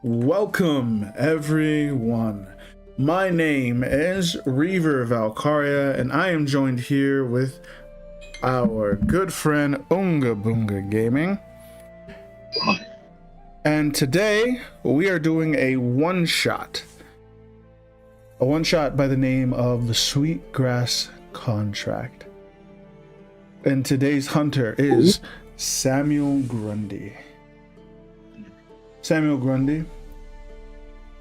Welcome, everyone. My name is Reaver Valkyria, and I am joined here with our good friend Unga Boonga Gaming. And today we are doing a one-shot by the name of the Sweetgrass Contract. And today's hunter is Samuel Grundy. Samuel Grundy,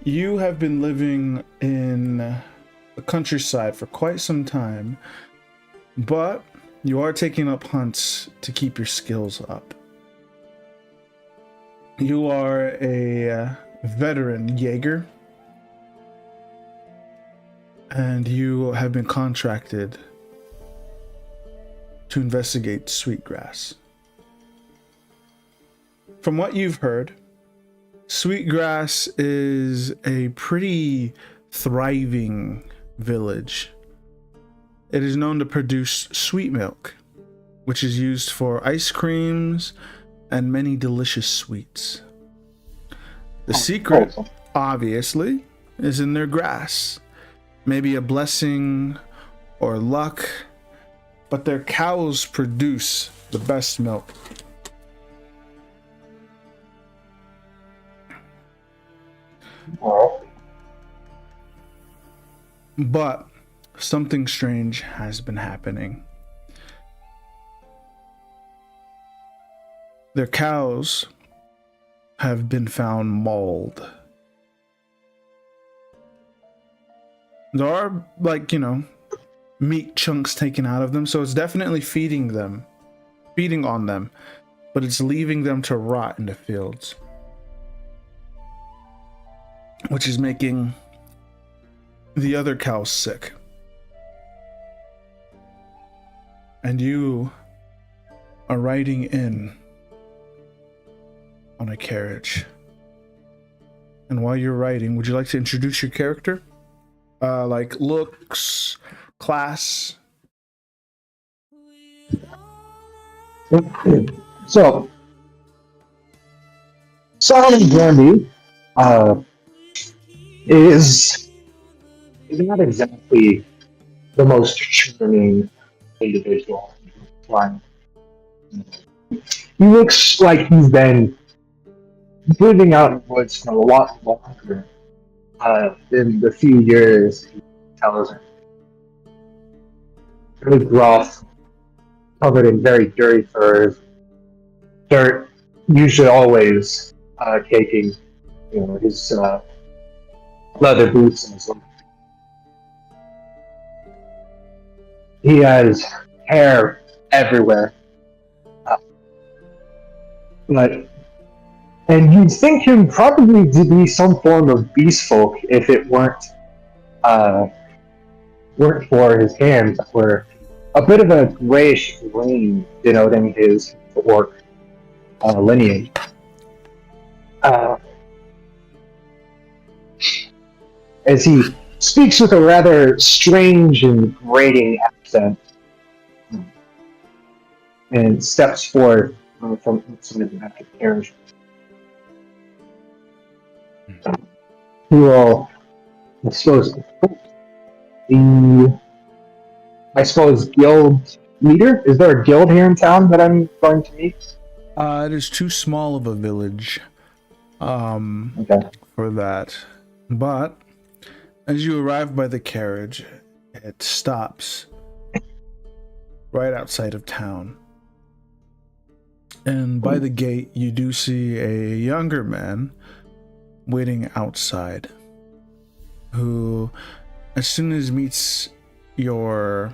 you have been living in the countryside for quite some time, but you are taking up hunts to keep your skills up. You are a veteran Jaeger, and you have been contracted to investigate Sweetgrass. From what you've heard, Sweetgrass is a pretty thriving village. It is known to produce sweet milk, which is used for ice creams and many delicious sweets. The secret, obviously, is in their grass. Maybe a blessing or luck, but their cows produce the best milk. But something strange has been happening. Their cows have been found mauled. There are, meat chunks taken out of them, so it's definitely feeding on them, but it's leaving them to rot in the fields, which is making the other cows sick. And you are riding in on a carriage. And while you're riding, would you like to introduce your character? Like looks, class? So, Solomon Grundy is not exactly the most charming individual. He looks like he's been living out in the woods for a lot longer than the few years he tells him. Really gruff, covered in very dirty furs, dirt, usually always taking his leather boots and his leather. He has hair everywhere. And you'd think him probably to be some form of beast folk if it weren't for his hands that were a bit of a grayish green, denoting his orc lineage. As he speaks with a rather strange and grating accent and steps forward from inside the back of the carriage. He will, I suppose, guild leader? Is there a guild here in town that I'm going to meet? It is too small of a village for that. But as you arrive by the carriage, it stops right outside of town. And by the gate, you do see a younger man waiting outside, who, as soon as meets your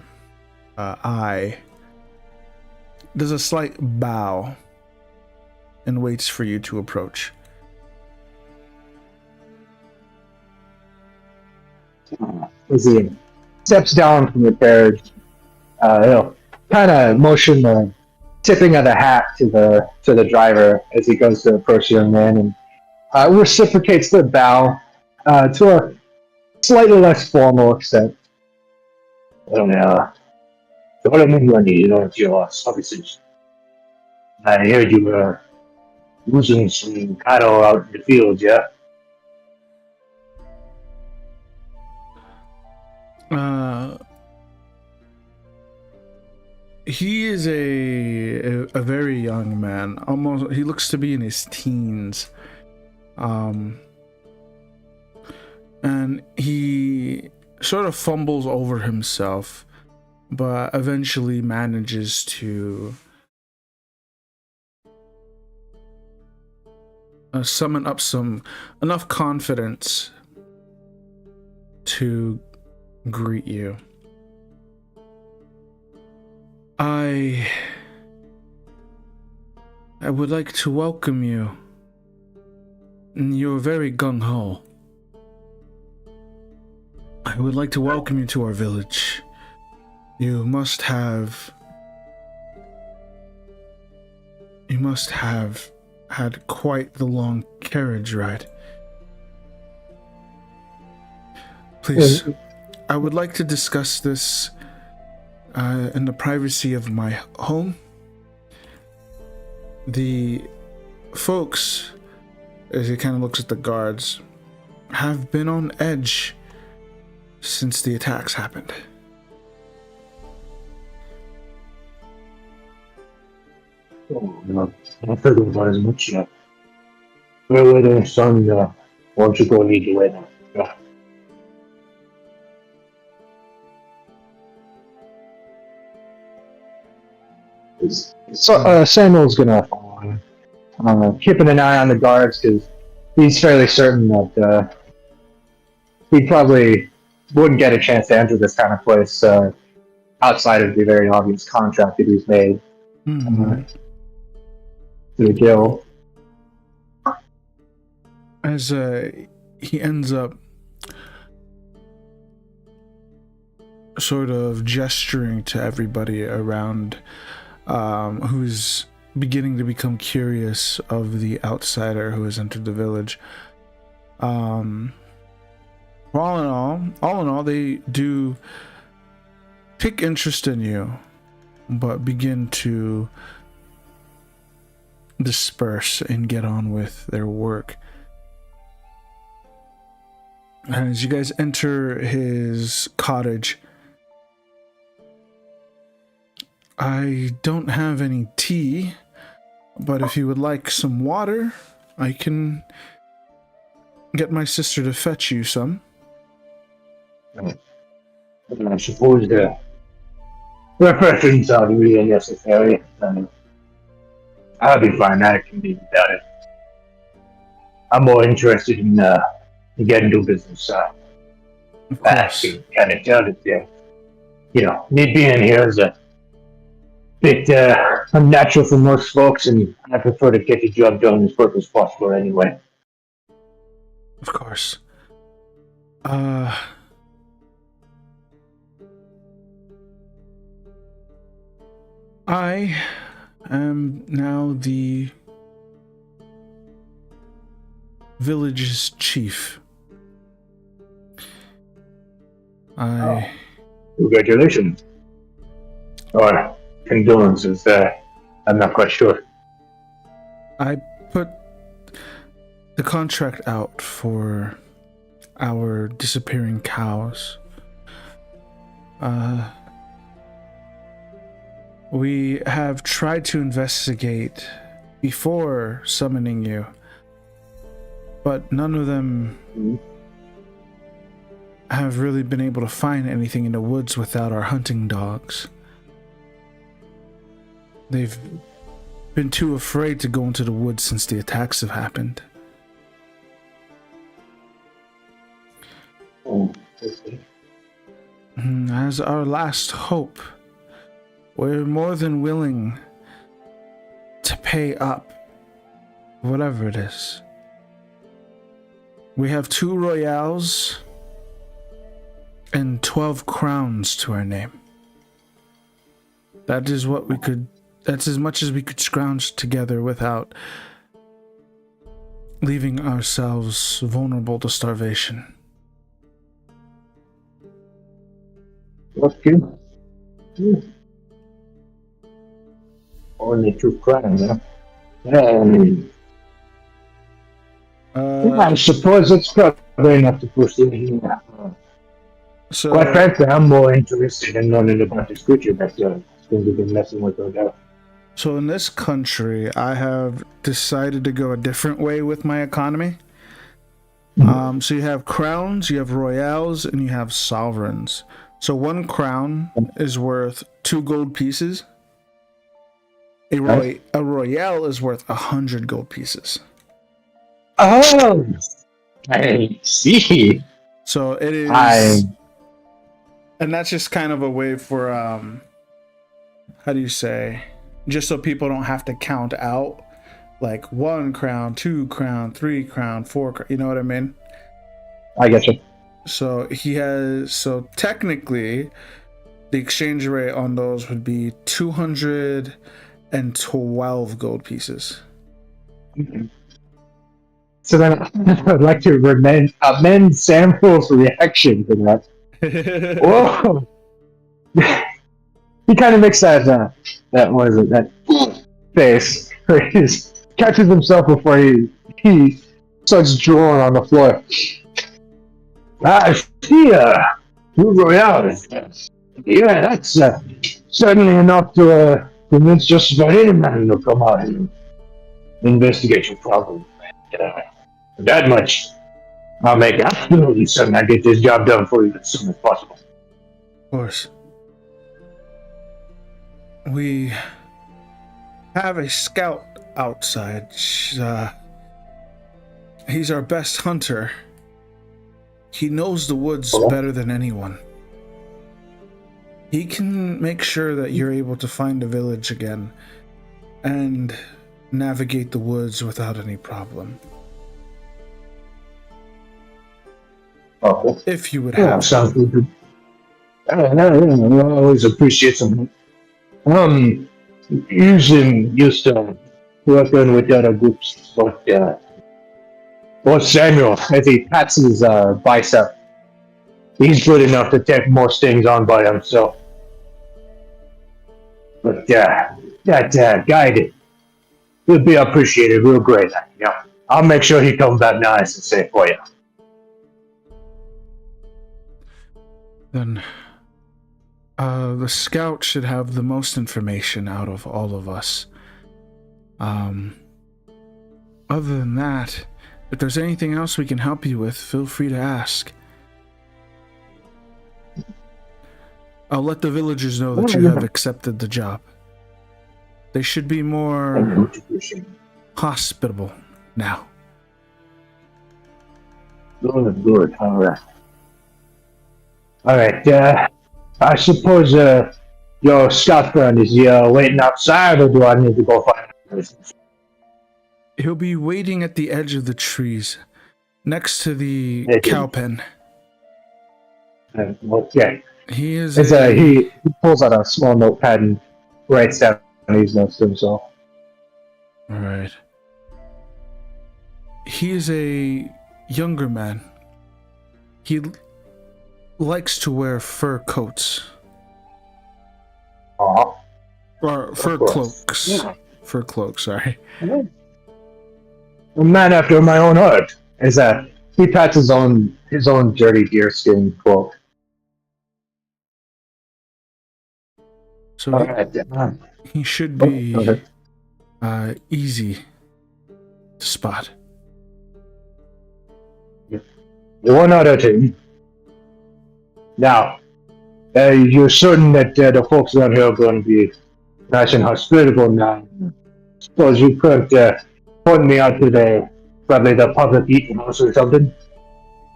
eye, does a slight bow and waits for you to approach. As he steps down from the carriage, he'll kind of motion the tipping of the hat to the driver as he goes to approach the young man, and reciprocates the bow to a slightly less formal extent. I heard you were losing some cattle out in the fields, yeah? He is a very young man. Almost, he looks to be in his teens. And he sort of fumbles over himself, but eventually manages to summon up enough confidence to greet you. I would like to welcome you. You're very gung-ho. I would like to welcome you to our village. You must have had quite the long carriage ride. Please, I would like to discuss this in the privacy of my home. The folks, as he kind of looks at the guards, have been on edge since the attacks happened. Oh, no. I've heard about as much. We're waiting, son. Why don't you go lead the way now? Yeah. So, Samuel's gonna follow him, keeping an eye on the guards because he's fairly certain that he probably wouldn't get a chance to enter this kind of place outside of the very obvious contract that he's made to the guild. As he ends up sort of gesturing to everybody around, who's beginning to become curious of the outsider who has entered the village. All in all, they do take interest in you, but begin to disperse and get on with their work. And as you guys enter his cottage, I don't have any tea, but if you would like some water, I can get my sister to fetch you some. I suppose the refreshments are really necessary. I'll be fine. That can be without it. I'm more interested in getting to business. Of course. I can kind of tell that, me being here is a bit unnatural for most folks, and I prefer to get the job done as quick as possible anyway. Of course. I am now the village's chief. Congratulations. Or condolences, I'm not quite sure. I put the contract out for our disappearing cows. We have tried to investigate before summoning you, but none of them have really been able to find anything in the woods without our hunting dogs. They've been too afraid to go into the woods since the attacks have happened. As our last hope, we're more than willing to pay up, whatever it is. We have 2 royales and 12 crowns to our name. That's as much as we could scrounge together without leaving ourselves vulnerable to starvation. Okay. Only 2 crowns, huh? I suppose it's probably enough to proceed here. So, quite frankly, I'm more interested in learning about this creature that things we've been messing with right now. So in this country, I have decided to go a different way with my economy. So you have crowns, you have royales, and you have sovereigns. So one crown is worth 2 gold pieces. A royale is worth 100 gold pieces. Oh, I see. So it is, and that's just kind of a way for how do you say, just so people don't have to count out like 1 crown, 2 crown, 3 crown, 4 crown, you know what I mean? I get you. So so technically the exchange rate on those would be 212 gold pieces. Mm-hmm. So then I'd like to amend Samuel's reaction to that. Whoa! He kind of makes that face where he catches himself before he starts drawing on the floor. I see, 2 royales. Yeah, that's certainly enough to convince just about any man to come out and investigate your problem. That much, I'll make absolutely certain I get this job done for you as soon as possible. Of course. We have a scout outside. He's our best hunter. He knows the woods better than anyone. He can make sure that you're able to find a village again and navigate the woods without any problem. Oh, if you would have. Sounds good. I always appreciate some. Usually used to working with the other groups, but Samuel, as he pats his bicep, he's good enough to take most things on by himself. But that guide would be appreciated real great. Yeah, I'll make sure he comes back nice and safe for you. Then the scout should have the most information out of all of us. Other than that, if there's anything else we can help you with, feel free to ask. I'll let the villagers know that you have accepted the job. They should be more hospitable now. Good. All right. I suppose your scout friend is waiting outside, or do I need to go find him? He'll be waiting at the edge of the trees, next to the cow pen. Okay. He is. He pulls out a small notepad and writes down these notes to himself. All right. He is a younger man. He likes to wear fur coats. Or fur cloaks. Yeah. Fur cloaks, sorry. A man after my own heart. He pats his own dirty deerskin cloak. So he should be easy to spot. One other thing. Now, you're certain that the folks around here are going to be nice and hospitable now. Suppose you could point me out to probably the public eating house or something.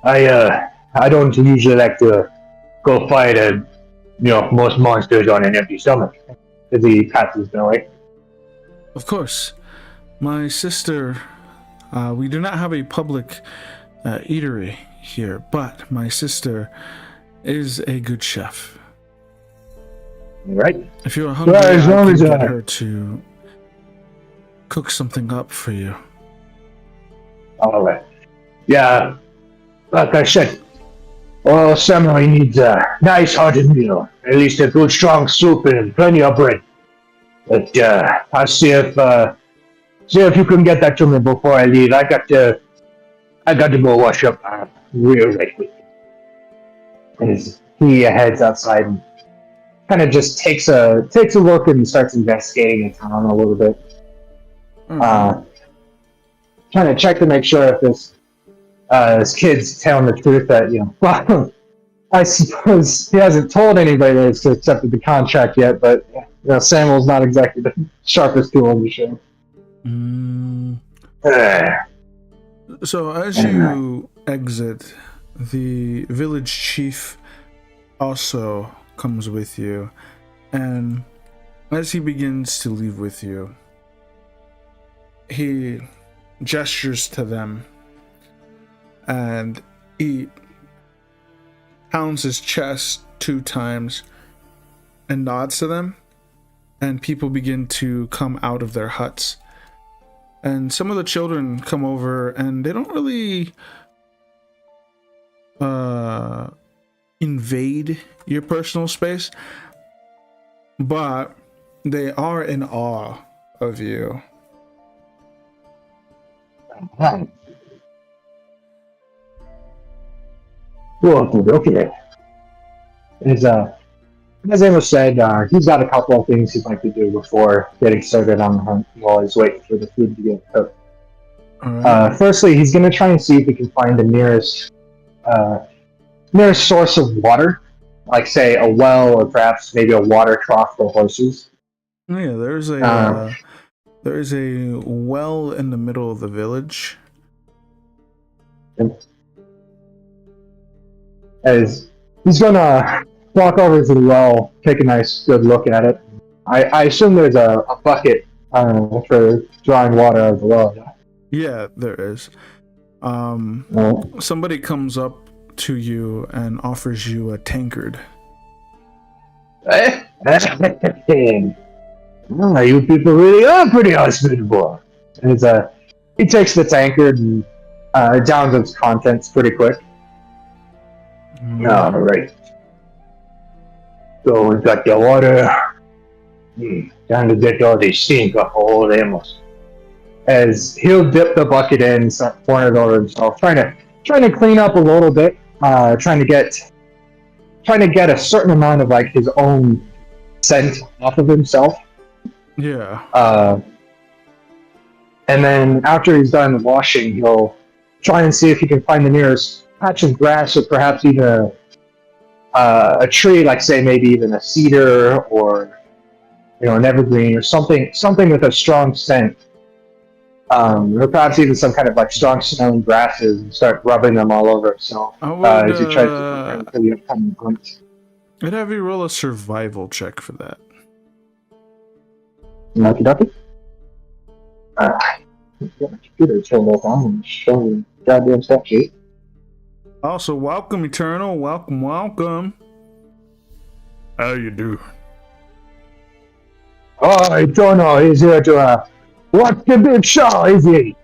I don't usually like to go fight most monsters on an empty stomach. As he passes my way. Of course. My sister, we do not have a public eatery here, but my sister is a good chef. Right. If you're hungry, I can get her to cook something up for you. All right. Yeah, like I said, all samurai needs a nice hearty meal. At least a good strong soup and plenty of bread. But I'll see if you can get that to me before I leave. I got to go wash up real quick. And he heads outside and kind of just takes a look and starts investigating the town a little bit. Trying to check to make sure if this kid's telling the truth that, well, I suppose he hasn't told anybody that he's accepted the contract yet, but Samuel's not exactly the sharpest tool in the show. So as you exit, the village chief also comes with you, and as he begins to leave with you, he gestures to them and he pounds his chest 2 times and nods to them, and people begin to come out of their huts. And some of the children come over, and they don't really invade your personal space, but they are in awe of you. Okay. As Amos said, he's got a couple of things he'd like to do before getting started on the hunt while he's waiting for the food to get cooked. Right. Firstly, he's going to try and see if he can find the nearest source of water, like say a well or perhaps maybe a water trough for horses. Yeah, there's a well in the middle of the village. As he's gonna walk over to the well, take a nice good look at it. I assume there's a bucket for drawing water out of the well. Yeah, there is. Somebody comes up to you and offers you a tankard. You people really are pretty hospitable. And he takes the tankard and downs its contents pretty quick. All right. So we've got the water. Time to get all this stink off all the animals. As he'll dip the bucket in and start pouring it over himself, trying to clean up a little bit, trying to get a certain amount of like his own scent off of himself. Yeah. And then after he's done washing, he'll try and see if he can find the nearest patch of grass or perhaps even a tree, like say maybe even a cedar or an evergreen or something with a strong scent. Or perhaps even some kind of like strong smelling grasses and start rubbing them all over himself as he tries to prepare for the upcoming hunt. I'd have you roll a survival check for that. Okie dokie. Get my computer turned off and show me goddamn stuff sheet. Also, welcome, Eternal. Welcome. How you do? Oh, Eternal is here to watch the big show, is he?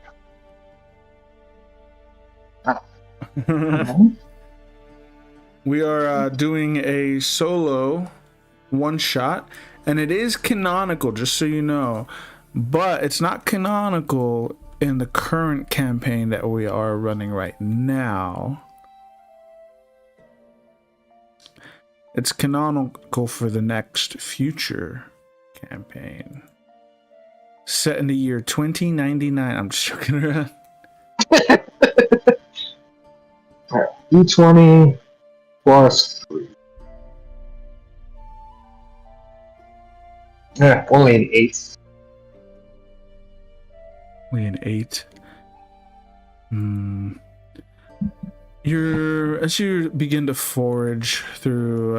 We are doing a solo one-shot, and it is canonical, just so you know. But it's not canonical in the current campaign that we are running right now. It's canonical for the next future campaign. Set in the year 2099. I'm just joking around. Alright, D20 plus 3. Yeah, only an 8. Only an 8. As you begin to forage through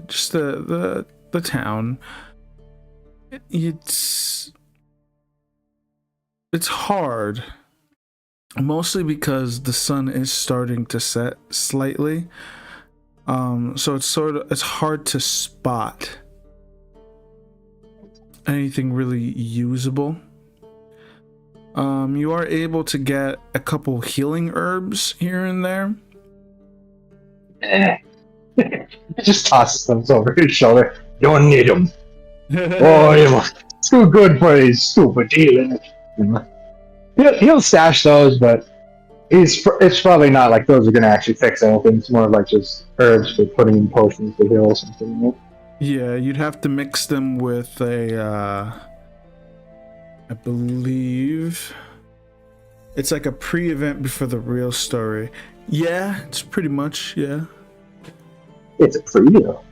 just the town, it's hard, mostly because the sun is starting to set slightly. So it's hard to spot anything really usable. You are able to get a couple healing herbs here and there. Just tosses them over his shoulder. Don't need them. Oh, it's too good for his stupid healing. He'll stash those, but it's probably not like those are going to actually fix anything. It's more like just herbs for putting in potions to heal or something. Yeah, you'd have to mix them with a, I believe it's like a pre-event before the real story. Yeah, it's pretty much, yeah. It's a preview.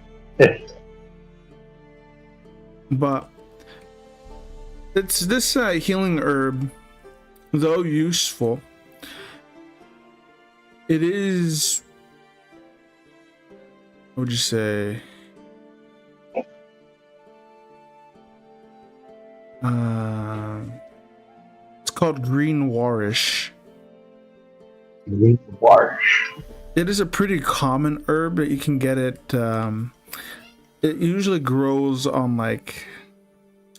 But it's this healing herb, though useful, it is, what would you say? It's called green warish. It is a pretty common herb that you can get it. It usually grows on like,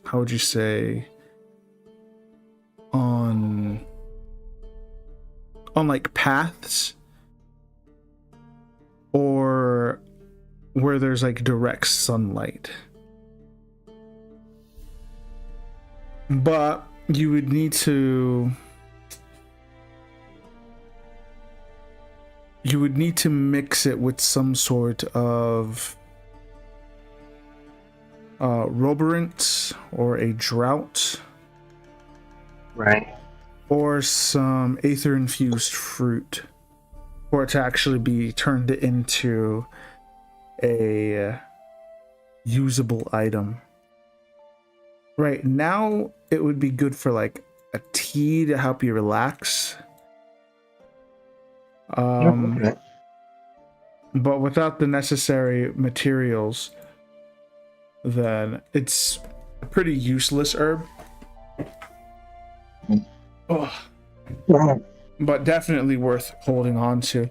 how would you say? On like paths, or where there's like direct sunlight. But you would need to mix it with some sort of roborant or a drought, Right. or some aether infused fruit for it to actually be turned into a usable item. Right now it would be good for like a tea to help you relax. Okay. But without the necessary materials, then it's a pretty useless herb. Oh, Right. but definitely worth holding on to.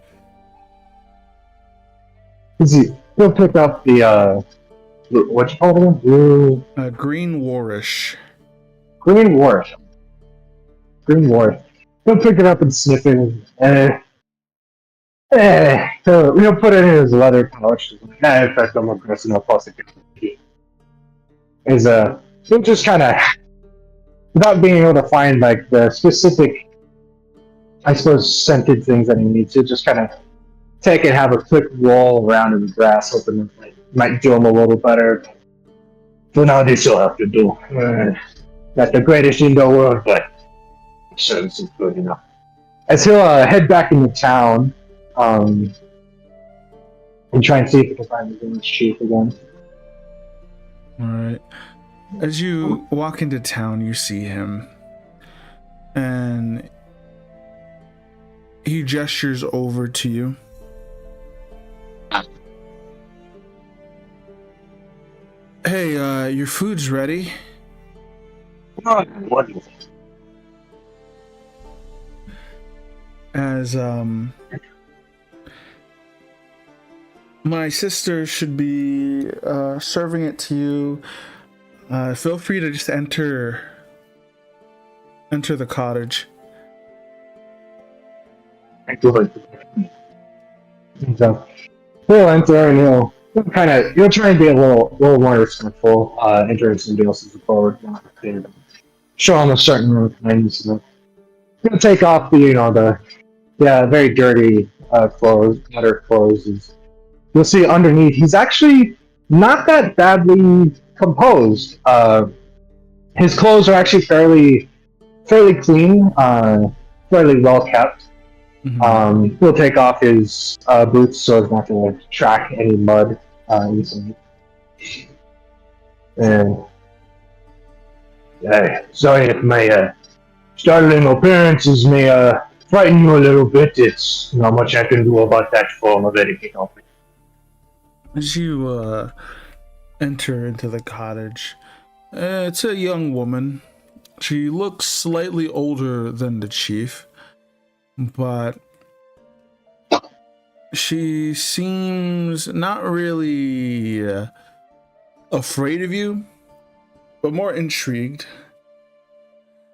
He'll pick up the what you call it again? Green warish. Green wart. Green wart. He'll pick it up and sniff it. So he'll put it in his leather pouch. In fact, I'm aggressive enough. He'll just kind of, without being able to find like the specific, I suppose, scented things that he needs, he'll just kind of take it, have a quick roll around in the grass, hoping it might do him a little better. For now, this will have to do. Not the greatest in the world, but I'm sure this is good enough. As he'll head back into town, and try and see if he can find the village chief again. All right. As you walk into town, you see him, and he gestures over to you. Hey, your food's ready. What? As my sister should be serving it to you. Feel free to just enter the cottage. So he'll enter and he'll try and be a little more respectful, entering somebody else's forward, show him a certain amount of kindness. He'll take off the very dirty clothes, leather clothes. And you'll see underneath he's actually not that badly composed. His clothes are actually fairly clean, fairly well kept. Mm-hmm. He'll take off his boots so as not to track any mud easily. And sorry if my startling appearances may frighten you a little bit. It's not much I can do about that form of etiquette. As you enter into the cottage, it's a young woman. She looks slightly older than the chief, but she seems not really afraid of you, but more intrigued,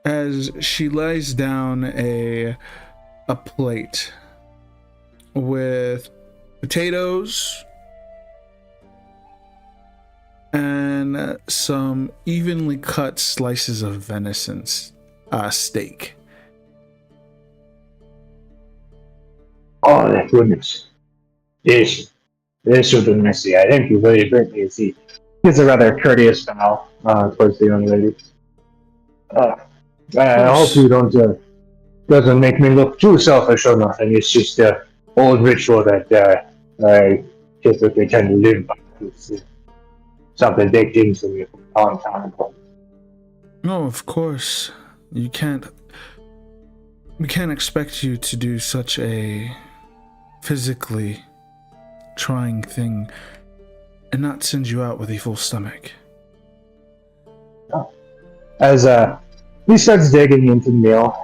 as she lays down a plate with potatoes and some evenly cut slices of venison steak. Oh, that goodness. Yes. This should be messy. I thank you very greatly as he gives a rather courteous bow towards the young lady. I hope you don't doesn't make me look too selfish or nothing. It's just a old ritual that I typically tend to live by. It's something baked into me from a long time ago. No, of course. You can't. We can't expect you to do such a physically trying thing and not send you out with a full stomach. As he starts digging into the meal,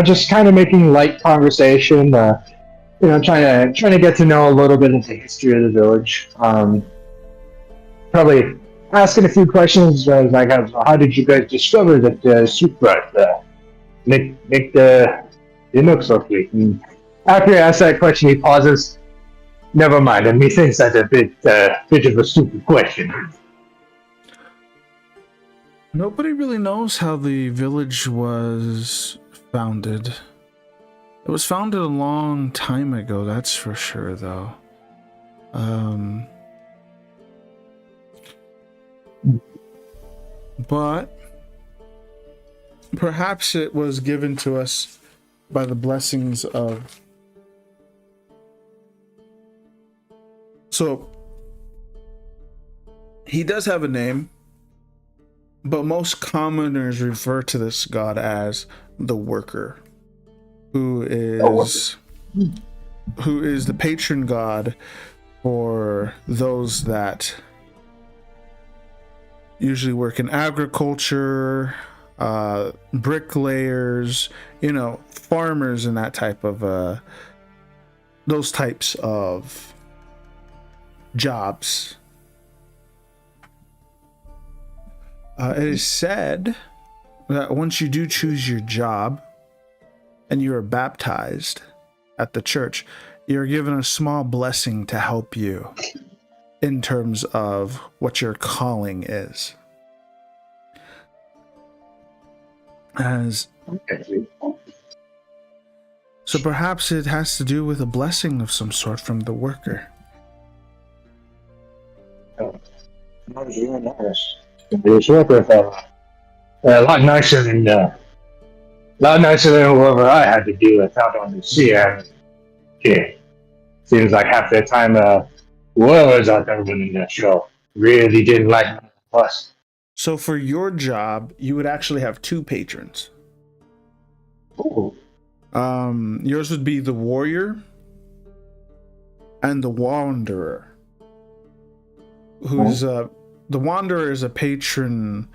just kind of making light conversation. Trying to get to know a little bit of the history of the village. Probably asking a few questions like, how did you guys discover that soup broth make the look so sweet? And after he asks that question, he pauses. Never mind, and methinks that's a bit of a stupid question. Nobody really knows how the village was founded. It was founded a long time ago, that's for sure, though. But perhaps it was given to us by the blessings of... So, he does have a name, but most commoners refer to this god as the Worker, who is the patron god for those that usually work in agriculture, bricklayers, farmers, and that type of those types of jobs. It is said that once you do choose your job and you are baptized at the church, you're given a small blessing to help you in terms of what your calling is. So perhaps it has to do with a blessing of some sort from the Worker. This Worker fella, a lot nicer than whoever I had to deal with out on the sea. Seems like half the time whoever's out there running that show really didn't like us. So for your job, you would actually have two patrons. Ooh. Yours would be the Warrior and the Wanderer. Who's the Wanderer is a patron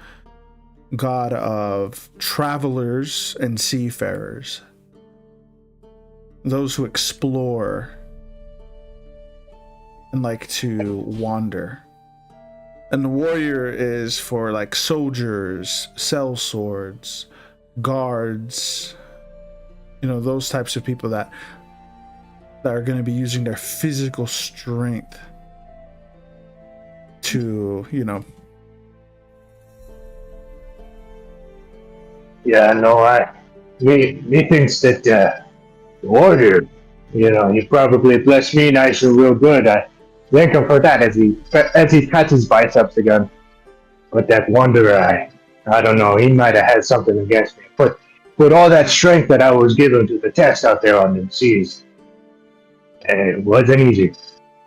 god of travelers and seafarers, those who explore and like to wander. And the Warrior is for like soldiers, sellswords, guards, those types of people that are going to be using their physical strength to, Yeah, no, me thinks that the Warrior, he probably blessed me nice and real good. I thank him for that as he pats his biceps again. But that Wanderer, I don't know, he might have had something against me. But all that strength that I was given to the test out there on the seas, it wasn't easy.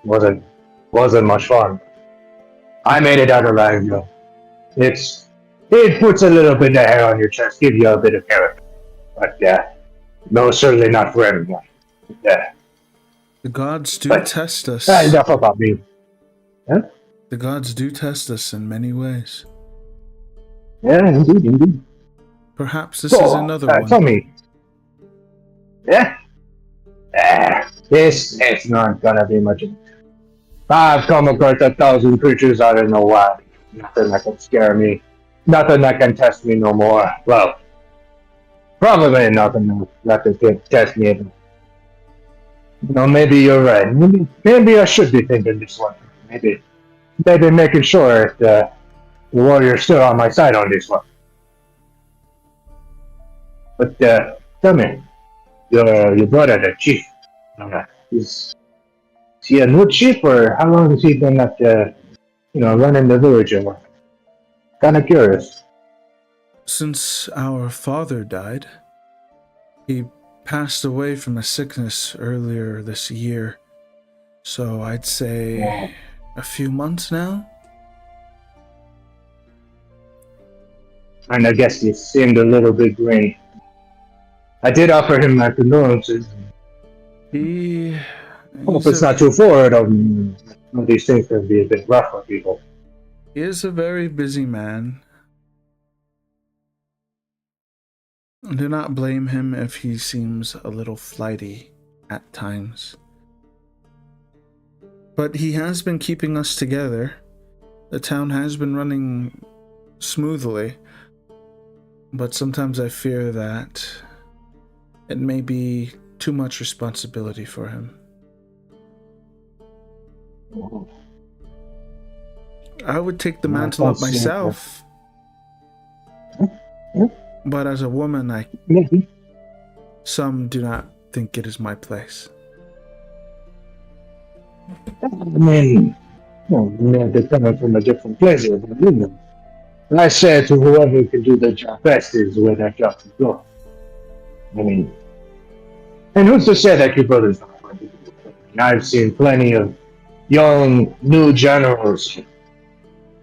Wasn't much fun. I made it out alive, though. It puts a little bit of hair on your chest, gives you a bit of character. But no, certainly not for everyone. Yeah. The gods do test us. Enough about me. Huh? The gods do test us in many ways. Yeah, indeed. Perhaps this is another one. Tell me. Yeah? It's not gonna be much. I've come across 1,000 creatures, I don't know why. Nothing that can scare me. Nothing that can test me no more. Well, probably nothing that can test me. Maybe you're right. Maybe I should be thinking this one. Maybe making sure that the Warrior's still on my side on this one. But tell me, your brother, the chief, is he a new chief, or how long has he been at the, running the village or what? Kind of curious. Since our father died, he passed away from a sickness earlier this year. So I'd say a few months now. And I guess he seemed a little bit green. I did offer him my condolences. Hope it's not too forward of him. Some of these things can be a bit rough for people. He is a very busy man. Do not blame him if he seems a little flighty at times. But he has been keeping us together. The town has been running smoothly. But sometimes I fear that it may be too much responsibility for him. I would take the mantle up myself. But as a woman, some do not think it is my place. I mean, they're coming from a different place. I say to whoever can do the job best is where that job can go. I mean, and who's to say that your brother's not going to do it? I've seen plenty of young, new generals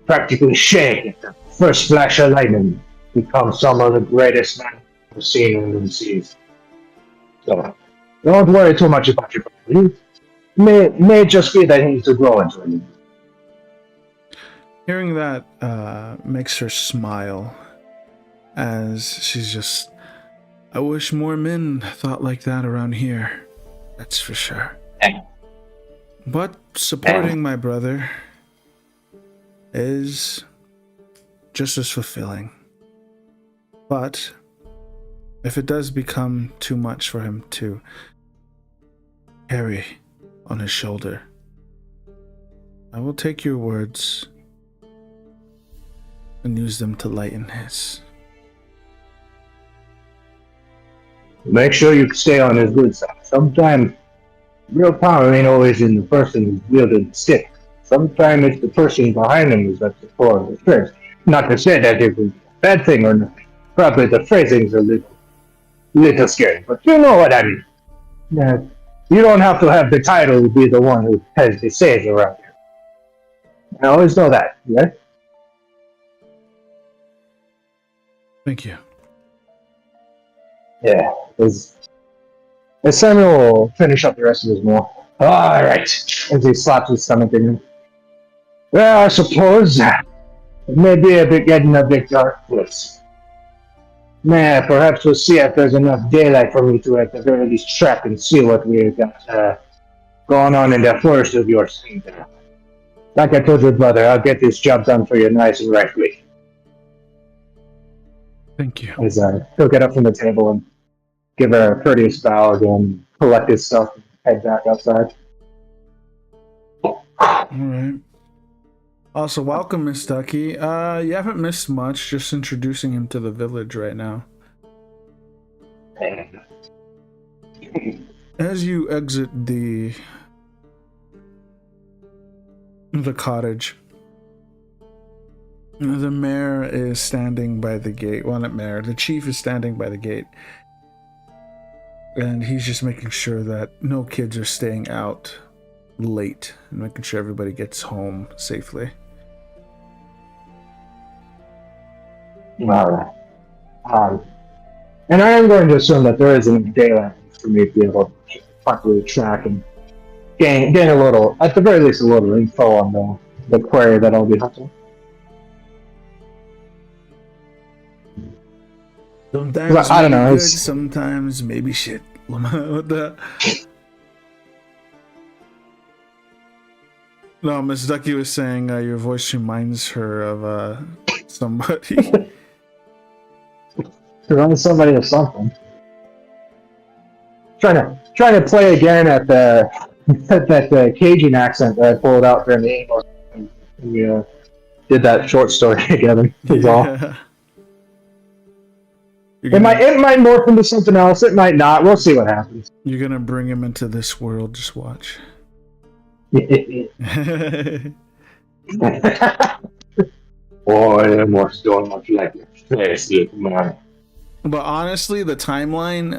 practically shake at the first flash of lightning, become some of the greatest men I've seen in the seas. So, don't worry too much about your brother. May just be that he needs to grow into it. Hearing that makes her smile as she's just, I wish more men thought like that around here. That's for sure. But supporting my brother is just as fulfilling. But if it does become too much for him to carry on his shoulder, I will take your words and use them to lighten his. Make sure you stay on his good side. Sometimes real power ain't always in the person who's wielding the stick. Sometimes it's the person behind him who's at the core of the affairs. Not to say that it was a bad thing or nothing. Probably the phrasing's a little scary, but you know what I mean. Yeah, you don't have to have the title to be the one who has the say around here. I always know that, yeah? Thank you. Yeah, as Samuel will finish up the rest of his meal. Alright, as he slaps his stomach in him. Well, I suppose it may be getting a bit dark for us. Man, perhaps we'll see if there's enough daylight for me to at the very least track and see what we've got going on in that forest of yours. Like I told your brother, I'll get this job done for you nice and rightly. Thank you. As he'll get up from the table and give her a courteous bow again, collect his stuff, and head back outside. Alright. Also, welcome, Miss Ducky. You haven't missed much, just introducing him to the village right now. As you exit the cottage, the mayor is standing by the gate. Well, not mayor, the chief is standing by the gate. And he's just making sure that no kids are staying out late and making sure everybody gets home safely. Alright. And I am going to assume that there isn't daylight for me to be able to properly track and gain a little, at the very least, a little info on the query that I'll be hunting. Sometimes I don't know. Good, sometimes maybe shit. What the? No, Miss Ducky was saying your voice reminds her of somebody. Reminds somebody of something. Trying to play again at that Cajun accent that I pulled out during the English when we did that short story together. Yeah. It might morph into something else. It might not. We'll see what happens. You're gonna bring him into this world. Just watch. Boy, almost don't much like your face, man. But honestly, the timeline,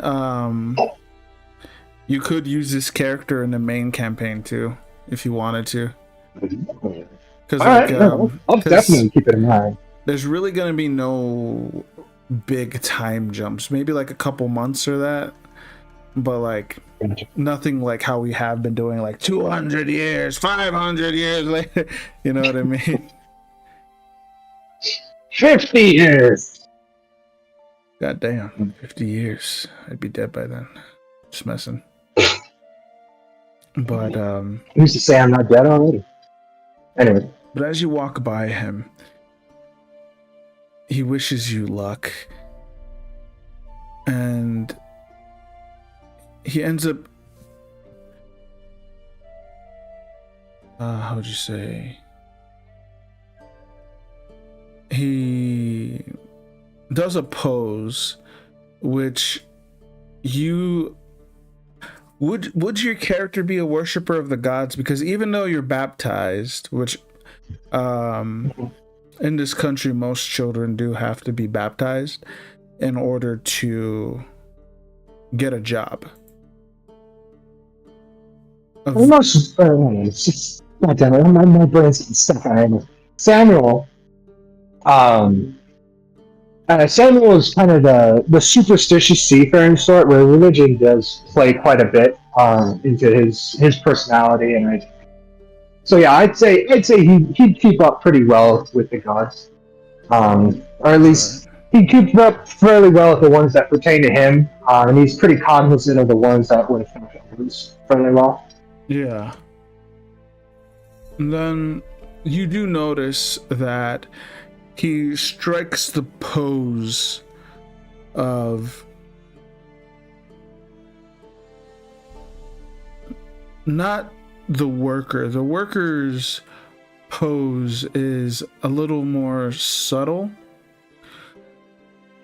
you could use this character in the main campaign too, if you wanted to. Because Alright, I'll definitely keep it in mind. there's really gonna be no big time jumps. Maybe like a couple months or that, but like nothing like how we have been doing, like 200 years, 500 years later. You know what I mean? 50 years! God damn, 50 years. I'd be dead by then. Just messing. But Who's to say I'm not dead already? Anyway. But as you walk by him, he wishes you luck. And he ends up how'd you say? He does a pose which you would your character be a worshiper of the gods? Because even though you're baptized, which in this country most children do have to be baptized in order to get a job. It's just, God damn it, my brain's stuck on it. Samuel is kind of the superstitious seafaring sort, where religion does play quite a bit into his personality, and so yeah, I'd say he'd keep up pretty well with the gods, or at least he'd keep up fairly well with the ones that pertain to him, and he's pretty cognizant of the ones that would affect others fairly well. Yeah. And then you do notice that he strikes the pose of not the worker. The worker's pose is a little more subtle,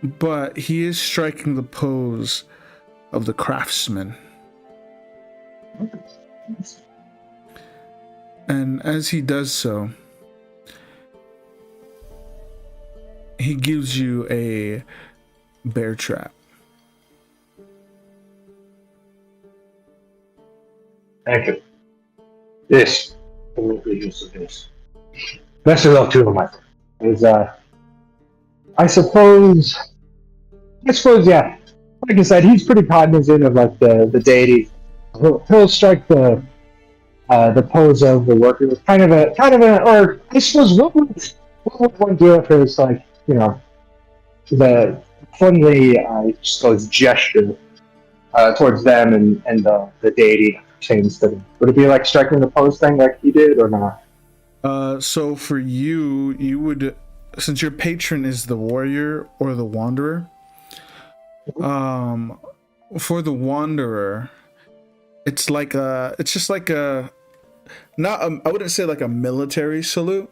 but he is striking the pose of the craftsman. And as he does so, he gives you a bear trap. Thank you. This will be use of this. Best of luck to him, my friend. I suppose, yeah. Like I said, he's pretty cognizant of like the deity. He'll strike the pose of the worker with kind of a, or I suppose what would one do if it's like, you know, the friendly gesture towards them and the deity pertains to them. Would it be like striking the pose thing like he did or not? So for you would, since your patron is the warrior or the wanderer, for the wanderer, it's just like a, I wouldn't say like a military salute,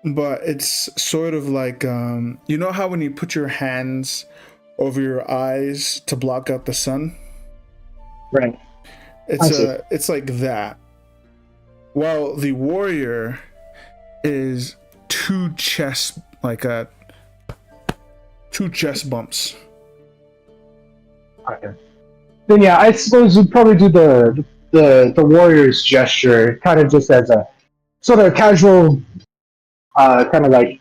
but it's sort of like, you know how when you put your hands over your eyes to block out the sun? Right. It's like that. While the warrior is two chest bumps. Okay. Then yeah, I suppose we'd probably do the warrior's gesture kind of just as a sort of casual, kind of like,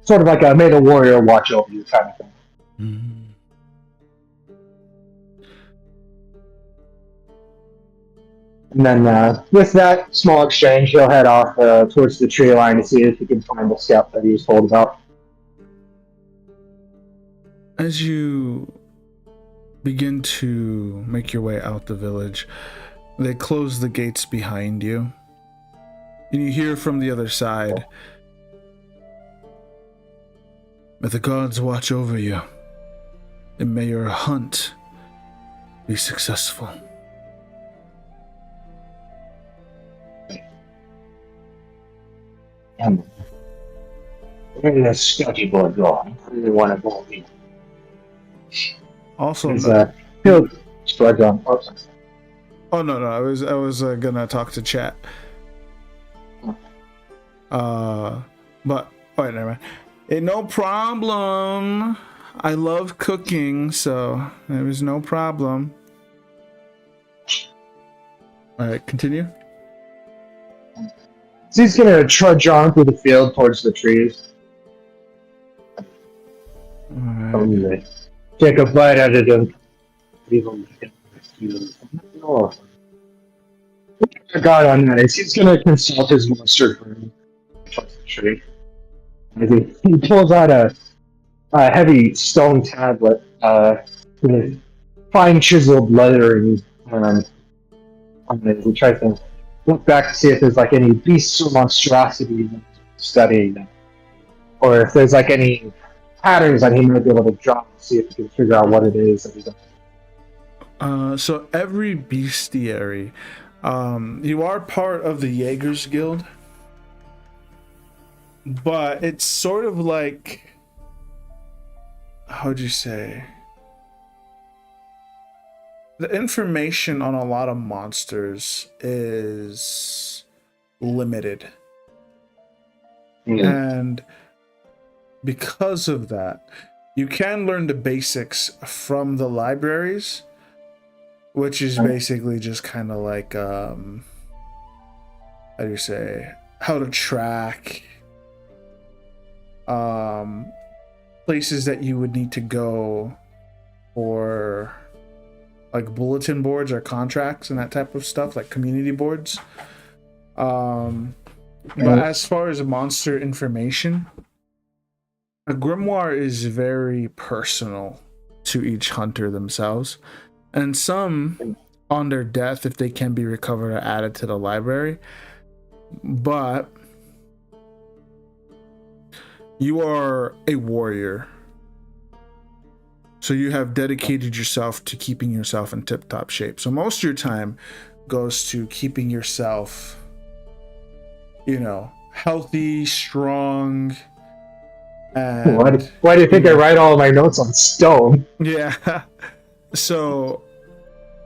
sort of like a may the warrior watch over you kind of thing. Mm-hmm. And then with that small exchange, he'll head off towards the tree line to see if he can find the scout that he was told about. As you begin to make your way out the village, they close the gates behind you, and you hear from the other side, "May the gods watch over you, and may your hunt be successful." Where did that scouty boy go? I really want to go in. Also, He'll strike on. Oh no, I was gonna talk to chat. But wait, never mind. No problem. I love cooking, so there was no problem. All right, continue. So he's gonna trudge on through the field towards the trees. All right. Take a bite out of them. Oh. I got on that is he's gonna consult his monster for the tree. He pulls out a heavy stone tablet with fine chiseled lettering on it. He tries to look back to see if there's like any beasts or monstrosities studying them, or if there's like any patterns that he might be able to draw to see if he can figure out what it is that he's so every bestiary, you are part of the Jaeger's Guild, but it's sort of like, how'd you say? The information on a lot of monsters is limited. And because of that, you can learn the basics from the libraries, which is basically just kind of like, how do you say, how to track places that you would need to go for like bulletin boards or contracts and that type of stuff, like community boards. But as far as monster information, a grimoire is very personal to each hunter themselves, and some on their death, if they can be recovered, are added to the library. But you are a warrior, so you have dedicated yourself to keeping yourself in tip-top shape. So most of your time goes to keeping yourself, you know, healthy, strong. And, why do you think I write all of my notes on stone? Yeah. So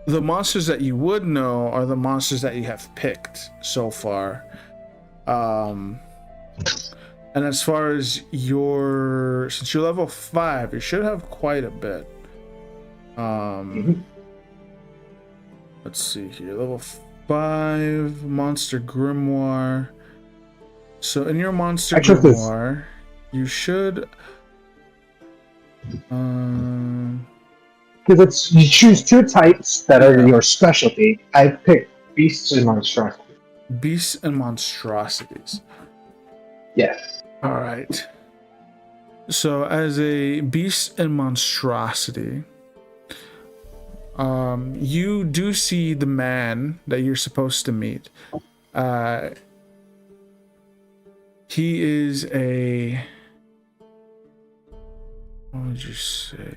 the monsters that you would know are the monsters that you have picked so far. And as far as since you're level 5, you should have quite a bit. Let's see here. Level 5 monster grimoire. So in your monster grimoire, you should because you choose 2 types that are your specialty. I picked beasts and monstrosities. Beasts and monstrosities. Yeah. All right. So as a beast and monstrosity, you do see the man that you're supposed to meet. He is a, what would you say?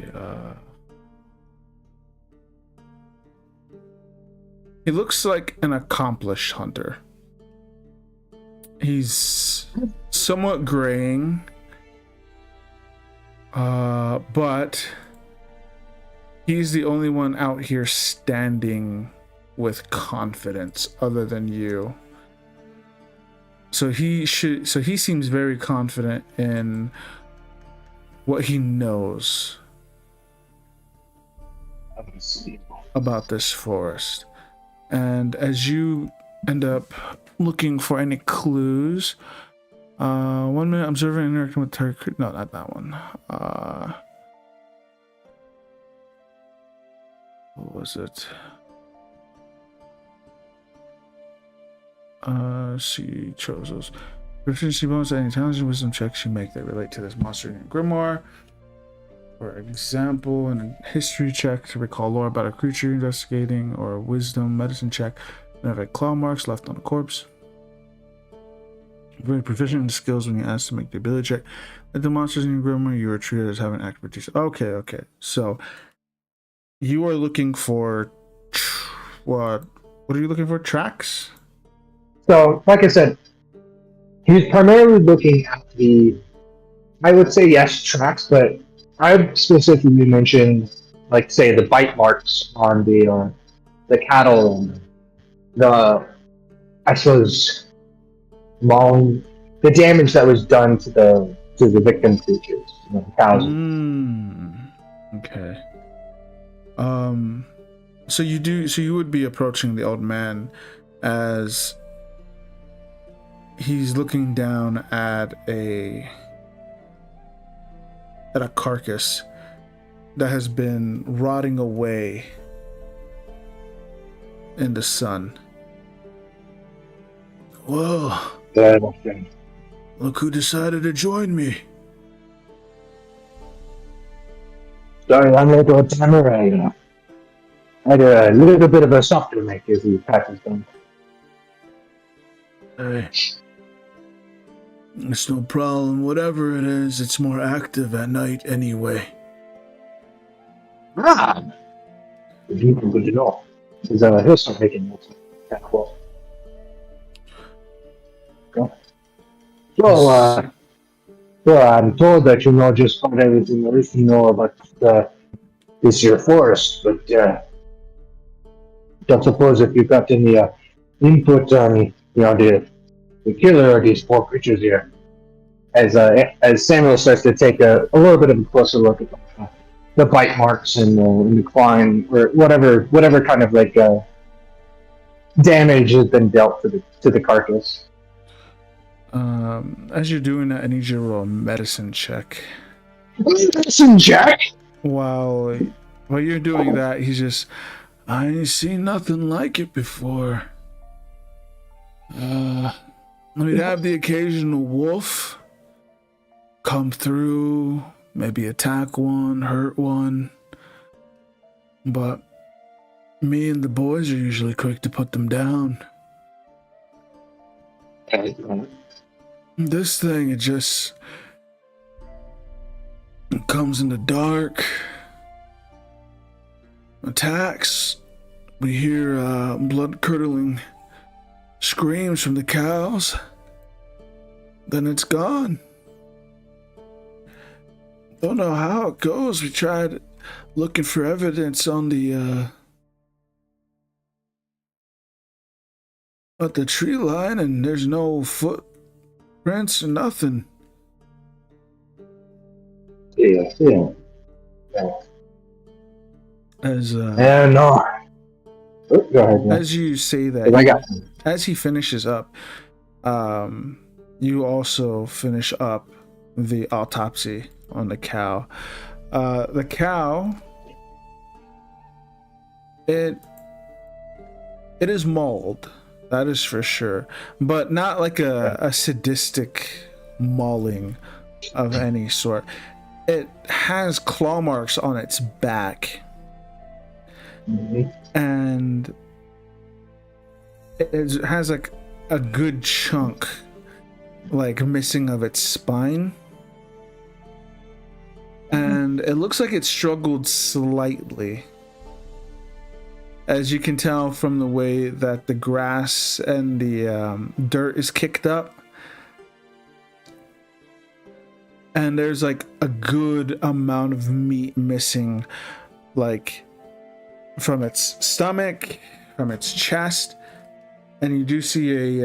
He looks like an accomplished hunter. He's somewhat graying, but he's the only one out here standing with confidence other than you. So he seems very confident in what he knows about this forest. And as you end up looking for any clues, 1 minute observing and interacting with target. No, not that one. What was it? She chose those proficiency bonus. Any intelligence wisdom checks you make that relate to this monster in your grimoire. For example, in a history check to recall lore about a creature investigating, or a wisdom medicine check that have claw marks left on a corpse. Very proficient in skills when you ask to make the ability check. Like the monsters in your grimoire, you are treated as having expertise. Okay. So you are looking for what are you looking for? Tracks? So, like I said, he was primarily looking at I would say yes, tracks, but I specifically mentioned, like, say, the bite marks on the the cattle and the, I suppose, mauling, the damage that was done to the victim creatures, the cows. Okay. So you would be approaching the old man as he's looking down at a carcass that has been rotting away in the sun. Whoa. Look who decided to join me. Sorry, I'm a little timer. I had a little bit of a stop to make as he passes down. Hey. It's no problem. Whatever it is, it's more active at night anyway. Ah! Good to know. Because he'll start making notes. Kind of cool. Okay. So, I'm told that you know just about everything there is to know about this your forest, but don't suppose if you've got any input on the killer of these poor creatures here. As Samuel starts to take a little bit of a closer look at the bite marks and the climb, or whatever kind of like damage has been dealt to the carcass. As you're doing that, I need you to roll a medicine check. Medicine check? While you're doing that, he's just, I ain't seen nothing like it before. We'd have the occasional wolf come through, maybe attack one, hurt one. But me and the boys are usually quick to put them down. This thing, it just comes in the dark, attacks. We hear blood-curdling screams from the cows. Then it's gone. Don't know how it goes. We tried looking for evidence on the at the tree line, and there's no footprints or nothing. Yeah. As no. Oh, go ahead. Yeah. As you say that, as he finishes up, you also finish up the autopsy on the cow. The cow, it is mauled, that is for sure, but not like a sadistic mauling of any sort. It has claw marks on its back. And it has like a good chunk like missing of its spine, and it looks like it struggled slightly, as you can tell from the way that the grass and the dirt is kicked up. And there's like a good amount of meat missing, like from its stomach, from its chest, and you do see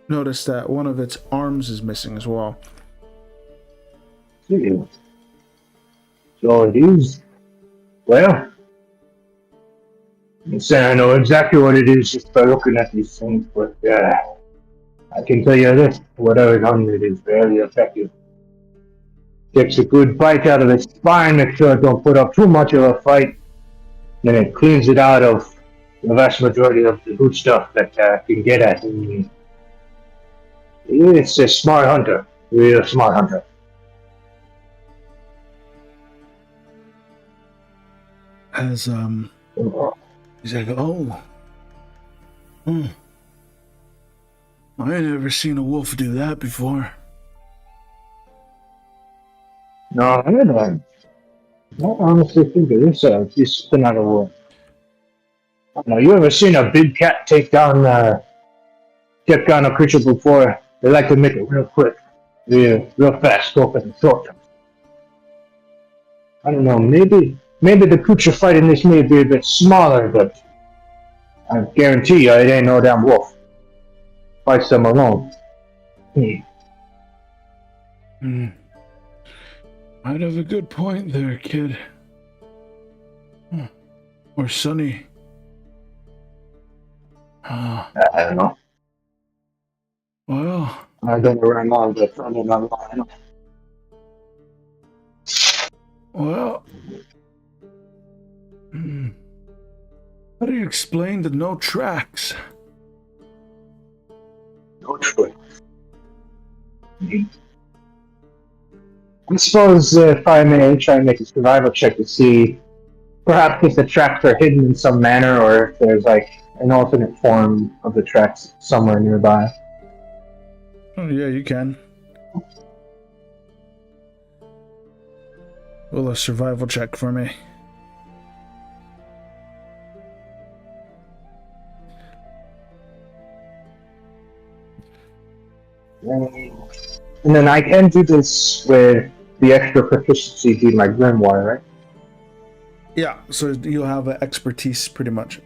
notice that one of its arms is missing as well. So it is. Well, I'm saying I know exactly what it is just by looking at these things, but I can tell you this: whatever's on it is very effective. Takes a good bite out of the spine, make sure it don't put up too much of a fight. Then it cleans it out of the vast majority of the good stuff that can get at. It's a smart hunter, real smart hunter. As he's like, I ain't never seen a wolf do that before. No, I don't honestly think it is something out of wolf. I don't know, you ever seen a big cat take down a creature before? They like to make it real quick, real fast, go for the short term. I don't know, maybe the creature fighting this may be a bit smaller, but I guarantee you, it ain't no damn wolf. Fight them alone. Might have a good point there, kid. Or Sonny. I don't know. Well, I don't know where I'm on, but I'm not lying. well. How do you explain the no tracks? No choice. I suppose if I may try and make a survival check to see perhaps if the tracks are hidden in some manner or if there's like an alternate form of the tracks somewhere nearby. Oh, yeah, you can. Roll a survival check for me. And then I can do this with the extra proficiency being my grimoire, right? Yeah, so you'll have an expertise pretty much.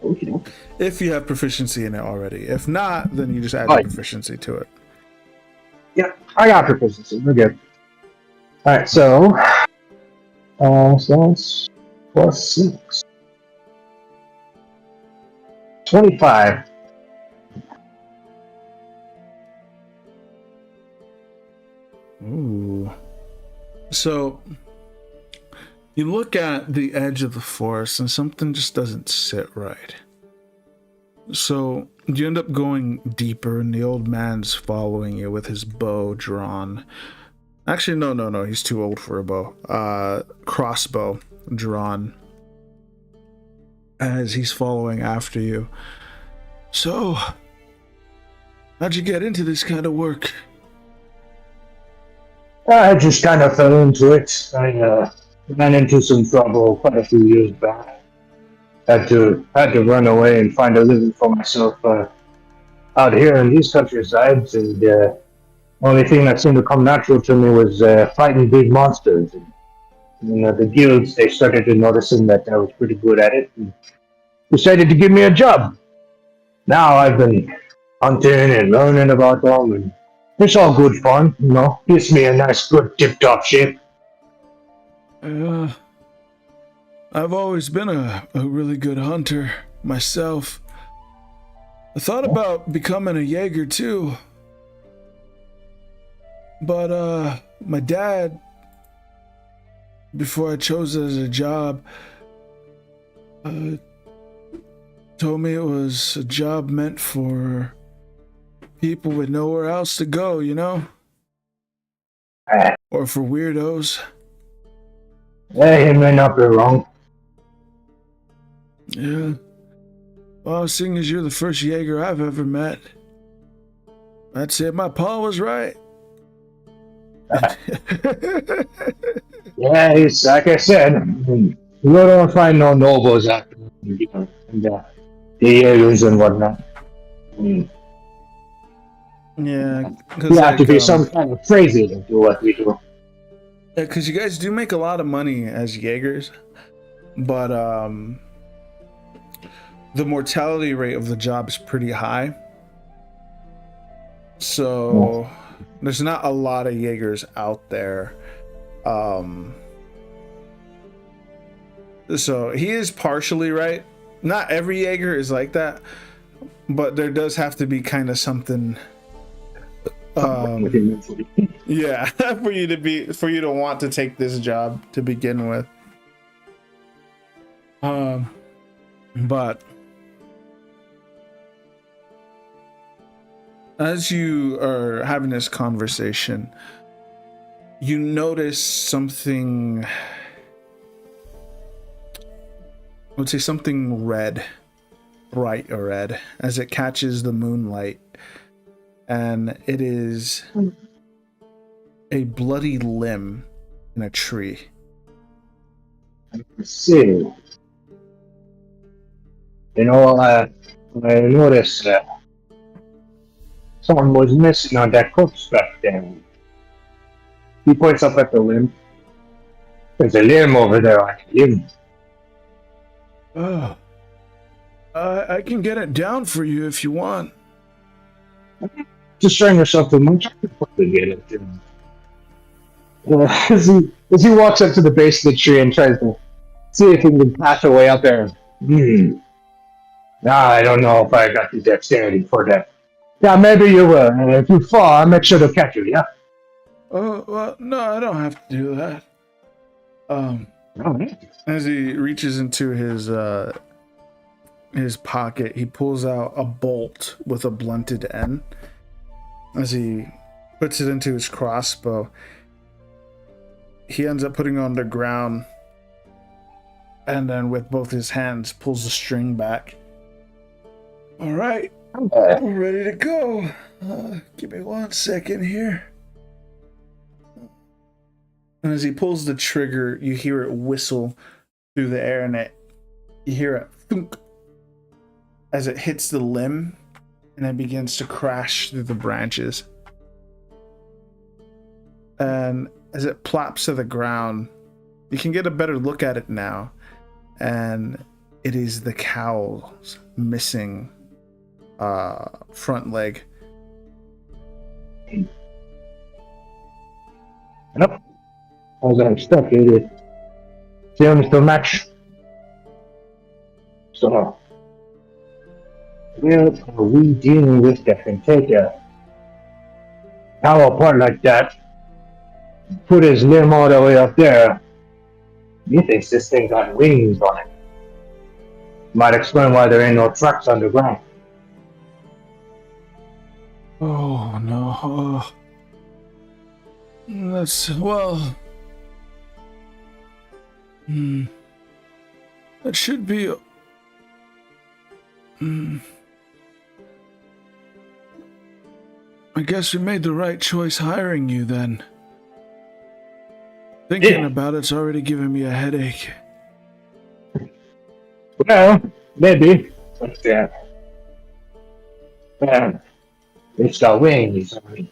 Okay. If you have proficiency in it already. If not, then you just add your proficiency to it. Yeah, I got proficiency. We're good. Alright, so that's plus 6. 25. Ooh. So you look at the edge of the forest and something just doesn't sit right. So you end up going deeper and the old man's following you with his bow drawn. Actually, no, he's too old for a bow. Crossbow drawn as he's following after you. So, how'd you get into this kind of work? I just kind of fell into it. I ran into some trouble quite a few years back. Had to run away and find a living for myself out here in these countrysides, and only thing that seemed to come natural to me was fighting big monsters. And, the guilds, they started to noticing that I was pretty good at it and decided to give me a job. Now I've been hunting and learning about them, and it's all good fun, Gives me a nice, good, tip-top shape. I've always been a really good hunter myself. I thought about becoming a Jaeger too. But my dad, before I chose it as a job, told me it was a job meant for people with nowhere else to go, Or for weirdos. Yeah, he may not be wrong. Yeah. Well, seeing as you're the first Jaeger I've ever met, I'd say my pa was right. Yeah, he's like I said, you don't find no nobles out there, and the Jaegers and whatnot. Yeah, you have to be some kind of crazy to do what we do. Yeah, because you guys do make a lot of money as Jaegers, but the mortality rate of the job is pretty high. So there's not a lot of Jaegers out there. So he is partially right. Not every Jaeger is like that, but there does have to be kind of something. Yeah, for you to want to take this job to begin with. But as you are having this conversation, you notice something. I would say something red, bright red, as it catches the moonlight. And it is a bloody limb in a tree. Let's see. I noticed someone was missing on that corpse back there. He points up at the limb. There's a limb over there on the limb. Oh. I can get it down for you if you want. Just strain yourself too much. I could probably get it. As he walks up to the base of the tree and tries to see if he can pass away up there. I don't know if I got the dexterity for that. Yeah, maybe you will. And if you fall, I'll make sure to catch you, yeah? Oh, well, no, I don't have to do that. Alright. As he reaches into his pocket, he pulls out a bolt with a blunted end. As he puts it into his crossbow, he ends up putting it on the ground, and then with both his hands pulls the string back. All right, I'm ready to go. Give me 1 second here. And as he pulls the trigger, you hear it whistle through the air, and you hear it thunk as it hits the limb, and then begins to crash through the branches. And as it plops to the ground, you can get a better look at it now, and it is the cowl's missing front leg. Yep. I was stuck, idiot. Seems to match. So, where are we dealing with that can take a cow apart like that? Put his limb all the way up there. He thinks this thing got wings on it. Might explain why there ain't no tracks underground. Oh no. That's, well. That should be. I guess we made the right choice hiring you then. Thinking about it's already giving me a headache. Well, maybe. But, it's got wings. I mean,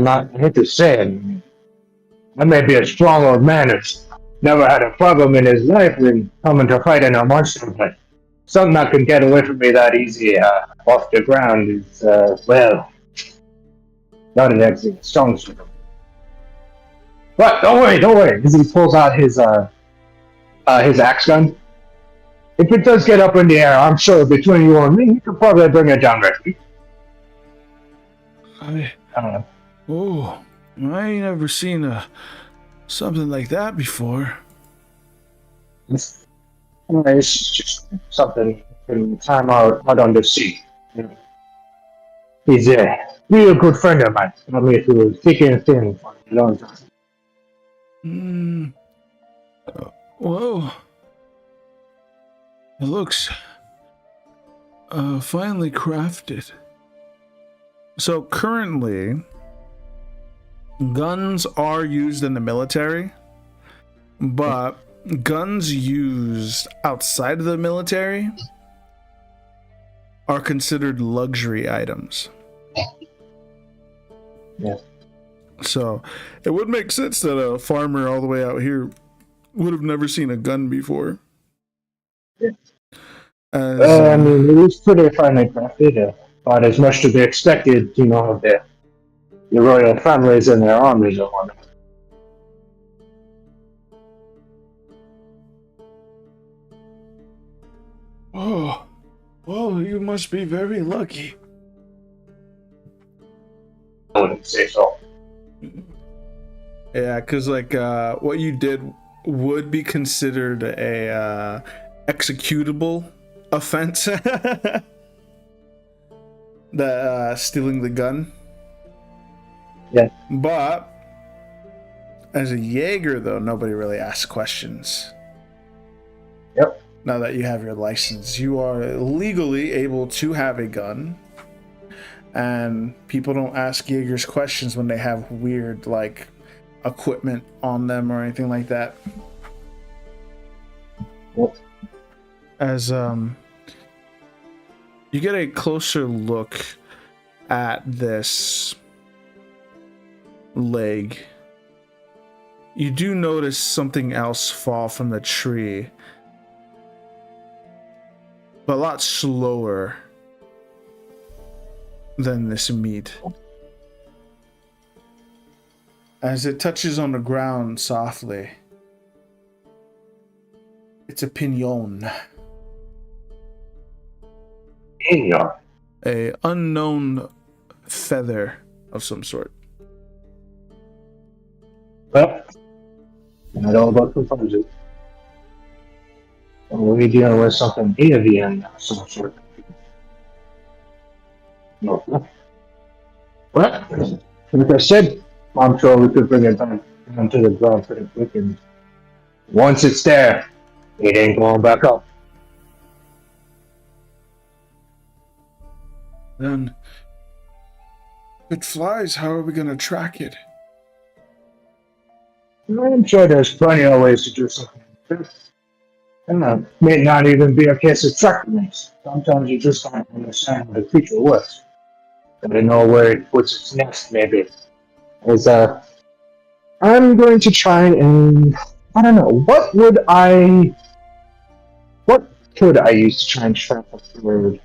I hate to say it. I may be a strong old man who's never had a problem in his life when coming to fighting a monster, but something that can get away from me that easy off the ground is, well, not an exact strong suit. But don't worry, because he pulls out his axe gun. If it does get up in the air, I'm sure between you and me, you could probably bring it down right. I ain't never seen something like that before. It's just something from time out on the sea. He's a real good friend of mine. I mean, through thick and thin for a long time. Whoa. It looks finely crafted. So currently, guns are used in the military, but guns used outside of the military are considered luxury items. Yeah. So it would make sense that a farmer all the way out here would have never seen a gun before. Yeah. I mean, it is pretty finely crafted, but as much to be expected, of the royal families and their armies and whatnot. Oh, well, you must be very lucky. I wouldn't say so. Yeah, because what you did would be considered a executable offense. The stealing the gun. Yeah. But as a Jaeger, though, nobody really asks questions. Yep. Now that you have your license, you are legally able to have a gun. And people don't ask Jaegers questions when they have weird, equipment on them or anything like that. Yep. As you get a closer look at this leg, you do notice something else fall from the tree. but a lot slower than this meat. As it touches on the ground softly, it's a pinion. Pinion. A unknown feather of some sort. Well, I know about composers. We'll be dealing with something heavy and some sort. No. Well, like I said, I'm sure we could bring it down to the ground pretty quick, and once it's there, it ain't going back up. Then, if it flies, how are we going to track it? I'm sure there's plenty of ways to do something. And may not even be a case of tracking it. Sometimes you just don't understand how the creature works. Gotta know where it puts its nest, maybe. As I'm going to try and I don't know, what could I use to try and trap a bird?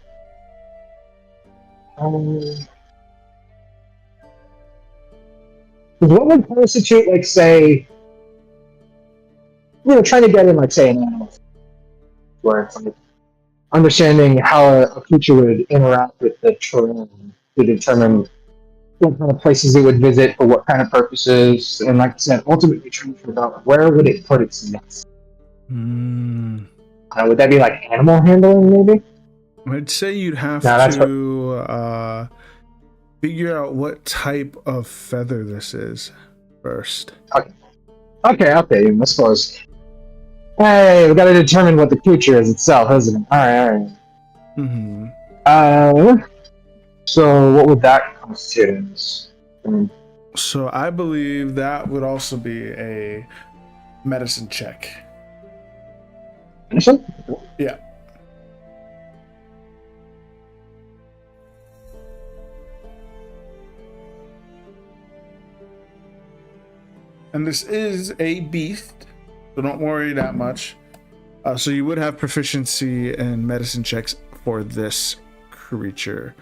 What would constitute, like, say, trying to get in, like, say, an animal, where it's like understanding how a creature would interact with the terrain to determine what kind of places it would visit for what kind of purposes, and like I said, ultimately trying to figure out where would it put its nest. Would that be like animal handling, maybe? I'd say you'd have to figure out what type of feather this is first. Okay, I suppose. Hey, we gotta determine what the creature is itself, isn't it? Alright. So what would that constitute as? So I believe that would also be a medicine check. Medicine? Yeah. And this is a beast, so don't worry that much. So you would have proficiency in medicine checks for this creature.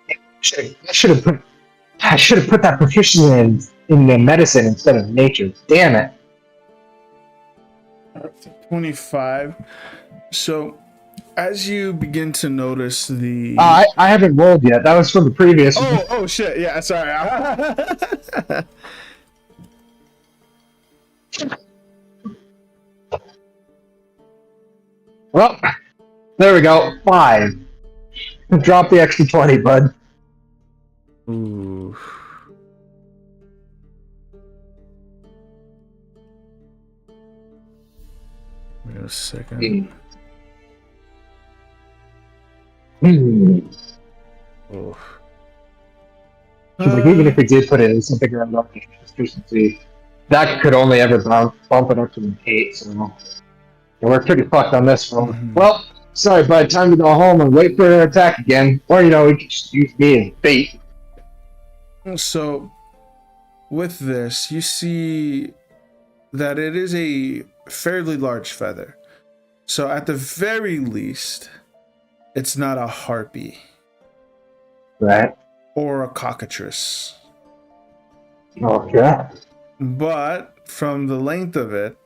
I should have put that proficiency in the medicine instead of nature. Damn it. 25. So as you begin to notice the I haven't rolled yet. That was from the previous one. Oh shit, yeah, sorry. Well, there we go. 5. Drop the extra 20, bud. Ooh. Wait a second. Oh. Like, even if we did put it in something around efficiency, that could only ever bump it up to an 8, so we're pretty fucked on this one. Mm-hmm. Well, sorry, bud. Time to go home and wait for an attack again. Or, we could just use me as bait. So, with this, you see that it is a fairly large feather. So, at the very least, it's not a harpy. Right. Or a cockatrice. Okay. But from the length of it,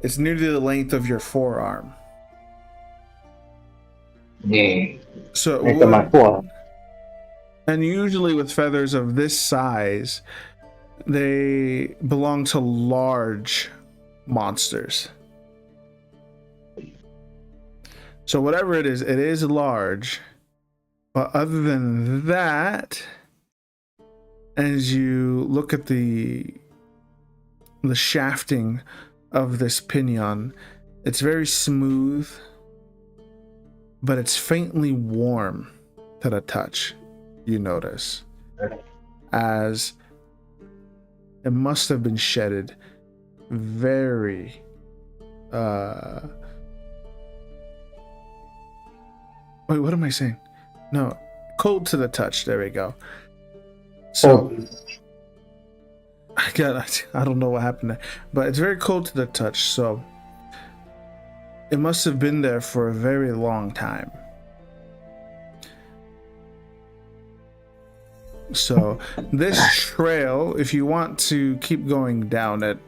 it's nearly the length of your forearm. Yeah. So Length of my forearm. And usually with feathers of this size, they belong to large monsters. So whatever it is large. But other than that, as you look at the shafting of this pinion, it's very smooth, but it's faintly warm to the touch, you notice. As it must have been shedded very wait, what am I saying? No, cold to the touch. There we go. So, I don't know what happened there, but it's very cold to the touch. So, it must have been there for a very long time. So this trail, if you want to keep going down it,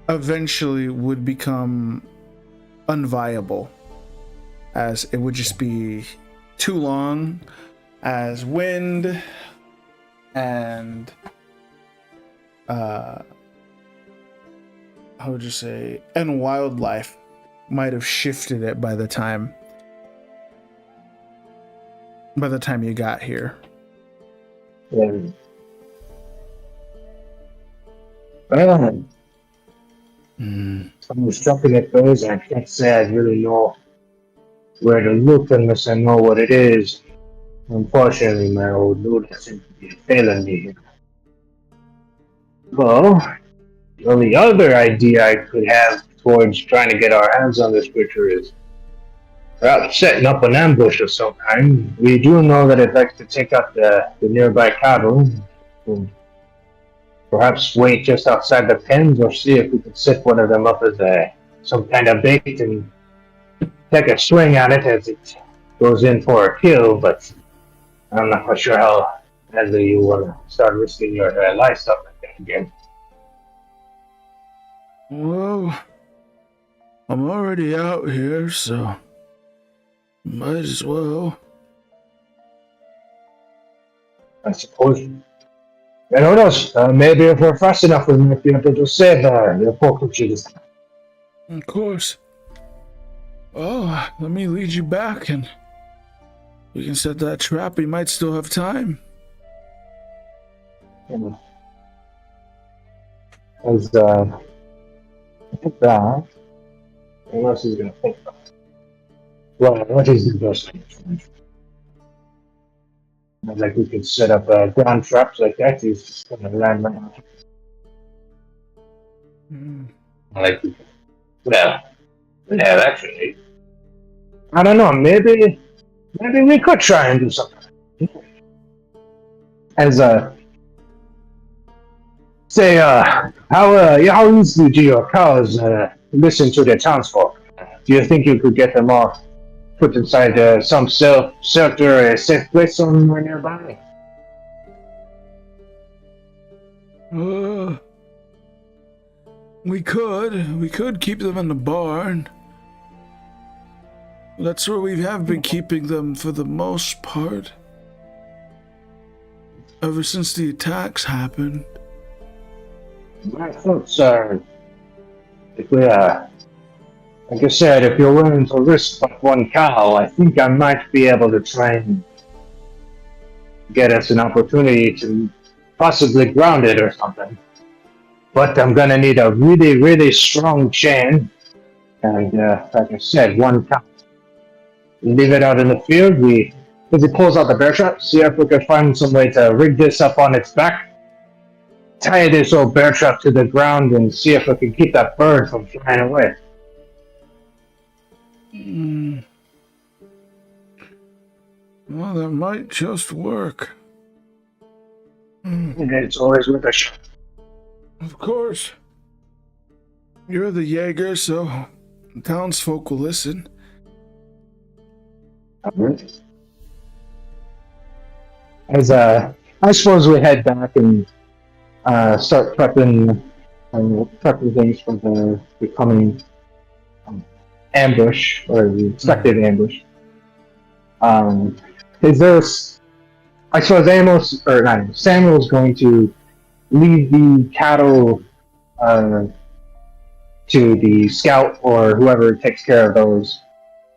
eventually would become unviable, as it would just be too long, as wind and how would you say, and wildlife might have shifted it by the time you got here. Yeah. I was jumping at those, and I can't say I really know where to look unless I know what it is. Unfortunately, my old note seems to be failing me here. Well, the only other idea I could have towards trying to get our hands on this creature is perhaps setting up an ambush of some kind. We do know that it likes to take out the nearby cattle, and perhaps wait just outside the pens, or see if we can set one of them up as some kind of bait and take a swing at it as it goes in for a kill. But I'm not quite sure how badly you want to start risking your livestock like that again. Well, I'm already out here, so might as well. I suppose. And who knows? Maybe if we're fast enough, we might be able to save the poor creatures. Of course. Oh, let me lead you back and we can set that trap. We might still have time. As unless he's gonna think about it. Well, what is the best thing? Like we can set up ground traps like that. He's just gonna land right on. Like, well, actually, I don't know. Maybe we could try and do something. As say, how easily do your cows listen to their townsfolk? Do you think you could get them all put inside some shelter or a safe place somewhere nearby? We could keep them in the barn. That's where we have been keeping them for the most part. Ever since the attacks happened. My thoughts are, if we like I said, if you're willing to risk but one cow, I think I might be able to try and get us an opportunity to possibly ground it or something. But I'm gonna need a really, really strong chain, and like I said, one cow. Leave it out in the field. As it pulls out the bear trap, see if we can find some way to rig this up on its back, tie this old bear trap to the ground, and see if we can keep that bird from flying away. Well, that might just work. It's always worth a shot. Of course. You're the Jaeger, so the townsfolk will listen. As I suppose we head back and start prepping things for the coming ambush, or the expected ambush. Is there? I suppose Samuel's going to leave the cattle to the scout or whoever takes care of those.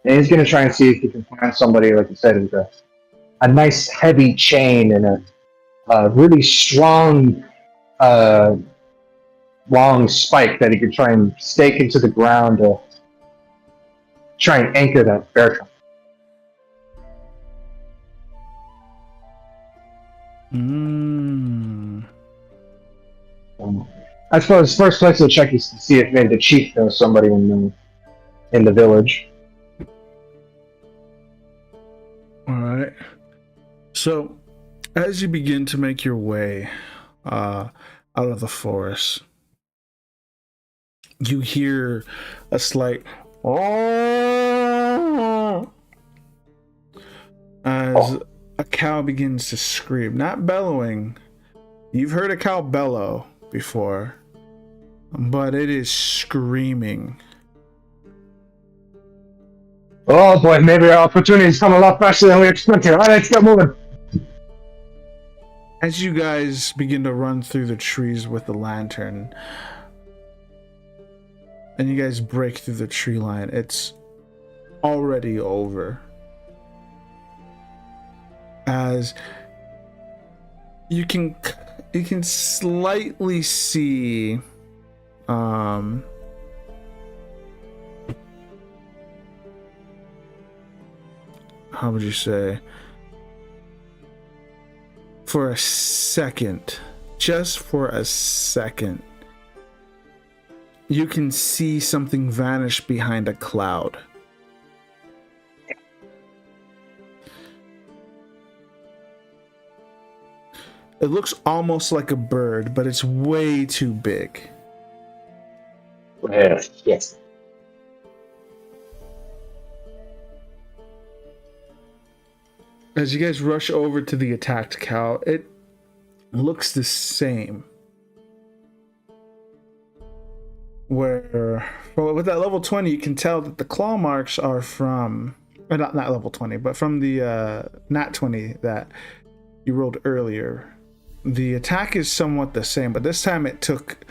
And he's going to try and see if he can find somebody, like you said, with a nice heavy chain and a really strong, long spike that he could try and stake into the ground to try and anchor that bear trap. I suppose first place to check is to see if maybe the chief knows somebody in the village. All right. So, as you begin to make your way out of the forest, you hear a slight as a cow begins to scream, not bellowing. You've heard a cow bellow before, but it is screaming. Oh boy, maybe our opportunities come a lot faster than we expected. All right, let's get moving. As you guys begin to run through the trees with the lantern, and you guys break through the tree line, it's already over. As you can slightly see how would you say, for a second, just for a second, you can see something vanish behind a cloud. It looks almost like a bird, but it's way too big. Yes. As you guys rush over to the attacked cow, it looks the same. Where, well, with that level 20, you can tell that the claw marks are from, or not level 20, but from the nat 20 that you rolled earlier. The attack is somewhat the same, but this time it took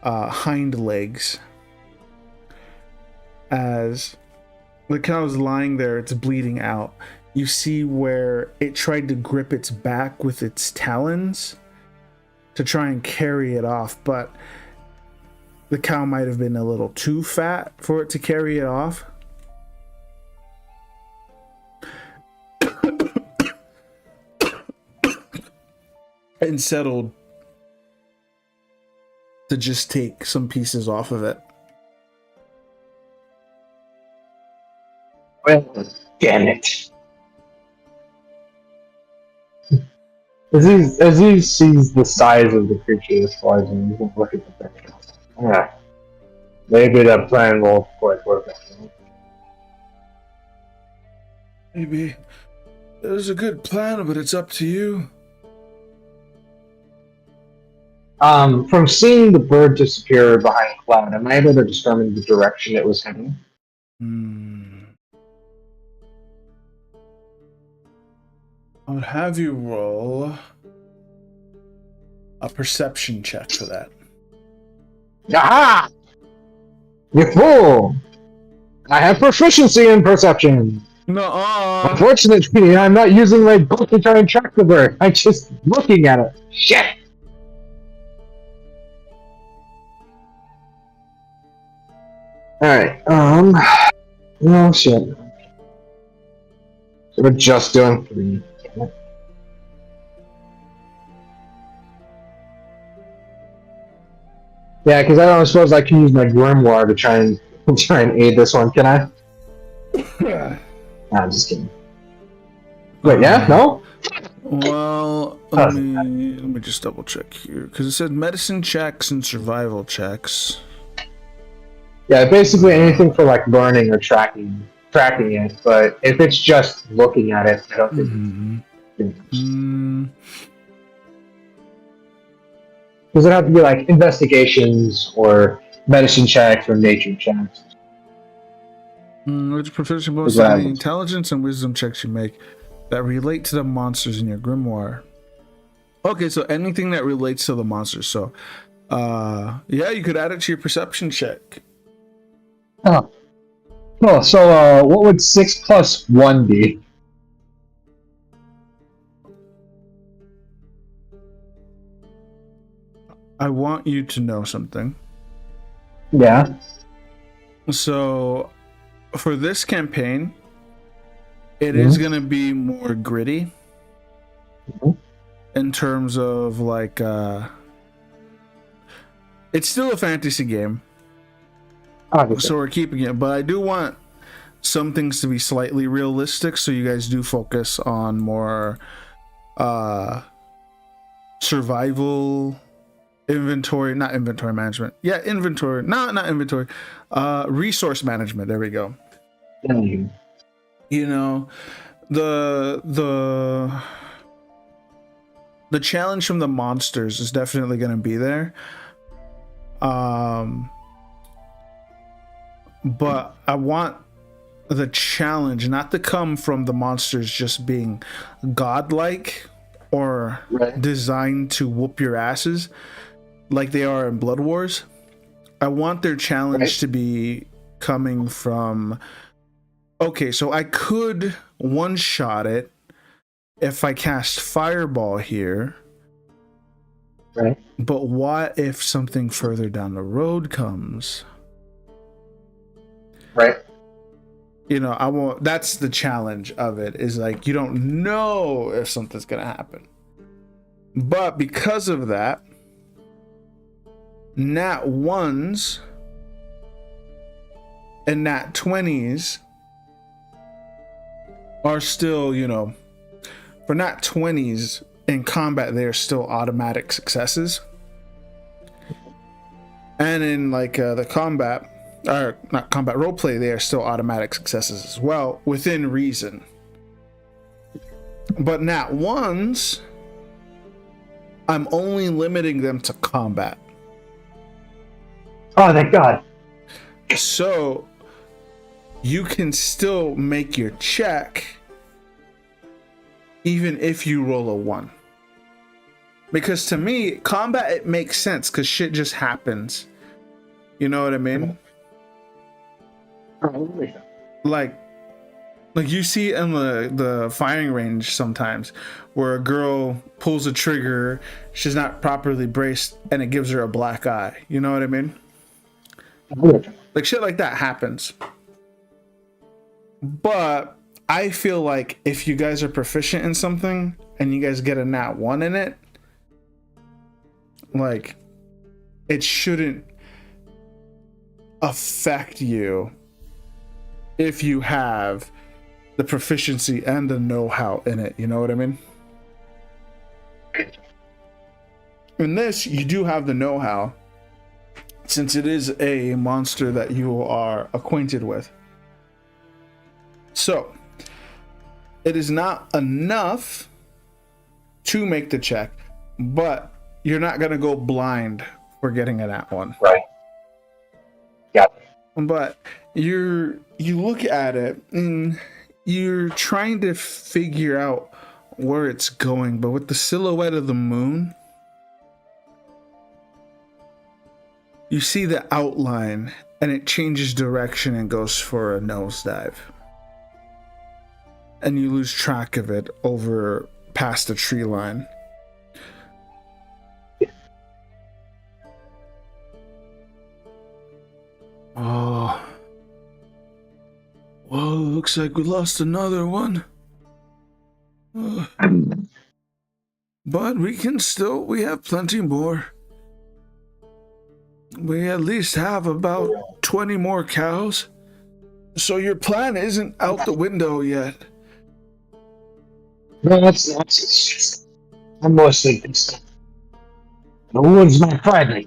hind legs. As the cow is lying there, it's bleeding out. You see where it tried to grip its back with its talons to try and carry it off, but the cow might have been a little too fat for it to carry it off. And settled to just take some pieces off of it. Well, damn it. As he sees the size of the creature as far as he can look at the picture. Yeah. Maybe that plan will quite work out. Maybe it was a good plan, but it's up to you. From seeing the bird disappear behind a cloud, am I able to determine the direction it was heading? I would have you roll a perception check for that. Aha! You fool! I have proficiency in perception. No. Unfortunately, I'm not using my book to try and track the bird. I'm just looking at it. Shit! Alright, no shit. So we're just doing 3. Damn it. Yeah, because I don't suppose I can use my grimoire to try and aid this one, can I? Nah, I'm just kidding. Wait, yeah? No? Well, let me just double check here, because it said medicine checks and survival checks. Yeah, basically anything for like learning or tracking it, but if it's just looking at it, I don't think Does it have to be like investigations or medicine checks or nature checks? It's proficient both in the intelligence and wisdom checks you make that relate to the monsters in your grimoire. Okay, so anything that relates to the monsters. So, yeah, you could add it to your perception check. Oh. Oh, so what would 6 plus 1 be? I want you to know something. Yeah. So, for this campaign, it is going to be more gritty in terms of like, it's still a fantasy game. Obviously. So we're keeping it, but I do want some things to be slightly realistic, so you guys do focus on more survival inventory, not inventory management. Yeah, inventory. No, not inventory. Resource management. There we go. Mm. You know, the challenge from the monsters is definitely going to be there. But I want the challenge not to come from the monsters just being godlike or designed to whoop your asses like they are in Blood Wars. I want their challenge to be coming from, okay, so I could one-shot it if I cast Fireball here. Right. But what if something further down the road comes? Right. You know, I won't. That's the challenge of it, is like you don't know if something's gonna happen. But because of that, nat 1s and nat 20s are still, you know, for nat 20s in combat, they're still automatic successes. And in like the combat, or not combat roleplay, they are still automatic successes as well, within reason. But nat 1s, I'm only limiting them to combat. Oh, thank God. So you can still make your check even if you roll a 1. Because to me, combat, it makes sense because shit just happens. You know what I mean? Like you see in the firing range sometimes where a girl pulls a trigger, she's not properly braced, and it gives her a black eye. You know what I mean? Like shit like that happens. But I feel like if you guys are proficient in something and you guys get a nat 1 in it, like it shouldn't affect you if you have the proficiency and the know-how in it. You know what I mean? In this, you do have the know-how, since it is a monster that you are acquainted with. So it is not enough to make the check, but you're not going to go blind for getting a nat 1. Right. Yeah. But you look at it and you're trying to figure out where it's going, but with the silhouette of the moon, you see the outline and it changes direction and goes for a nosedive. And you lose track of it over past the tree line. Oh. Well, looks like we lost another one. But we have plenty more. We at least have about 20 more cows. So your plan isn't out the window yet. No, that's I'm mostly concerned. The wood's my friend.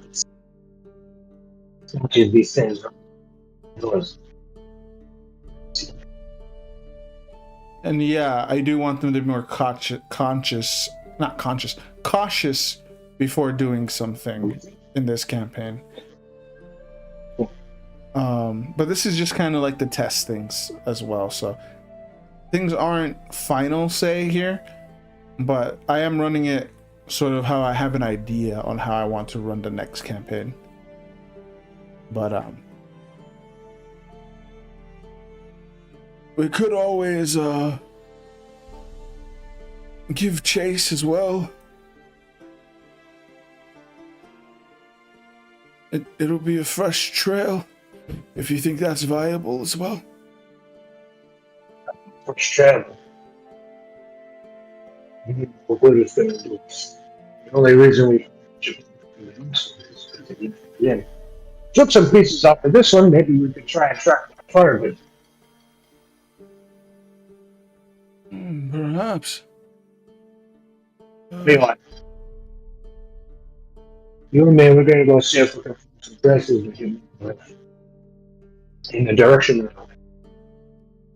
Much as these things are yours. And yeah, I do want them to be more cautious before doing something in this campaign. But this is just kind of like to test things as well. So things aren't final say here, but I am running it sort of how I have an idea on how I want to run the next campaign. But we could always give chase as well. It'll be a fresh trail if you think that's viable as well. Fresh travel. The only reason we took some pieces off of this one, maybe we could try and track the fire of it. Perhaps. Meanwhile, You and me, we're gonna go see if we can find some dresses we can in the direction.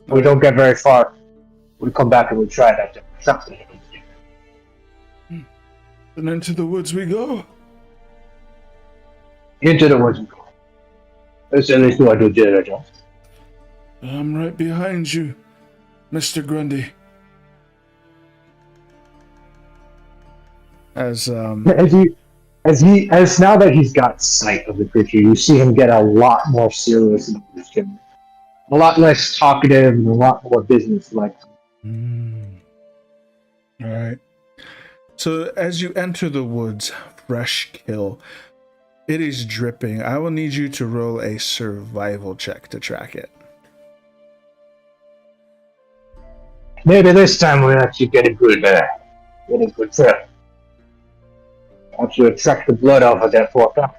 We don't get very far. We come back and we try that. Something. And into the woods we go. Into the woods we go. Let's at least do our due diligence. I'm right behind you, Mr. Grundy. As now that he's got sight of the creature, you see him get a lot more serious and a lot less talkative and a lot more business-like. All right. So as you enter the woods, fresh kill. It is dripping. I will need you to roll a survival check to track it. Maybe this time we'll actually get a good trip. Actually extract the blood off of that poor guy.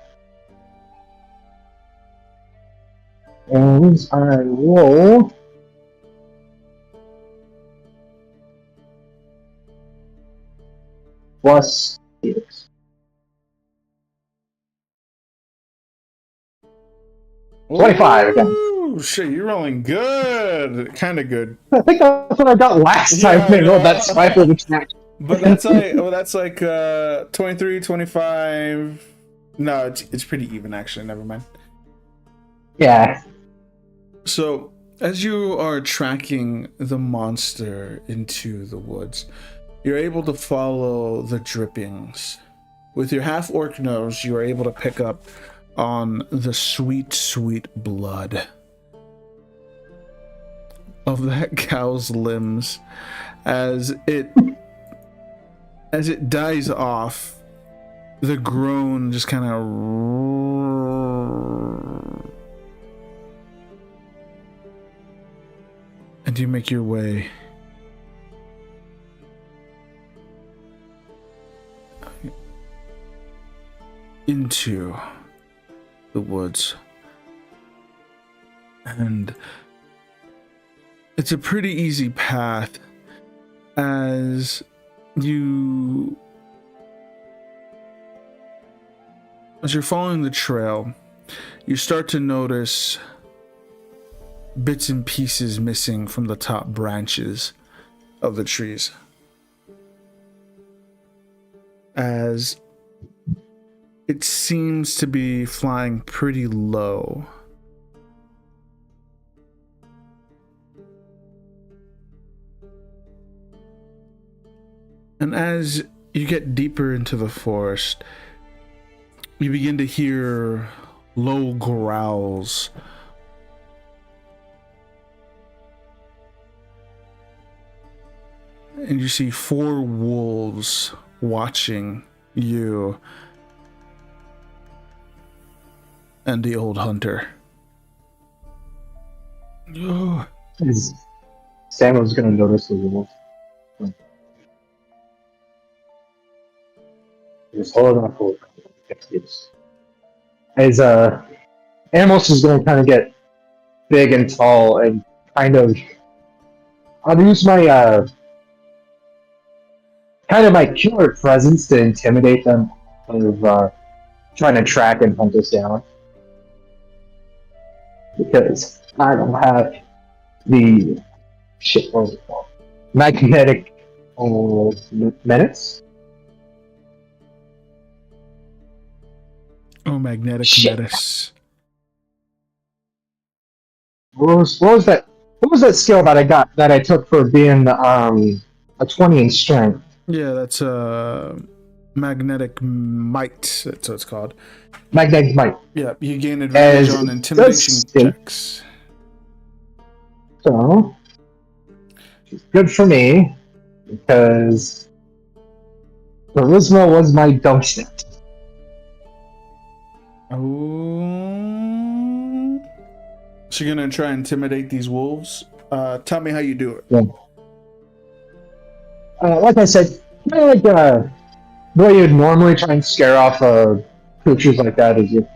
And I roll +6. Ooh, 25 again. Shit, you're rolling good. Kind of good. I think that's what I got last time when I rolled that sniper attack. But that's like 23, 25. No, it's pretty even actually. Never mind. Yeah. So as you are tracking the monster into the woods, you're able to follow the drippings. With your half-orc nose, you are able to pick up on the sweet, sweet blood of that cow's limbs as it dies off. The groan just kind of, and you make your way into the woods, and it's a pretty easy path as you're following the trail. You start to notice bits and pieces missing from the top branches of the trees as it seems to be flying pretty low. And as you get deeper into the forest, you begin to hear low growls. And you see 4 wolves watching you and the old hunter. Oh. Samuel's gonna notice the wolf. Just hold on for this. As Amos is gonna kind of get big and tall and kind of, I'll use my kind of my killer presence to intimidate them, kind of trying to track and hunt us down. Because I don't have the what was it called? Magnetic menace. Oh, magnetic menace. What was that? What was that skill that I got that I took for being a 20 in strength? Yeah, that's magnetic might. That's what it's called. Magnetic might. Yeah, you gain advantage on intimidation checks. So, it's good for me because charisma was my dumpster. Oh, so you're gonna try and intimidate these wolves? Tell me how you do it. Yeah. Like I said, kind of like the way you'd normally try and scare off creatures like that is you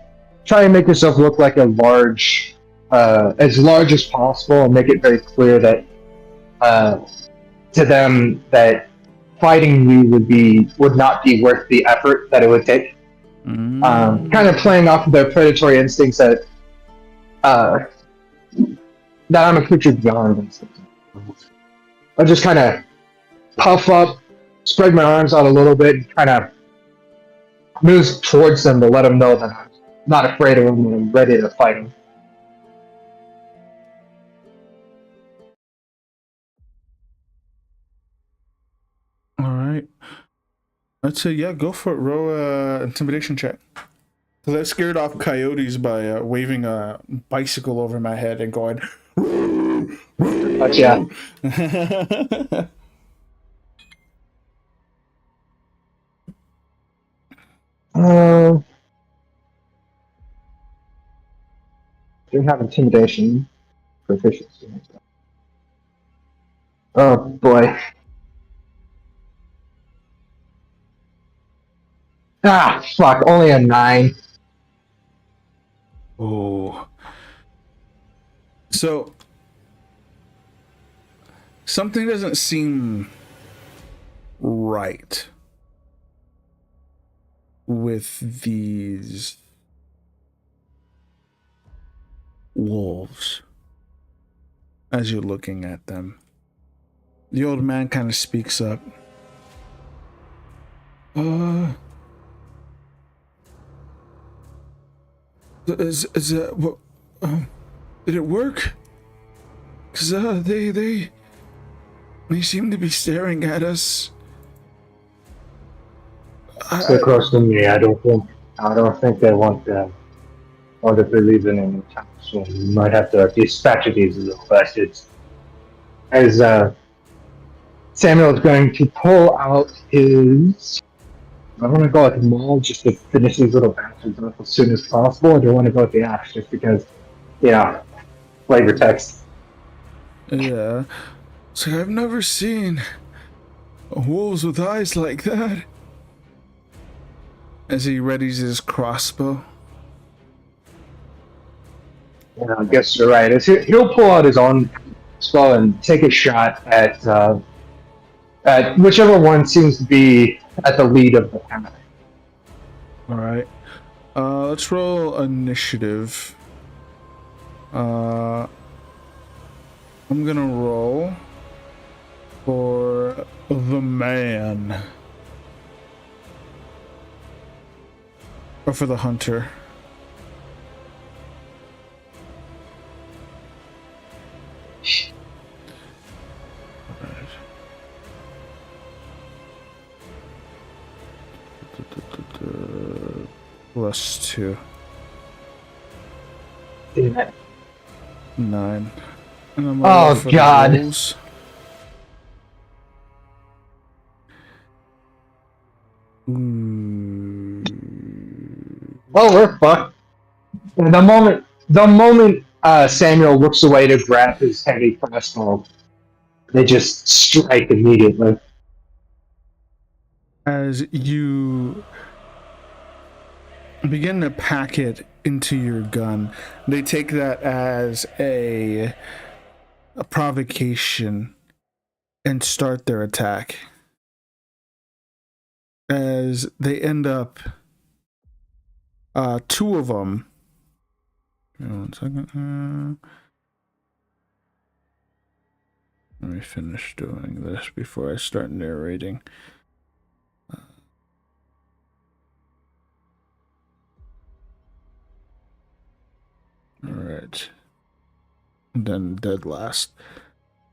try and make yourself look like a large, as large as possible, and make it very clear that to them that fighting you would not be worth the effort that it would take. Kind of playing off of their predatory instincts uh, that I'm a creature beyond instincts. I'll just kind of puff up, spread my arms out a little bit, and kind of moves towards them to let them know that I'm not afraid of them and I'm ready to fight them. All right. Let's say, yeah, go for it. Roll a intimidation check. Because I scared off coyotes by waving a bicycle over my head and going. Yeah. Do have intimidation proficiency. Oh boy. Ah, fuck, only a 9. Oh. So, something doesn't seem right with these wolves as you're looking at them. The old man kind of speaks up. Is that what? Did it work? Cause they seem to be staring at us. Stay close to me. I don't think they want to believe in any time soon. You might have to dispatch these little bastards. As Samuel's going to pull out his. I want to go with Maul just to finish these little bastards off as soon as possible. I don't want to go with the axe just because, flavor text. Yeah. So I've never seen wolves with eyes like that. As he readies his crossbow. Yeah, I guess you're right. He'll pull out his own crossbow and take a shot at whichever one seems to be at the lead of the pack. All right. Let's roll initiative. I'm gonna roll for the man. Or for the hunter. Alright. +2. 9. And I'm Oh God! Well, we're fucked. And the moment Samuel looks away to grab his heavy crossbow, they just strike immediately. As you begin to pack it into your gun, they take that as a provocation and start their attack. As they end up, 2 of them. Give me 1 second. Let me finish doing this before I start narrating. All right. And then dead last.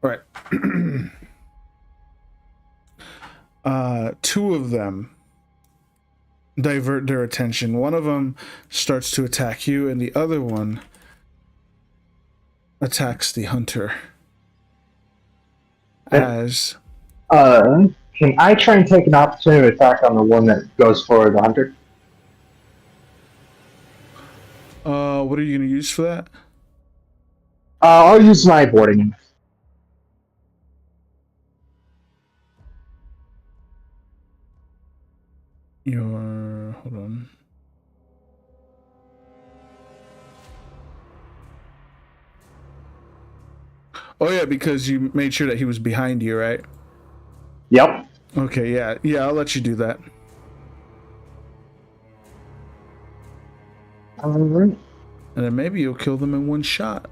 All right. 2 of them divert their attention. One of them starts to attack you, and the other one attacks the hunter. As can I try and take an opportunity attack on the one that goes for the hunter? what are you gonna use for that? I'll use my boarding. Hold on. Oh yeah, because you made sure that he was behind you, right? Yep. Okay, yeah, I'll let you do that. Alright. And then maybe you'll kill them in one shot.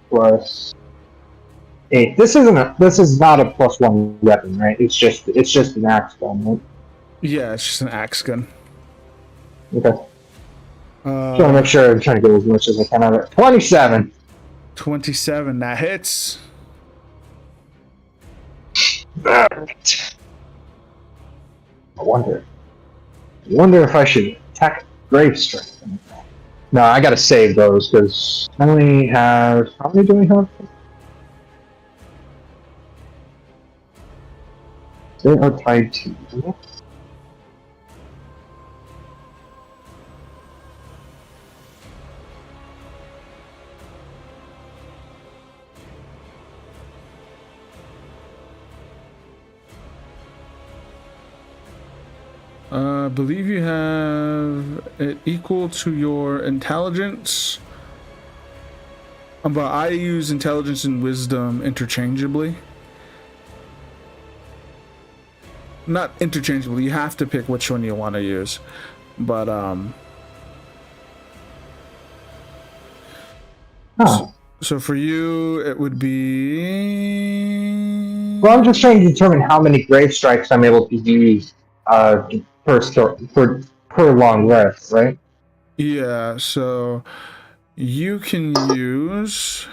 Plus 8. This is not a +1 weapon, right? It's just an axe gun, right? Yeah, it's just an axe gun. Okay. Trying to make sure I'm trying to get as much as I can out of it. 27. 27, that hits. I wonder if I should attack Grave Strike. No, I gotta save those because I only have. How many do we have? They are tied to. I believe you have it equal to your intelligence. But I use intelligence and wisdom interchangeably. Not interchangeably, you have to pick which one you want to use. But Oh. So for you it would be, Well, I'm just trying to determine how many Grave Strikes I'm able to use per long rest, right? yeah, so you can use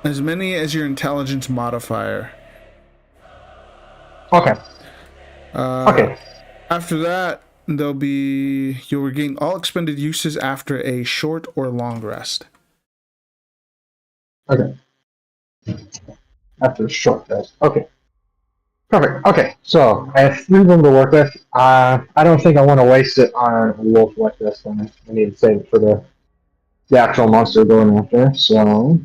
as many as your intelligence modifier. Okay. Okay. After that, you'll regain all expended uses after a short or long rest. Okay. After a short rest. Okay. Perfect. Okay. So I have 3 of them to work with. I don't think I want to waste it on a wolf like this. I need to save it for the actual monster going after. So.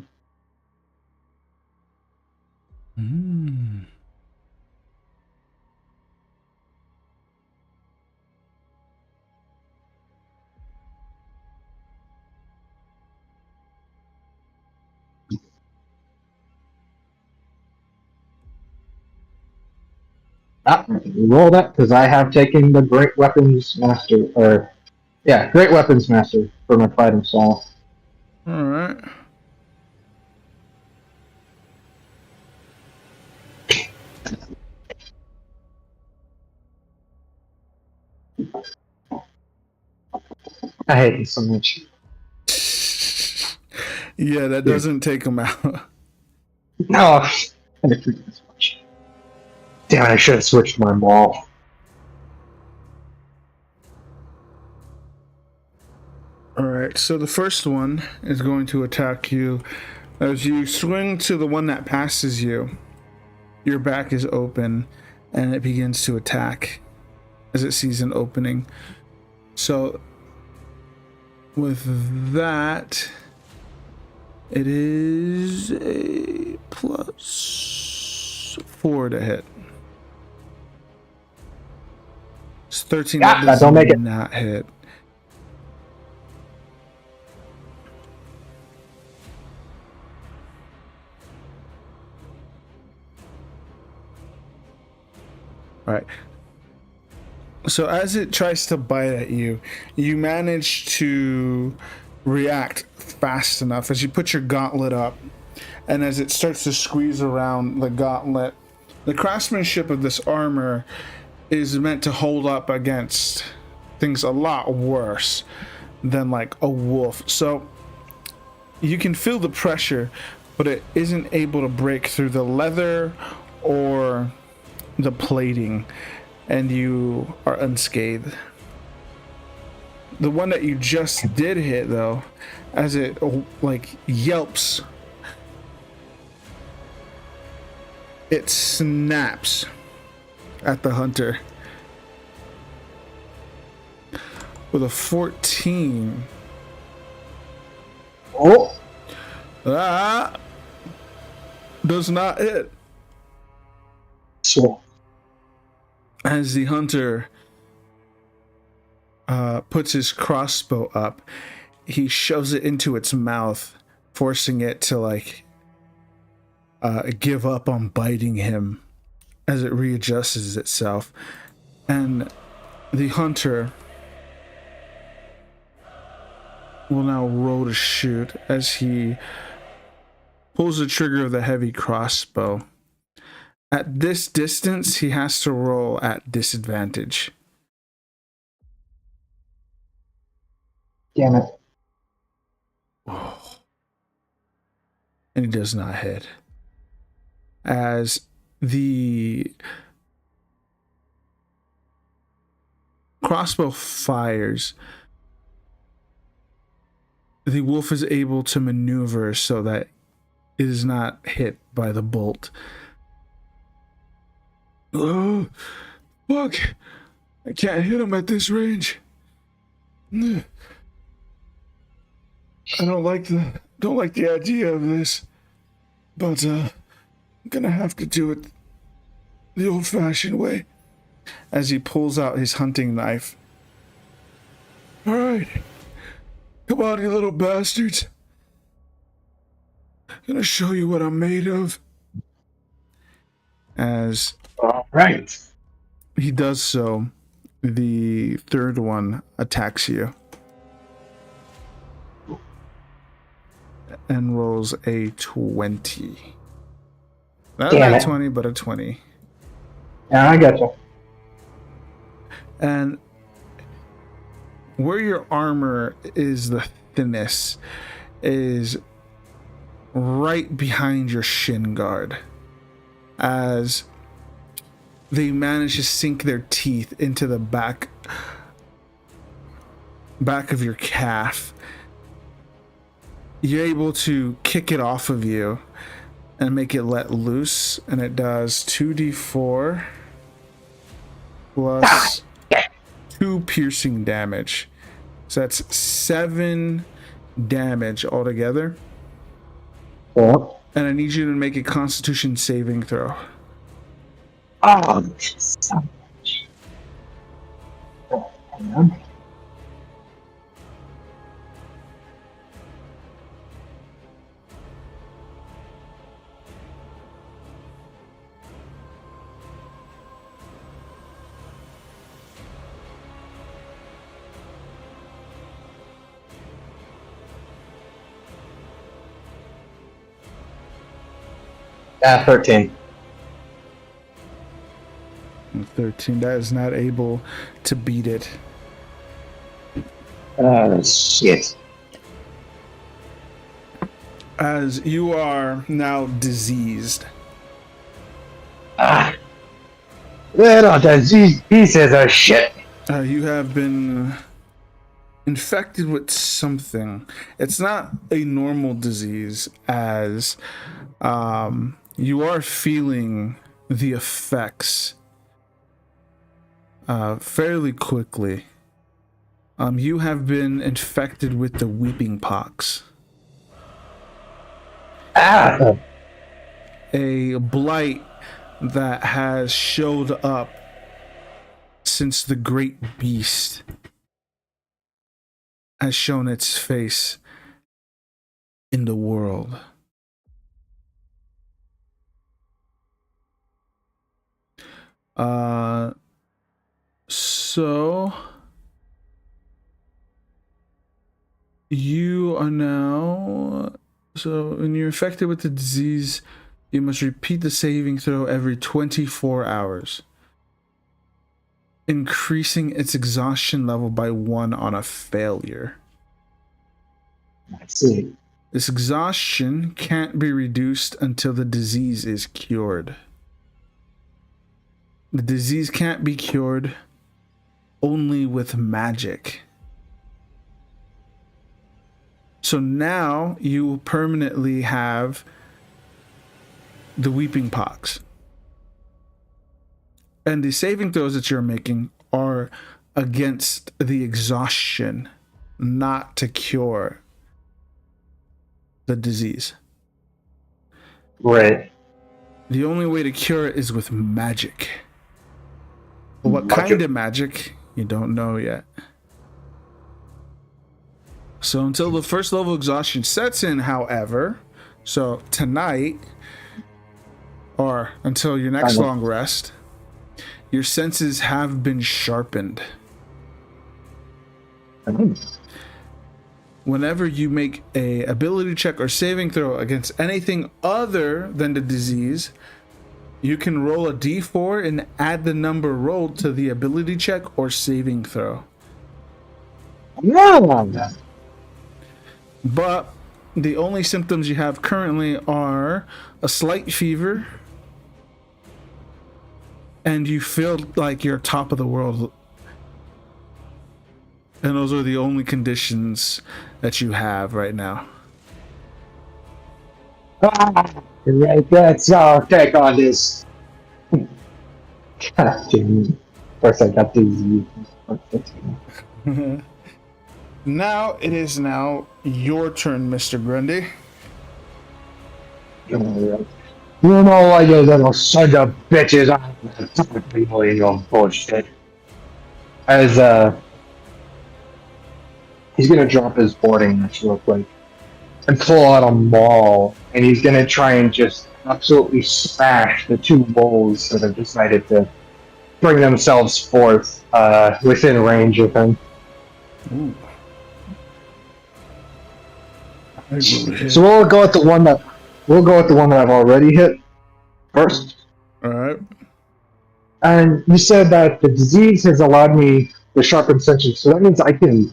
Roll that because I have taken the Great Weapons Master, Great Weapons Master for my fighting style. All right. I hate this so much. Yeah, that doesn't take them out. No, I didn't forget this much. Damn it! I should have switched my maul. All right, so the first one is going to attack you. As you swing to the one that passes you, your back is open and it begins to attack as it sees an opening. So with that, it is a +4 to hit. It's 13. Yeah, that don't make it. Not hit. All right. So as it tries to bite at you, you manage to react fast enough as you put your gauntlet up, and as it starts to squeeze around the gauntlet, the craftsmanship of this armor is meant to hold up against things a lot worse than like a wolf. So you can feel the pressure, but it isn't able to break through the leather or the plating, and you are unscathed. The one that you just did hit, though, as it like yelps, it snaps at the hunter with a 14. Oh, Does not hit. so As the hunter puts his crossbow up, he shoves it into its mouth, forcing it to like give up on biting him as it readjusts itself. And the hunter will now roll to shoot as he pulls the trigger of the heavy crossbow. At this distance, he has to roll at disadvantage. Damn it. Oh. And he does not hit. As the crossbow fires, the wolf is able to maneuver so that it is not hit by the bolt. Oh, fuck. I can't hit him at this range. I don't like the idea of this, but I'm gonna have to do it the old-fashioned way. As he pulls out his hunting knife. All right, come on, you little bastards. I'm gonna show you what I'm made of. As All right. he does so, the third one attacks you and rolls a 20. Not a 20, but a 20. Yeah, I gotcha. And where your armor is the thinnest is right behind your shin guard, as they manage to sink their teeth into the back of your calf. You're able to kick it off of you and make it let loose, and it does 2d4 plus 2 piercing damage. So that's 7 damage altogether. Yeah. And I need you to make a Constitution saving throw. Oh, so much. Oh, man. Yeah, 13. 13. That is not able to beat it. Shit. As you are now diseased. Little disease pieces of shit. You have been infected with something. It's not a normal disease, as you are feeling the effects fairly quickly. You have been infected with the weeping pox. Ah. A blight that has showed up since the great beast has shown its face in the world. So you are now, so when you're infected with the disease, you must repeat the saving throw every 24 hours, increasing its exhaustion level by 1 on a failure. I see. This exhaustion can't be reduced until the disease is cured. The disease can't be cured only with magic. So now you permanently have the weeping pox. And the saving throws that you're making are against the exhaustion, not to cure the disease. Right. The only way to cure it is with magic. But what kind of magic, you don't know yet. So until the first level of exhaustion sets in, however, so tonight, or until your next long rest, your senses have been sharpened. Whenever you make a ability check or saving throw against anything other than the disease, you can roll a d4 and add the number rolled to the ability check or saving throw. But the only symptoms you have currently are a slight fever, and you feel like you're top of the world. And those are the only conditions that you have right now. Right, that's all. Take on this. God damn it. Of course, I got these. Now it is your turn, Mr. Grundy. You know what, you little sons of bitches? I'm talking people in your bullshit. As he's gonna drop his boarding next real quick and pull out a maul, and he's gonna try and just absolutely smash the two bulls that have decided to bring themselves forth within range of him. Ooh. So we'll go with the one that I've already hit first. All right. And you said that the disease has allowed me the sharpened senses, so that means I can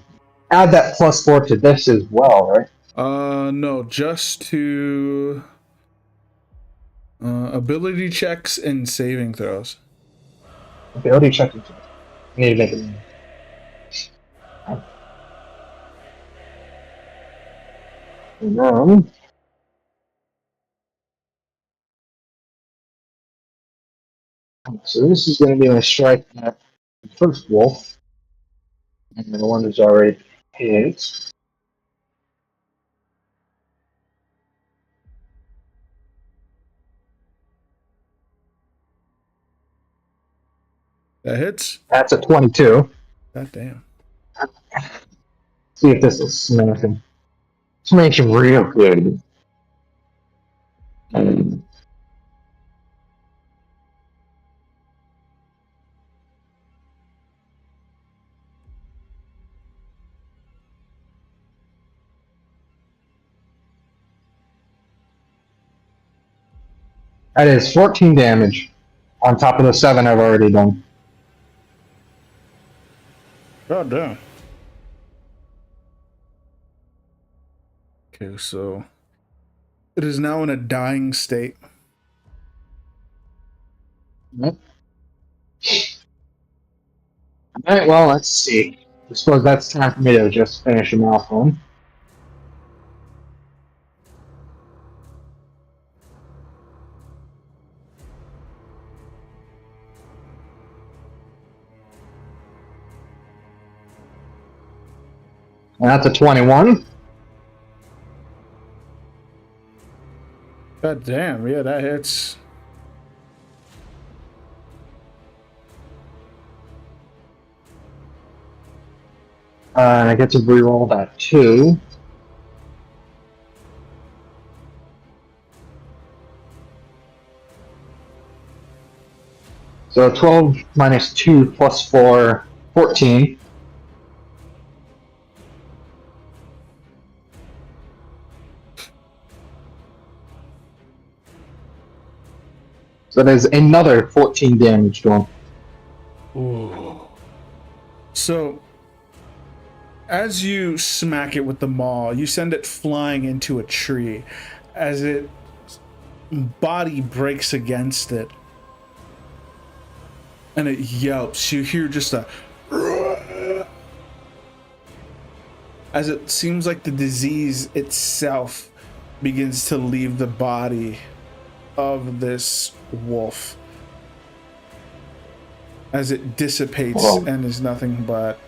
add that +4 to this as well, right? No, just to ability checks and saving throws. Ability check. I need to make it. So this is going to be my strike at the first wolf, and the one that's already hit. That hits. That's a 22. God damn. See if this will smash him. Smash him real good. That is 14 damage on top of the 7 I've already done. God damn. Okay, so it is now in a dying state. Yep. Alright, well, let's see. I suppose that's time for me to just finish him off on. And that's a 21. God damn, yeah, that hits. And I get to reroll that 2. So 12 minus 2 plus 4, 14. So there's another 14 damage to him. Ooh. So, as you smack it with the maul, you send it flying into a tree. As its body breaks against it, and it yelps, you hear just a... as it seems like the disease itself begins to leave the body of this wolf, as it dissipates and is nothing but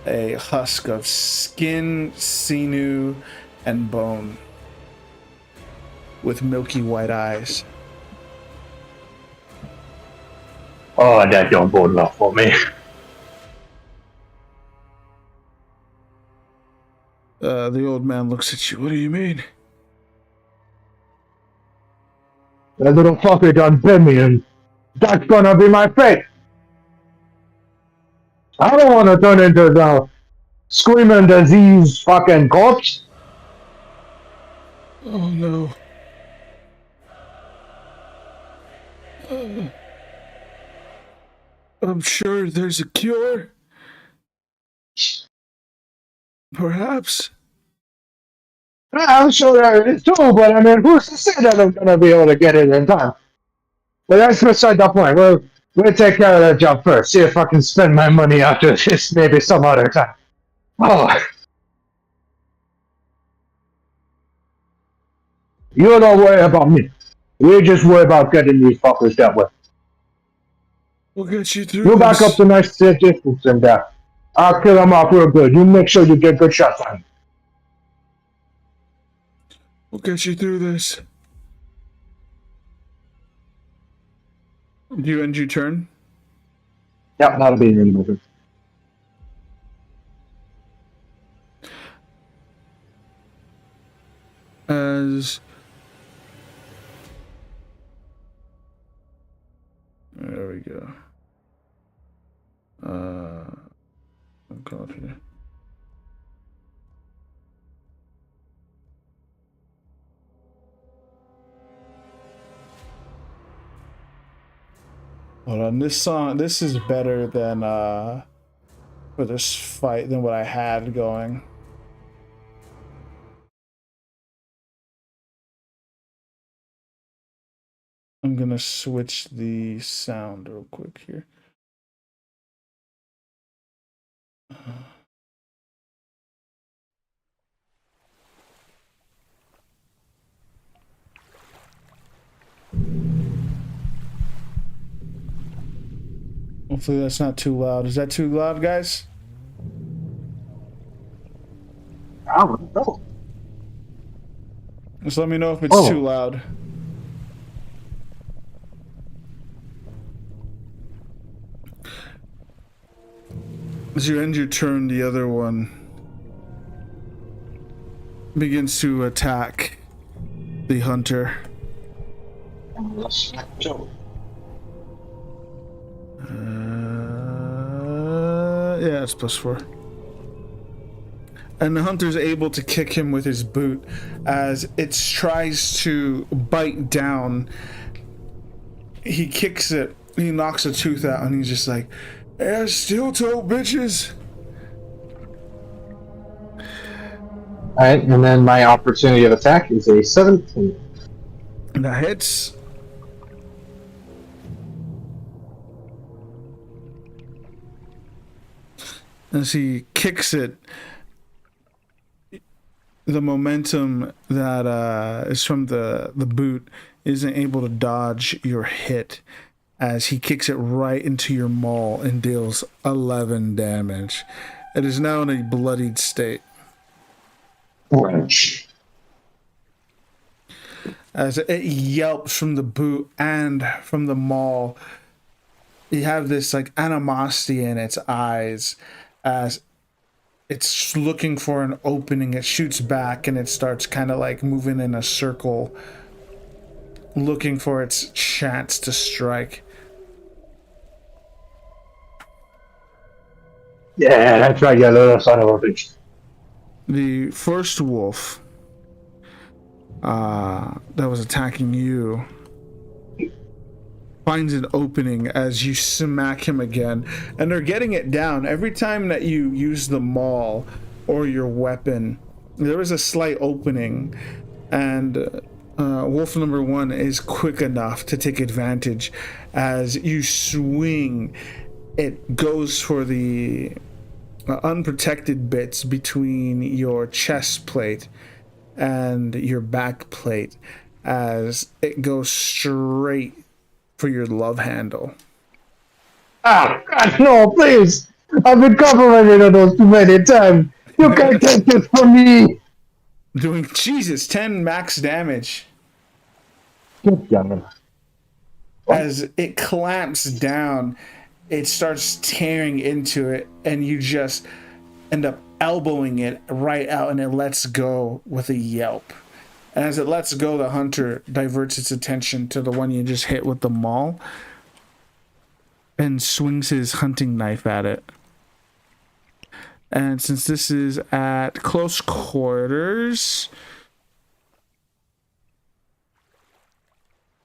a husk of skin, sinew, and bone with milky white eyes. Oh, that don't bode well for me. The old man looks at you. What do you mean? That little fucker done bit me, and that's gonna be my fate. I don't want to turn into the screaming disease fucking corpse. Oh no. Uh, I'm sure there's a cure. Perhaps. I'm sure there is too, but I mean, who's to say that I'm gonna be able to get it in time? But that's beside the point. We'll take care of that job first. See if I can spend my money after this, maybe some other time. Oh, you don't worry about me. We just worry about getting these fuckers dealt with. We'll get you through You back up this. to nice distance and I'll kill them off real good. You make sure you get good shots on them. We'll get you through this. Do you end your turn? Yep, that'll be an movie. As there we go. Copy. Hold on, this is better than for this fight than what I had going. I'm gonna switch the sound real quick here. Hopefully that's not too loud. Is that too loud, guys? I don't know. Just let me know if it's too loud. As you end your turn, the other one begins to attack the hunter. Yeah, it's +4. And the hunter's able to kick him with his boot as it tries to bite down. He kicks it, he knocks a tooth out, and he's just like, "Yeah, steel toe, bitches." Alright, and then my opportunity of attack is a 17. And that hits. As he kicks it, the momentum that is from the boot isn't able to dodge your hit as he kicks it right into your maul and deals 11 damage. It is now in a bloodied state. Wrench. As it yelps from the boot and from the maul, you have this like animosity in its eyes as it's looking for an opening. It shoots back and it starts kind of like moving in a circle, looking for its chance to strike. Yeah, that's right, you little son of a bitch. The first wolf that was attacking you finds an opening as you smack him again, and they're getting it down. Every time that you use the maul or your weapon, there is a slight opening, and wolf number 1 is quick enough to take advantage. As you swing, it goes for the unprotected bits between your chest plate and your back plate as it goes straight for your love handle. Ah, God, no, please! I've been complimented on those too many times. You can't take this from me! Doing, Jesus, 10 max damage. As it clamps down, it starts tearing into it, and you just end up elbowing it right out, and it lets go with a yelp. And as it lets go, the hunter diverts its attention to the one you just hit with the maul and swings his hunting knife at it. And since this is at close quarters,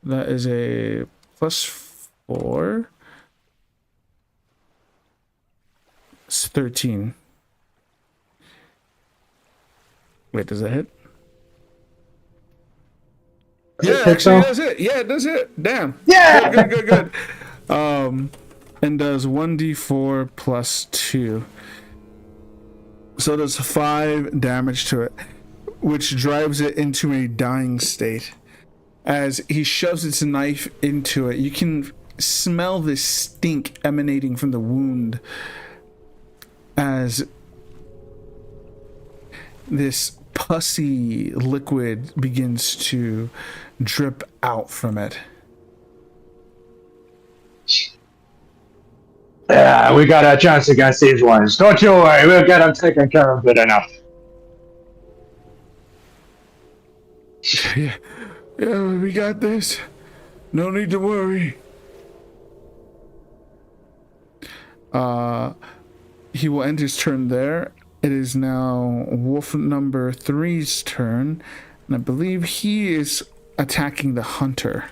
that is a +4. It's 13. Wait, does that hit? Yeah, actually, it does hit. Yeah, it does hit. Damn. Yeah. Good. And does 1d4 + 2. So does 5 damage to it, which drives it into a dying state. As he shoves its knife into it, you can smell this stink emanating from the wound as this pussy liquid begins to drip out from it. Yeah, we got a chance against these ones. Don't you worry, we'll get them taken care of good enough. Yeah, we got this. No need to worry. He will end his turn there. It is now wolf number 3's turn, and I believe he is attacking the hunter.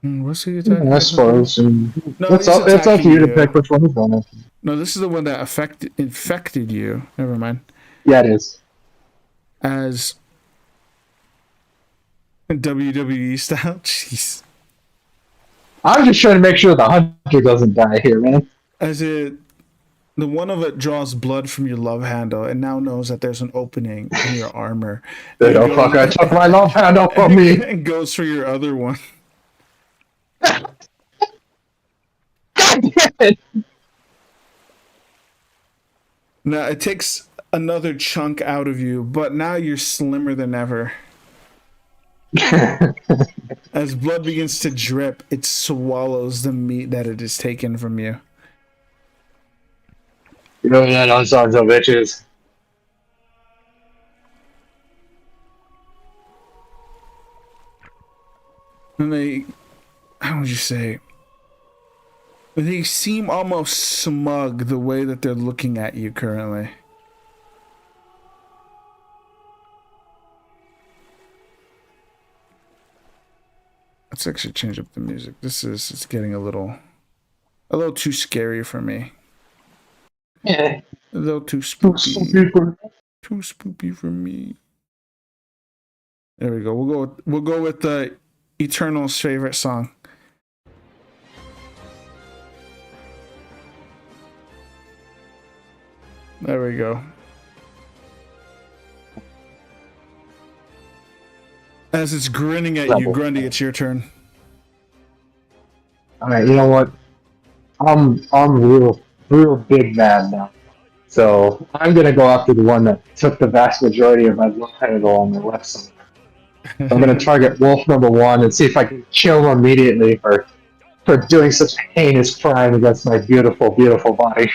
What's he attacking? I suppose. No, it's up to you to pick which one is going to. No, this is the one that infected you. Never mind. Yeah, it is. As WWE style. Jeez. I'm just trying to make sure the hunter doesn't die here, man. As the one of it draws blood from your love handle and now knows that there's an opening in your armor. They don't fucker took my love handle from me. And goes for your other one. God damn it! Now it takes another chunk out of you, but now you're slimmer than ever. As blood begins to drip, it swallows the meat that it has taken from you. You know that on sons of bitches. And they, how would you say? They seem almost smug the way that they're looking at you currently. Let's actually change up the music. It's getting a little too scary for me. Yeah. A little too spooky. Too spooky for me. There we go. We'll go with the Eternal's favorite song. There we go. As it's grinning at you, Grundy, it's your turn. Alright, you know what? I'm real big man now. So I'm gonna go after the one that took the vast majority of my left handle on the left side. So I'm gonna target wolf number 1 and see if I can kill him immediately for doing such a heinous crime against my beautiful, beautiful body.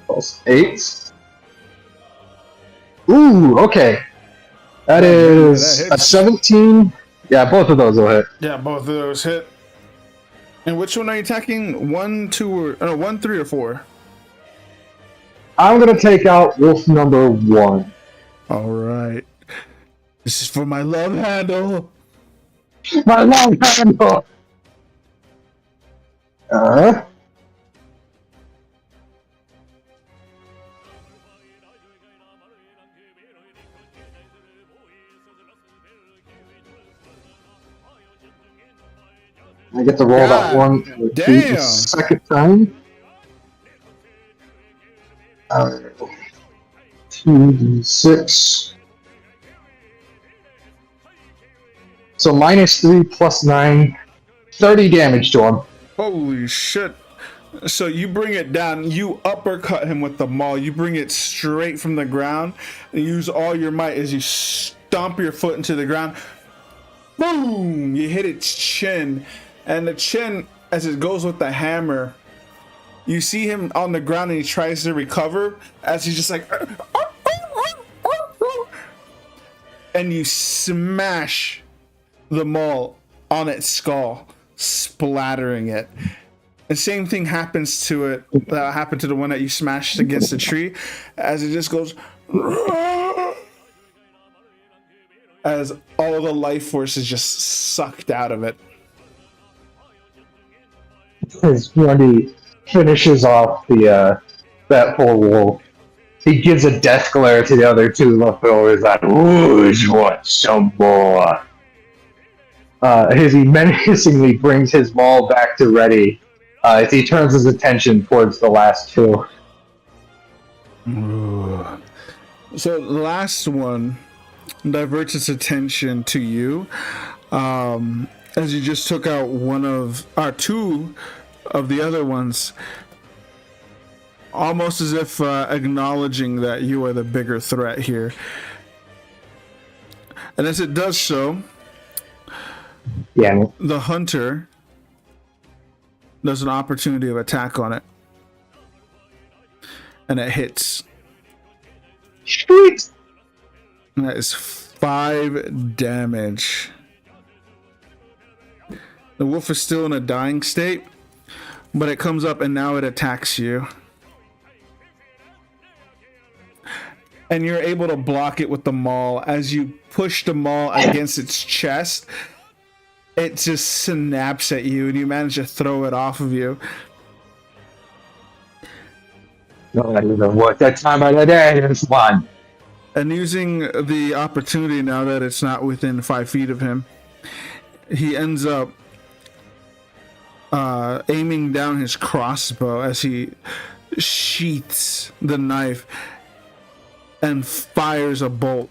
Plus 8. Ooh, okay. That is a 17. Yeah, both of those will hit. Yeah, both of those hit. And which one are you attacking? 1, 2, or 1, 3, or 4? I'm gonna take out wolf number 1. All right. This is for my love handle. My love handle. I get to roll that one for the second time. 2d6. So -3 + 9, 30 damage to him. Holy shit. So you bring it down, you uppercut him with the maul, you bring it straight from the ground, and use all your might as you stomp your foot into the ground. Boom! You hit its chin, and the chin, as it goes with the hammer, you see him on the ground and he tries to recover as he's just like, and you smash the maul on its skull, splattering it. The same thing happens to it that happened to the one that you smashed against the tree, as it just goes, as all the life force is just sucked out of it. As Grundy finishes off the that poor wolf, he gives a death glare to the other two leftovers like, "Who's want some more?" As he menacingly brings his maul back to ready, as he turns his attention towards the last two. So the last one diverts its attention to you, as you just took out two of the other ones, almost as if acknowledging that you are the bigger threat here. And as it does so, Yeah. the hunter does an opportunity of attack on it, and it hits. Sweet. And that is 5 damage. The wolf is still in a dying state, but it comes up and now it attacks you. And you're able to block it with the maul. As you push the maul against its chest, it just snaps at you and you manage to throw it off of you. No, I don't know what that time of the day is one. And using the opportunity now that it's not within 5 feet of him, he ends up aiming down his crossbow as he sheaths the knife and fires a bolt.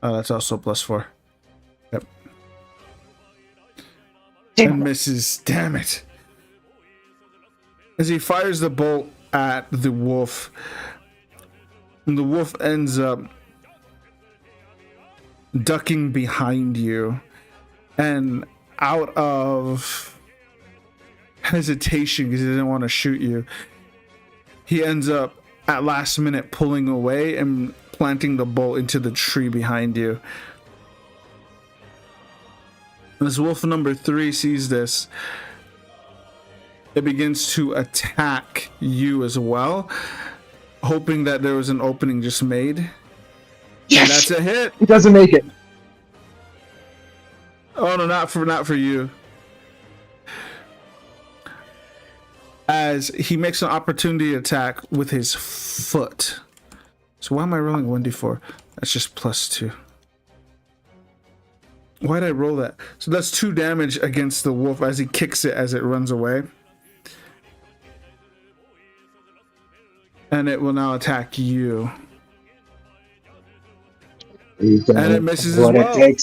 Oh, that's also +4. Yep. And misses. Damn it. As he fires the bolt at the wolf, the wolf ends up ducking behind you, and out of hesitation because he didn't want to shoot you, he ends up at last minute pulling away and planting the bolt into the tree behind you. As wolf number 3 sees this, it begins to attack you as well, hoping that there was an opening just made. Yes! And that's a hit. He doesn't make it. Oh no, not for you. As he makes an opportunity attack with his foot. So why am I rolling 1d4? That's just +2. Why did I roll that? So that's 2 damage against the wolf as he kicks it as it runs away. And it will now attack you. And it misses as well.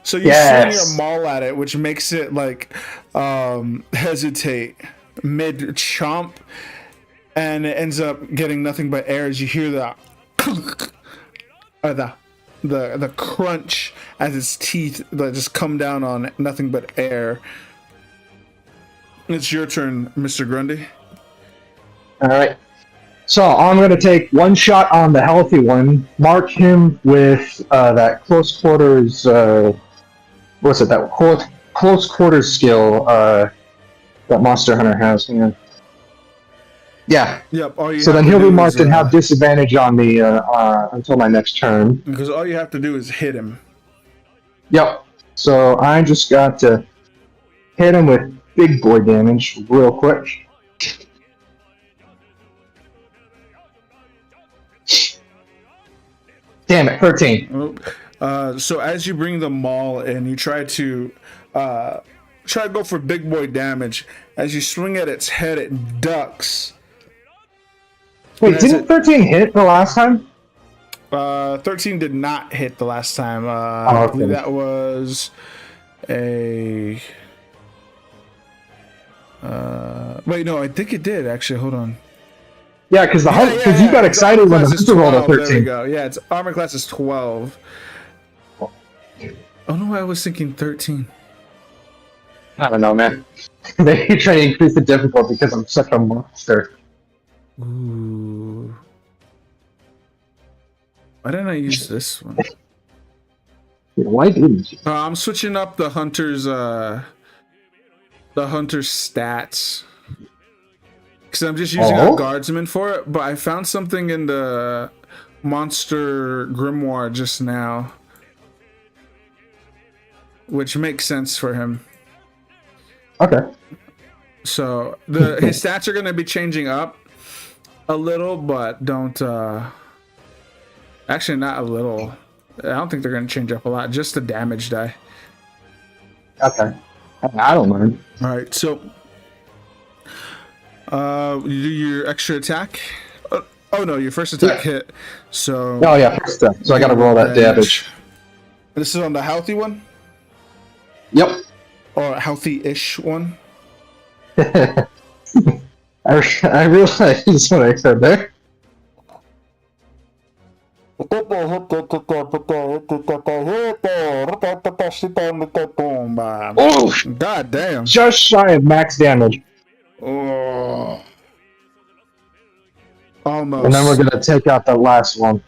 So you swing your maul at it, which makes it like hesitate mid chomp, and it ends up getting nothing but air as you hear the or the crunch as its teeth that just come down on nothing but air. It's your turn, Mr. Grundy. All right. So I'm going to take one shot on the healthy one, mark him with that close quarters. What's it? That close quarters skill that Monster Hunter has. Hang on. Yeah. Yep. So then he'll be marked and have disadvantage on me until my next turn. Because all you have to do is hit him. Yep. So I just got to hit him with big boy damage real quick. Damn it, 13. So as you bring the maul in, you try to go for big boy damage. As you swing at its head, it ducks. Wait, didn't 13 hit the last time? 13 did not hit the last time. Oh, I believe okay. that was a. Wait, no, I think it did actually. Hold on. Yeah, because you got Its armor excited when the class is hunter rolled a 12. There we 13. go. Yeah, its armor class is 12. Oh no, I was thinking 13. I don't know, man. They try to increase the difficulty because I'm such a monster. Ooh. Why didn't I use this one? Why didn't you? I'm switching up the hunter's stats. Because I'm just using a Oh, guardsman for it, but I found something in the monster grimoire just now, which makes sense for him. okay. So his stats are going to be changing up a little, but don't actually not a little. I don't think they're going to change up a lot, just the damage die. Okay. I don't mind. All right, so you do your extra attack. Oh no, your first attack hit. So Oh yeah, first step. So I gotta roll that damage. This is on the healthy one? Yep. Or healthy-ish one? I realized what I said there. Oh, God damn. just shy of max damage. Oh. And then we're Almost. gonna take out the last one.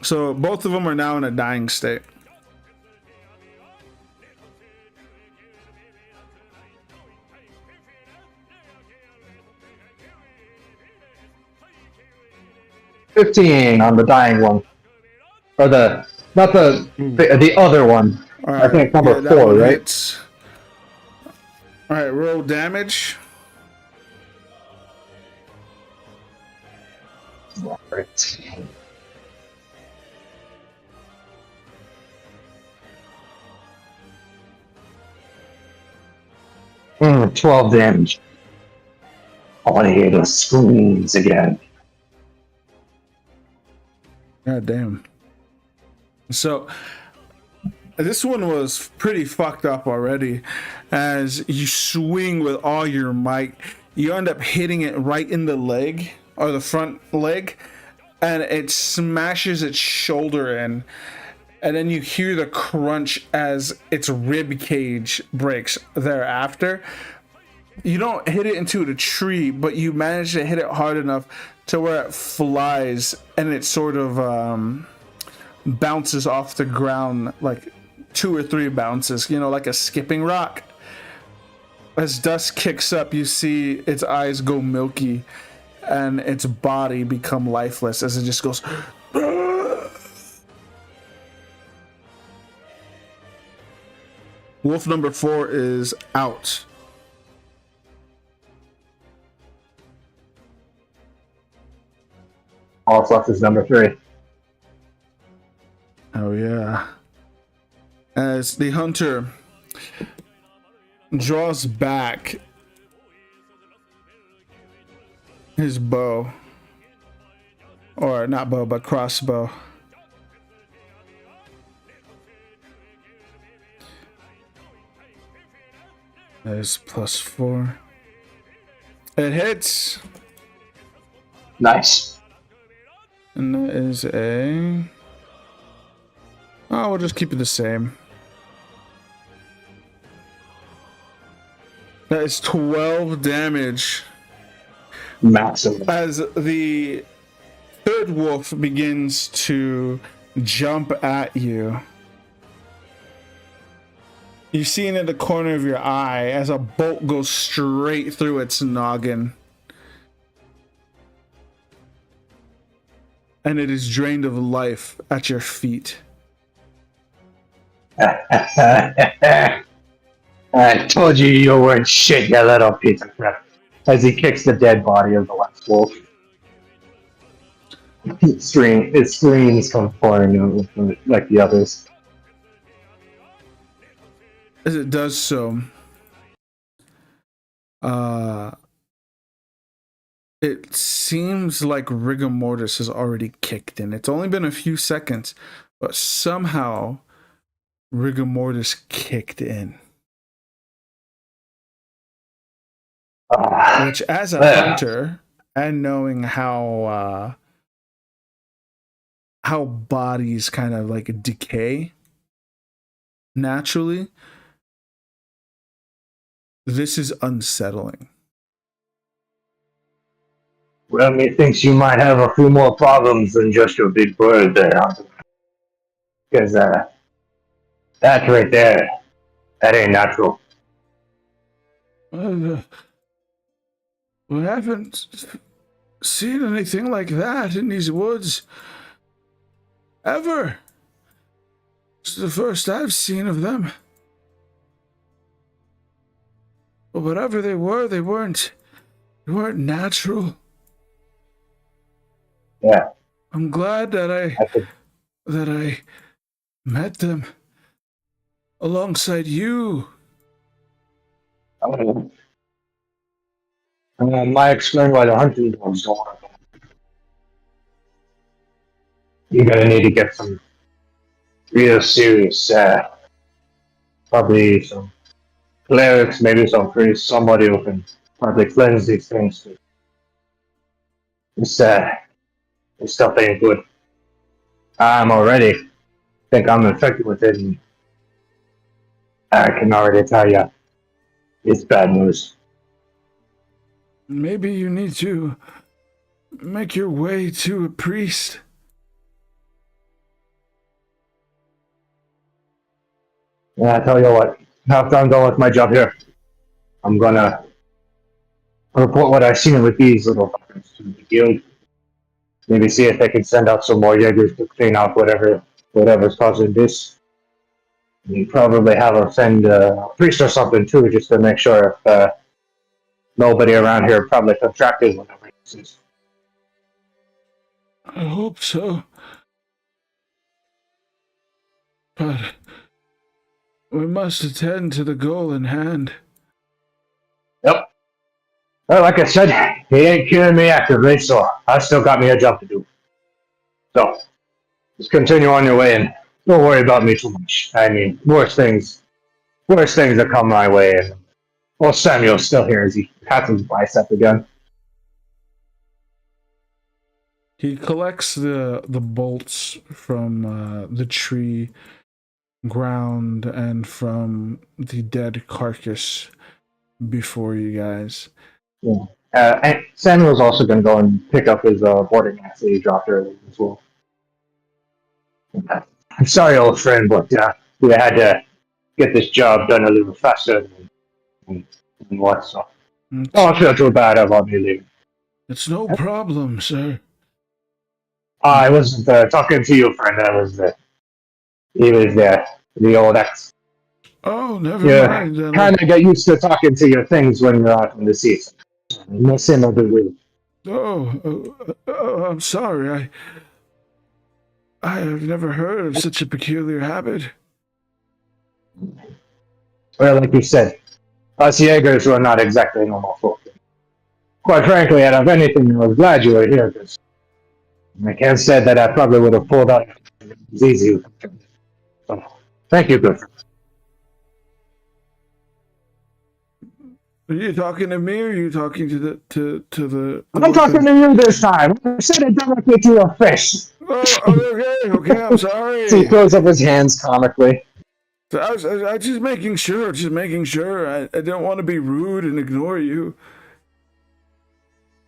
So both of them are now in a dying state. $15 on the dying one, or not the other one. All I right. think number Yeah, that 4, one right? hits. All right, roll damage. Right. Mm, 12 damage. I want to hear those screams again. God damn. So this one was pretty fucked up already. As you swing with all your might, you end up hitting it right in the leg, or the front leg, and it smashes its shoulder in. And then you hear the crunch as its rib cage breaks thereafter. You don't hit it into the tree, but you manage to hit it hard enough to where it flies and it sort of bounces off the ground, like 2 or 3 bounces, like a skipping rock. As dust kicks up, you see its eyes go milky and its body become lifeless as it just goes. Wolf number 4 is out. All left is number 3. Oh yeah. As the hunter draws back his bow, or not bow, but crossbow. That is +4. It hits. Nice. And that is a. Oh, we'll just keep it the same. That is 12 damage. Massive. As the third wolf begins to jump at you, you see in the corner of your eye as a bolt goes straight through its noggin. And it is drained of life at your feet. I told you weren't shit, you little piece of crap. As he kicks the dead body of the last wolf. His screams come pouring out like the others. As it does so, it seems like rigor mortis has already kicked in. It's only been a few seconds, but somehow rigor mortis kicked in. Which, as a hunter, and knowing how bodies kind of like decay naturally, this is unsettling. Well, methinks you might have a few more problems than just your big bird there, because that right there, that ain't natural. We haven't seen anything like that in these woods ever. It's the first I've seen of them. But whatever they were, they weren't natural. Yeah. I'm glad that I met them alongside you. Might explain why the hunting dogs don't work. You're gonna need to get some real serious, probably some clerics, maybe some priests, somebody who can probably cleanse these things. This stuff ain't good. I'm already think I'm infected with it, and I can already tell you, it's bad news. Maybe you need to make your way to a priest. Yeah, I tell you what, after I'm done with my job here, I'm gonna report what I've seen with these little fuckers to the guild. Maybe see if they can send out some more Jaegers to clean out whatever's causing this. You probably have them send a priest or something too, just to make sure if nobody around here probably contracted whatever this is. I hope so. But we must attend to the goal in hand. Yep. Well, like I said, he ain't killing me actively, so I still got me a job to do. So, just continue on your way and don't worry about me too much. I mean, worse things that come my way. And well, Samuel's still here as he pats his bicep again. He collects the bolts from the tree ground and from the dead carcass before you guys. Yeah. And Samuel's also going to go and pick up his boarding pass that he dropped earlier as well. I'm sorry, old friend, but we had to get this job done a little faster than what, so. Don't feel too bad about me leaving. It's no problem, sir. I wasn't talking to you, friend. He was the old ex. Oh, never mind. Kind of get used to talking to your things when you're out in the seas. Miss him a bit weird. I'm sorry. I have never heard of such a peculiar habit. Well, like you said, us Jaegers were not exactly normal folk. Quite frankly, out of anything, I was glad you were here, because I can't say that I probably would have pulled out as easy. So, thank you, good friend. Are you talking to me, or are you talking to the I'm talking to you this time. I said it directly to your face. Oh, okay, I'm sorry. So he throws up his hands comically. So I was just making sure. I didn't want to be rude and ignore you.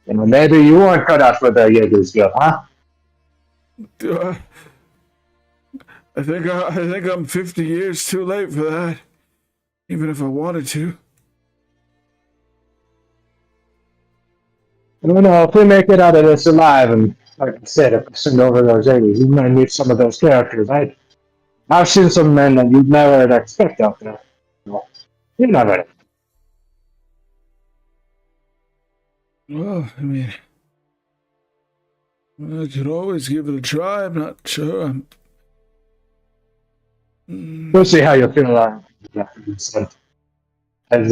You know, maybe you weren't cut out for the Jaeger's Guild, huh? I think I'm 50 years too late for that. Even if I wanted to. I don't know, if we make it out of this alive, and like I said, if I send over those aliens, you might meet some of those characters. I've seen some men that you'd never expect out there. You never know. Well, I mean, I could always give it a try. I'm not sure. We'll see how you feel after this. As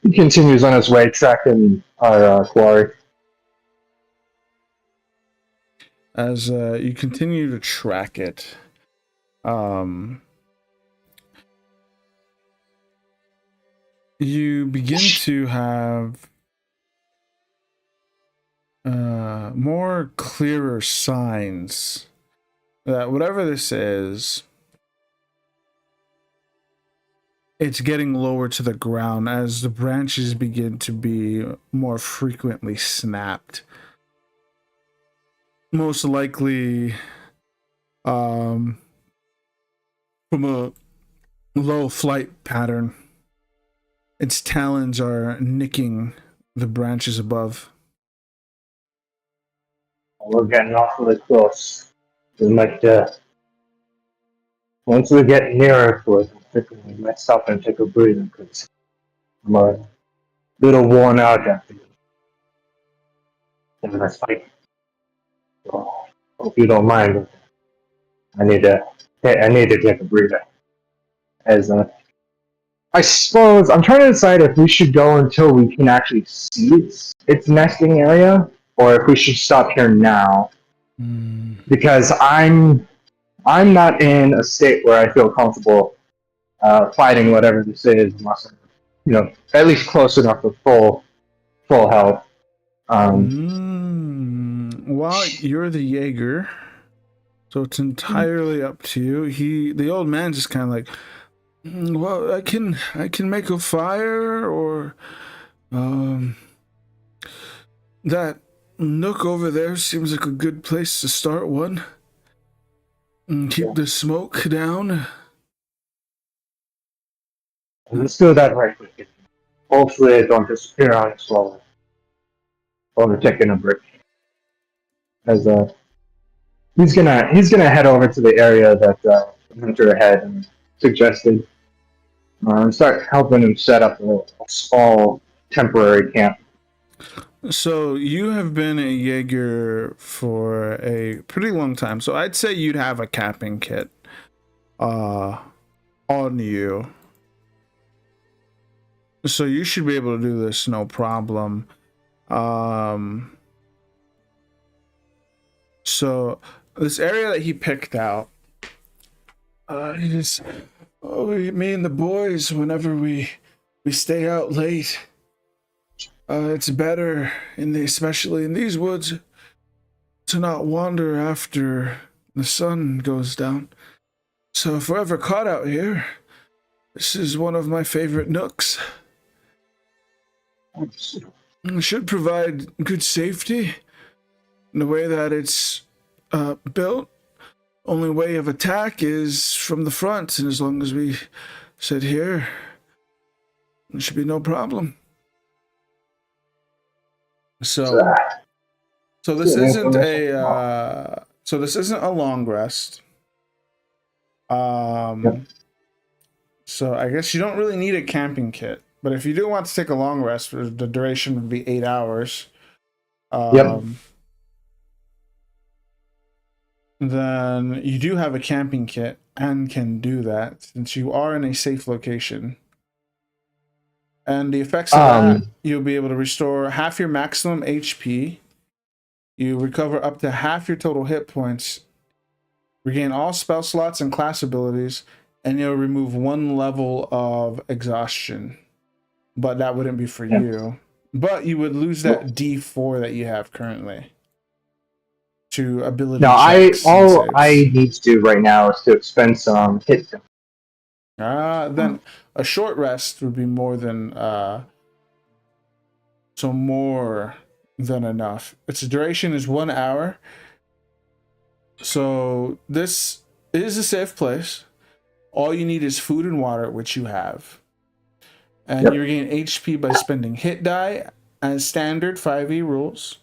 he continues on his way, tracking our quarry. as you continue to track it. You begin to have more clearer signs that whatever this is, it's getting lower to the ground as the branches begin to be more frequently snapped. Most likely from a low flight pattern. Its talons are nicking the branches above. We're getting awfully close. We might, once we get nearer to it, I think we might stop and take a breather because I'm a little worn out after this fight. So, hope you don't mind. I need to take a breather. As I suppose I'm trying to decide if we should go until we can actually see its nesting area, or if we should stop here now. Because I'm not in a state where I feel comfortable fighting whatever this is, unless I'm, at least close enough to full health. Well, you're the Jaeger, so it's entirely up to you. The old man just kind of like, well, I can make a fire, or that nook over there seems like a good place to start one. And keep the smoke down. Let's do that right quick. Hopefully it don't disappear on its while we're taking a break. As he's gonna head over to the area that Hunter had suggested, and start helping him set up a small temporary camp. So you have been a Jaeger for a pretty long time. So I'd say you'd have a camping kit on you. So you should be able to do this no problem. So this area that he picked out, me and the boys, whenever we stay out late, it's better especially in these woods to not wander after the sun goes down. So if we're ever caught out here, this is one of my favorite nooks. It should provide good safety in the way that it's built. Only way of attack is from the front, and as long as we sit here, there should be no problem. So this isn't a long rest. So I guess you don't really need a camping kit, but if you do want to take a long rest, the duration would be 8 hours. Then you do have a camping kit and can do that since you are in a safe location. And the effects of that, you'll be able to restore half your maximum HP. You recover up to half your total hit points. Regain all spell slots and class abilities. And you'll remove 1 level of exhaustion. But that wouldn't be for you. But you would lose that D4 that you have currently. To ability checks. All I need to do right now is to expend some hit points. Then a short rest would be more than enough. Its duration is 1 hour. So this is a safe place. All you need is food and water, which you have. And you regain HP by spending hit die as standard 5e rules.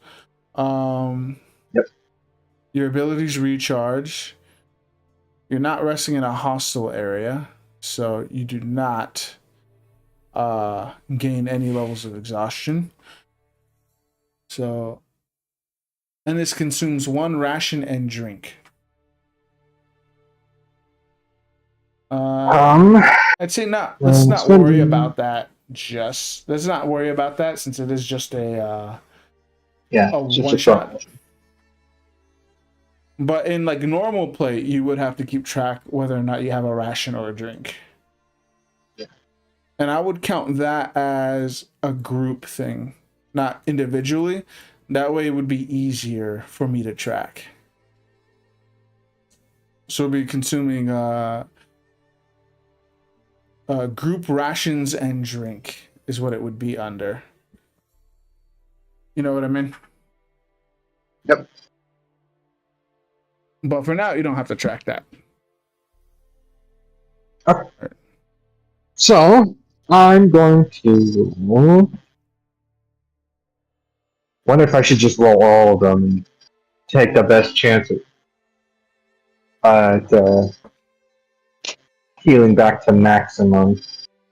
Your abilities recharge. You're not resting in a hostile area, so you do not gain any levels of exhaustion. So, and this consumes 1 ration and drink. I'd say let's not worry about that. Let's not worry about that since it is just a one shot. But in like normal play, you would have to keep track whether or not you have a ration or a drink. Yeah. And I would count that as a group thing, not individually. That way it would be easier for me to track. So we'll be consuming group rations and drink is what it would be under. You know what I mean? Yep. But for now, you don't have to track that. Okay. So I'm going to. Wonder if I should just roll all of them and take the best chance at healing back to maximum.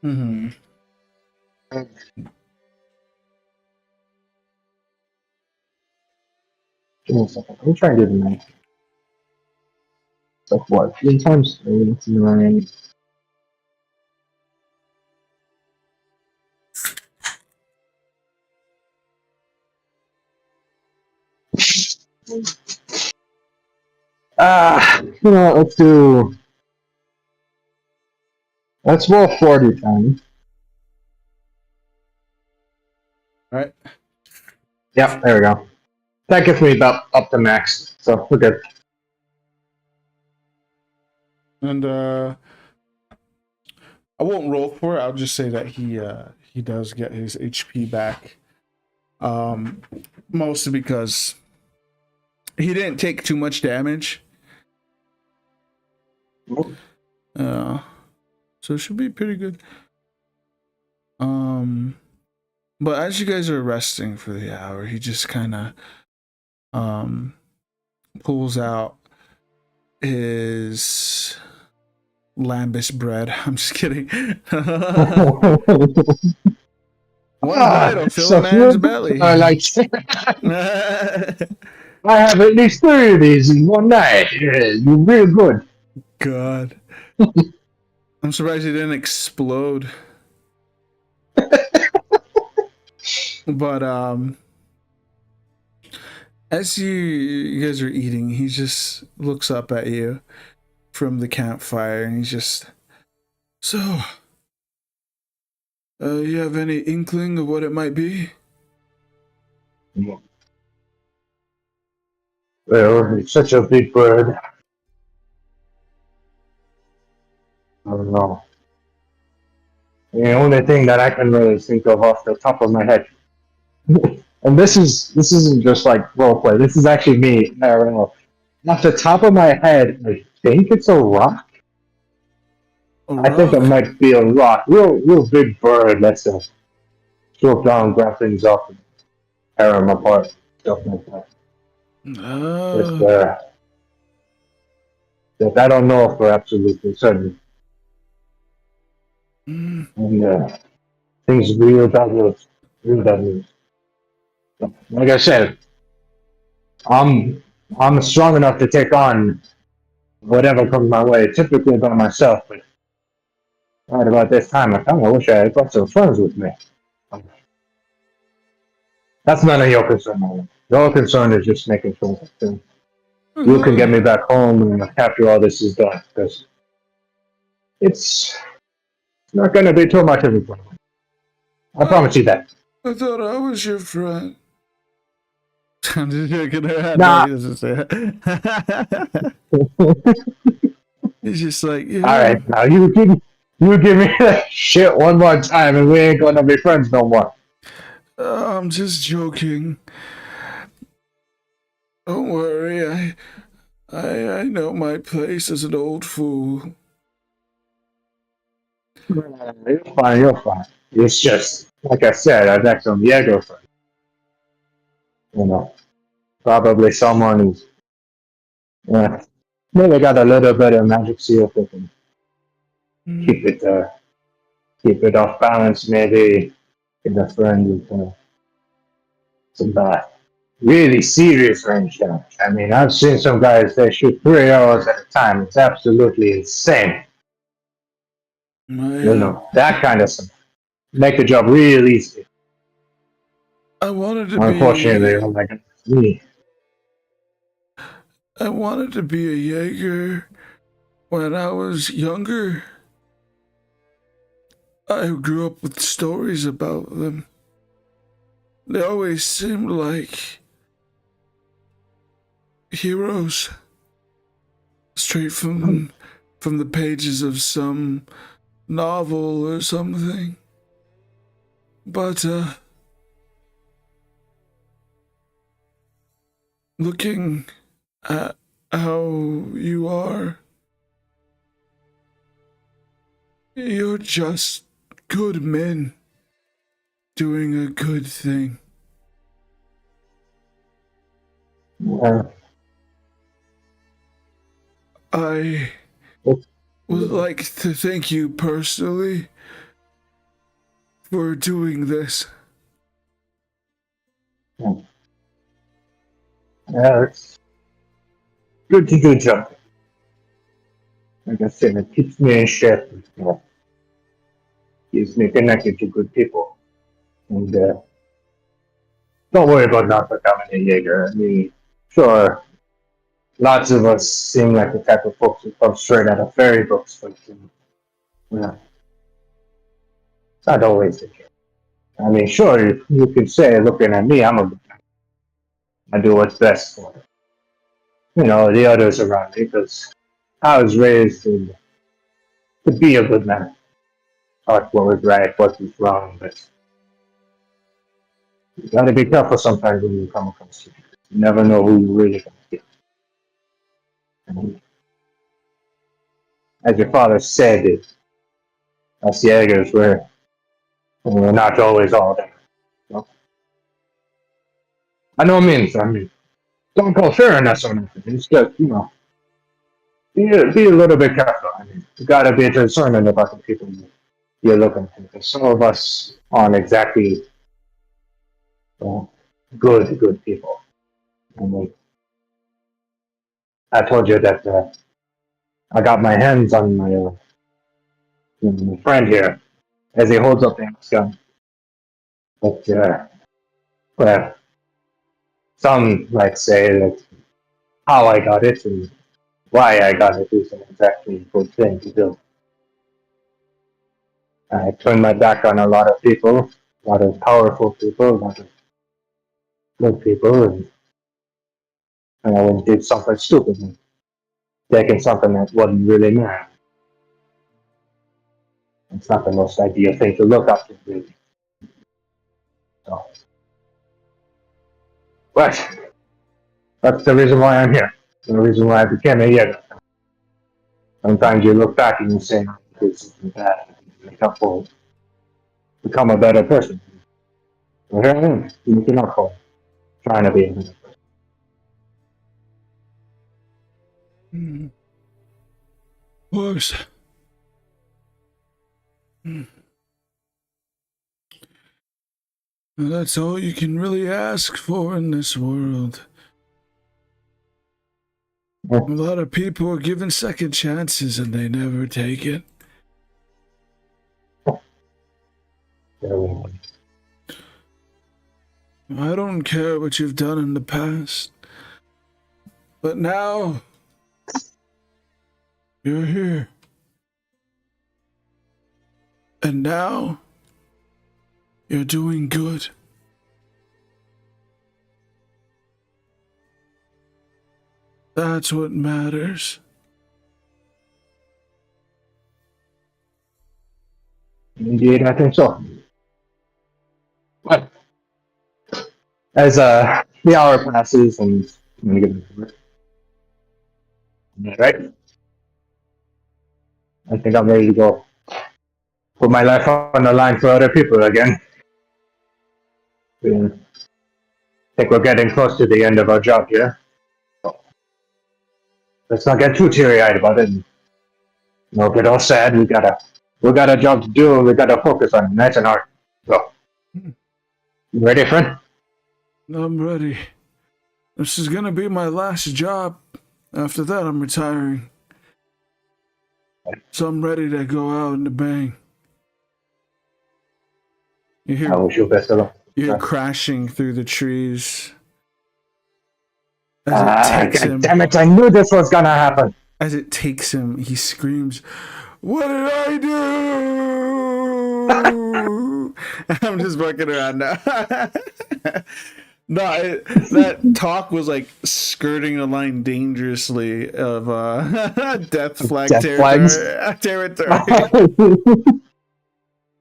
Mm-hmm. Give me a second. Let me try and do the math. It's like what? 3 times 3? That's 9. You know what? Let's roll 40 times. All right. Yep, there we go. That gets me about up to max, so we're good. And I won't roll for it. I'll just say that he does get his HP back. Mostly because he didn't take too much damage. So it should be pretty good. But as you guys are resting for the hour, he just kind of pulls out his lambus bread. I'm just kidding. One bite will fill a man's belly. I like. I have at least 3 of these in one night. Yeah, you're real good. God. I'm surprised he didn't explode. But as you guys are eating, he just looks up at you from the campfire and he's just, so you have any inkling of what it might be? Well, it's such a big bird. I don't know. The only thing that I can really think of off the top of my head, and this isn't just like roleplay. This is actually me. I don't know. Off the top of my head, I think it's a rock. I think it might be a rock. Real big bird that's swoop down, grab things up, and tear them apart, stuff like that. That I don't know for absolutely certain. And things real bad news. Real bad news. Like I said, I'm strong enough to take on whatever comes my way, typically by myself, but right about this time I kinda wish I had got some friends with me. That's none of your concern, man. Your concern is just making sure that you can get me back home and after all this is done, because it's not gonna be too much of a problem. I promise you that. I thought I was your friend. I'm just shaking her head. Nah. No, he doesn't say it. He's just like, yeah. Alright, now you give me that shit one more time and we ain't gonna be friends no more. I'm just joking. Don't worry, I know my place as an old fool. You're fine, you're fine. It's just, like I said, I've got some Jaeger friends. You know, probably someone who's maybe got a little bit of magic, see if they can keep it off balance, maybe get a friend with some really serious range damage. I mean, I've seen some guys, they shoot 3 arrows at a time. It's absolutely insane. You know, that kind of stuff. Make the job real easy. I wanted to Unfortunately, like me. I wanted to be a Jaeger when I was younger. I grew up with stories about them. They always seemed like heroes, straight from the pages of some novel or something. But looking at how you are, you're just good men doing a good thing. Yeah. I would like to thank you personally for doing this. Yeah, it's good to do something. Like I said, it keeps me in shape. You know, keeps me connected to good people. And don't worry about not becoming a Jaeger. I mean, sure, lots of us seem like the type of folks who come straight out of fairy books, but yeah, it's not always the case. I mean, sure, you can say, looking at me, I do what's best for, the others around me, because I was raised to be a good man. Taught what was right, what was wrong, but you gotta be careful sometimes when you come across people. You never know who you really gonna get. And as your father said, us Jaegers, we're not always all there. So, I know means, don't go fearing us or nothing. It's just, be a little bit careful. I mean, you gotta be discerning about the people you're looking for. Because some of us aren't exactly good people. I mean, I told you that I got my hands on my friend here as he holds up the axe gun. But well, some like say that how I got it and why I got it isn't exactly a good thing to do. I turned my back on a lot of people, a lot of powerful people, a lot of good people, and I went and did something stupid and taking something that wasn't really mine. It's not the most ideal thing to look up to, really. So, but that's the reason why I'm here. The reason why I became a Jaeger. Sometimes you look back and you say, "This is bad," and make up for it, become a better person. So here I am, making up for it, trying to be a better person. Of course. Well, that's all you can really ask for in this world. Yeah. A lot of people are given second chances and they never take it. I don't care what you've done in the past, but now you're here. And now you're doing good. That's what matters. Indeed, I think so. But as the hour passes and I'm gonna get to work, right? I think I'm ready to go put my life on the line for other people again. I think we're getting close to the end of our job here. So let's not get too teary-eyed about it. Don't get all sad. We got a job to do. We gotta focus on it. That's an art. So, you ready, friend? I'm ready. This is gonna be my last job. After that, I'm retiring. So I'm ready to go out in the bang. You I hear, wish you best of luck. you hear crashing through the trees As it takes God him, damn it, I knew this was gonna happen. as it takes him, he screams, "What did I do?" I'm just fucking around now. No, that talk was like skirting the line dangerously of death flag Death flags. territory.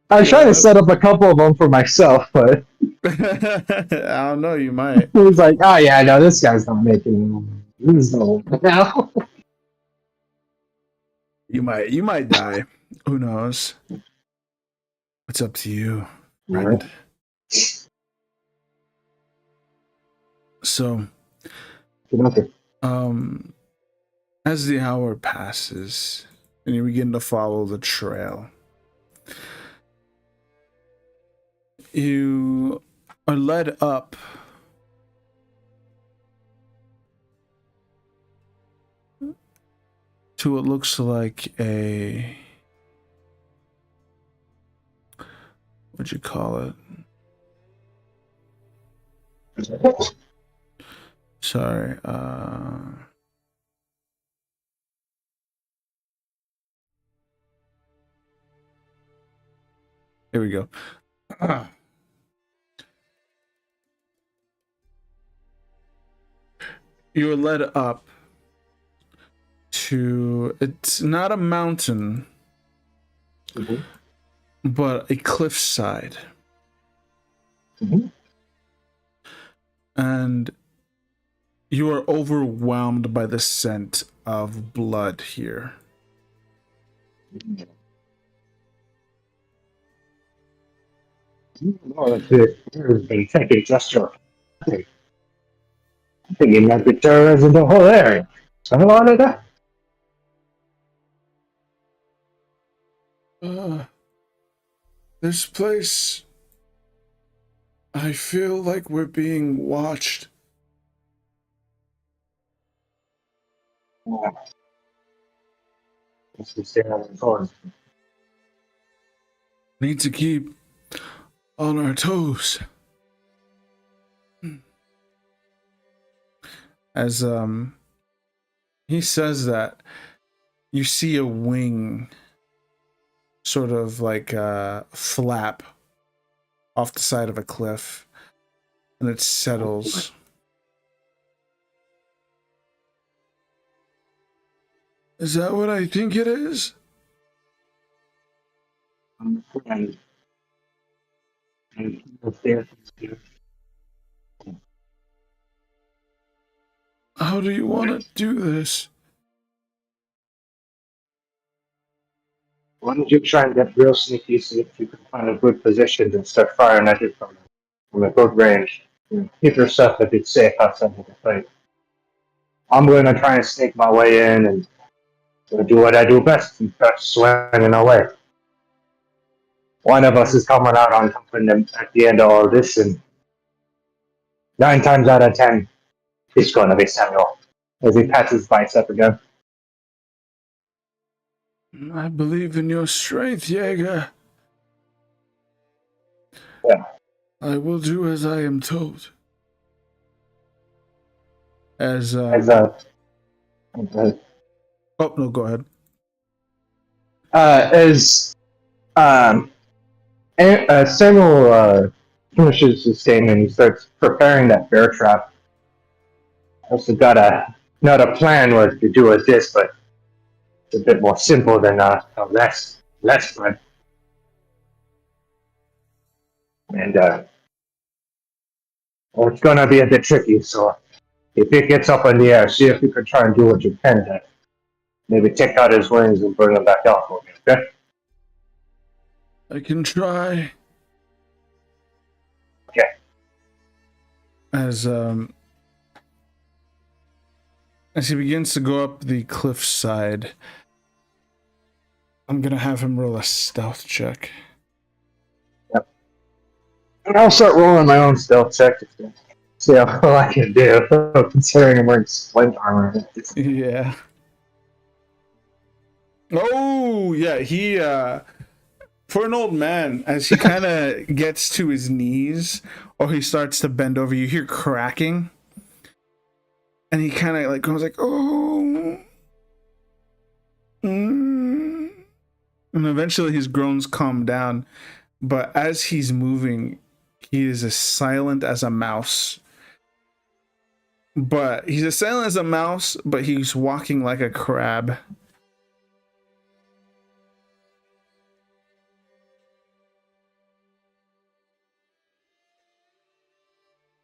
I was trying to Yeah. set up a couple of them for myself, but I don't know, you might. he was like, oh yeah, no, this guy's not making he's no now. You might die. Who knows? It's up to you, friend. So, as the hour passes and you begin to follow the trail, you are led up to what looks like a, what'd you call it? Sorry, here we go. You're led up to, it's not a mountain, but a cliffside. And you are overwhelmed by the scent of blood here. Oh, it's been taking gesture. I think he might be terrorizing the whole area. Something like that. This place, I feel like we're being watched. Let's just stay on the phone. Need to keep on our toes. As he says that, you see a wing sort of like flap off the side of a cliff, and it settles. Is that what I think it is? And there. How do you want to do this? Why don't you try and get real sneaky, see if you can find a good position and start firing at it from a good range. Keep yourself a bit safe outside of the fight. I'm going to try and sneak my way in and do what I do best and start swinging away. One of us is coming out on top of them at the end of all this, and 9 times out of 10, it's going to be Samuel as he pats his bicep again. I believe in your strength, Jaeger. Yeah. I will do as I am told. As oh no, go ahead. As Samuel finishes his statement, he starts preparing that bear trap. Also got not a plan what to do with this, but it's a bit more simple than less plan. And well, it's gonna be a bit tricky. So if it gets up in the air, see if you can try and do what you can to maybe take out his wings and bring him back down for me. Okay? I can try. Okay. As he begins to go up the cliffside, I'm gonna have him roll a stealth check. Yep. And I'll start rolling my own stealth check to see how well I can do, considering I'm wearing splint armor. Yeah. Oh, yeah, he, for an old man, as he kind of gets to his knees, or he starts to bend over, you hear cracking. And he kind of like goes like, oh. And eventually his groans calm down. But as he's moving, he is as silent as a mouse. But he's as silent as a mouse, but he's walking like a crab.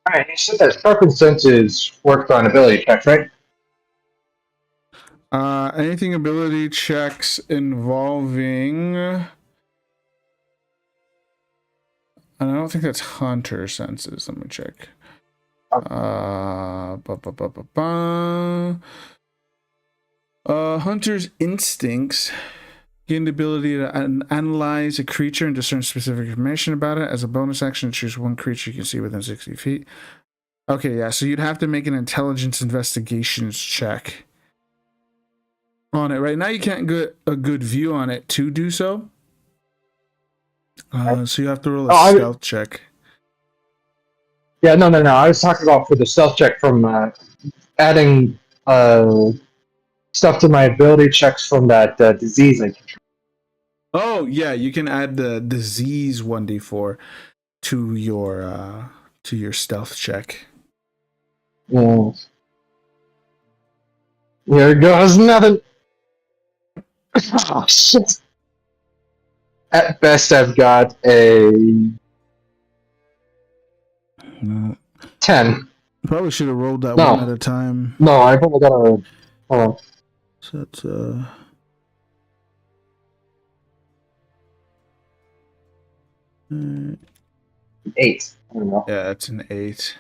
Alright, you said that sharpened senses worked on ability checks, right? Anything ability checks involving... And I don't think that's hunter senses. Let me check. Hunter's instincts gain the ability to analyze a creature and discern specific information about it. As a bonus action, choose one creature you can see within 60 feet. Okay, yeah, so you'd have to make an intelligence investigations check on it. Right now, you can't get a good view on it to do so. So you have to roll a stealth check. Yeah, no. I was talking about for the stealth check from adding stuff to my ability checks from that disease. Oh, yeah, you can add the disease 1d4 to your stealth check. Yeah. Here goes nothing. Oh, shit. At best, I've got a 10. Probably should have rolled that one at a time. No, I've only got a... Hold on. So that's 8. I don't know. yeah, it's an 8.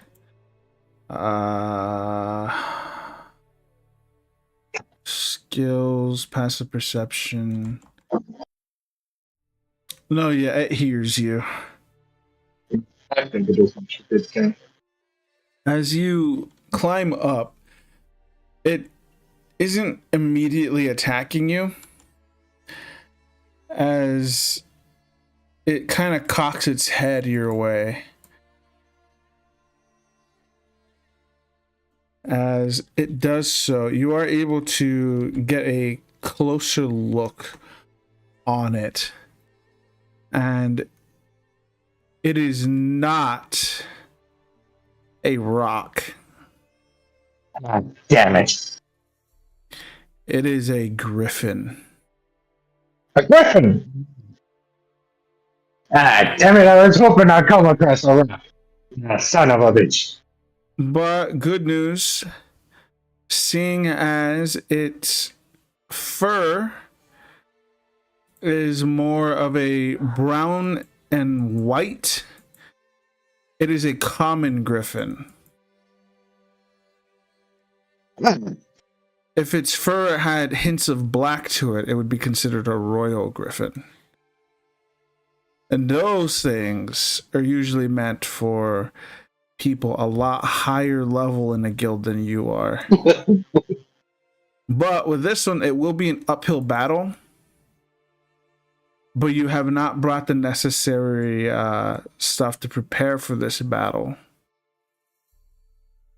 Skills, passive perception. No, yeah, it hears you. I think it is much good thing. As you climb up, it isn't immediately attacking you, as it kind of cocks its head your way. As it does so, you are able to get a closer look on it. And it is not a rock. God damn it. It is a griffin. A griffin! Ah, damn it, I was hoping I'd come across a rock. Ah, son of a bitch. But good news, seeing as its fur is more of a brown and white, it is a common griffin. If its fur had hints of black to it, it would be considered a royal griffin. And those things are usually meant for people a lot higher level in a guild than you are. But with this one, it will be an uphill battle. But you have not brought the necessary stuff to prepare for this battle.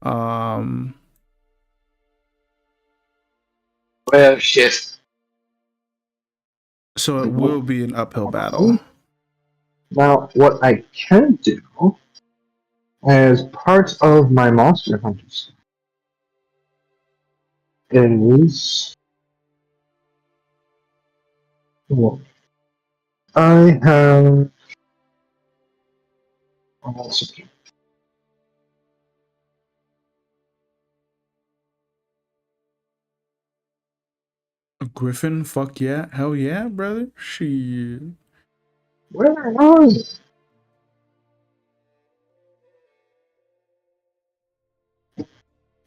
Well, shit. So it will be an uphill battle. Now, what I can do as part of my Monster Hunters is... Well, I have... A griffin? Fuck yeah. Hell yeah, brother. Shit. Where are you?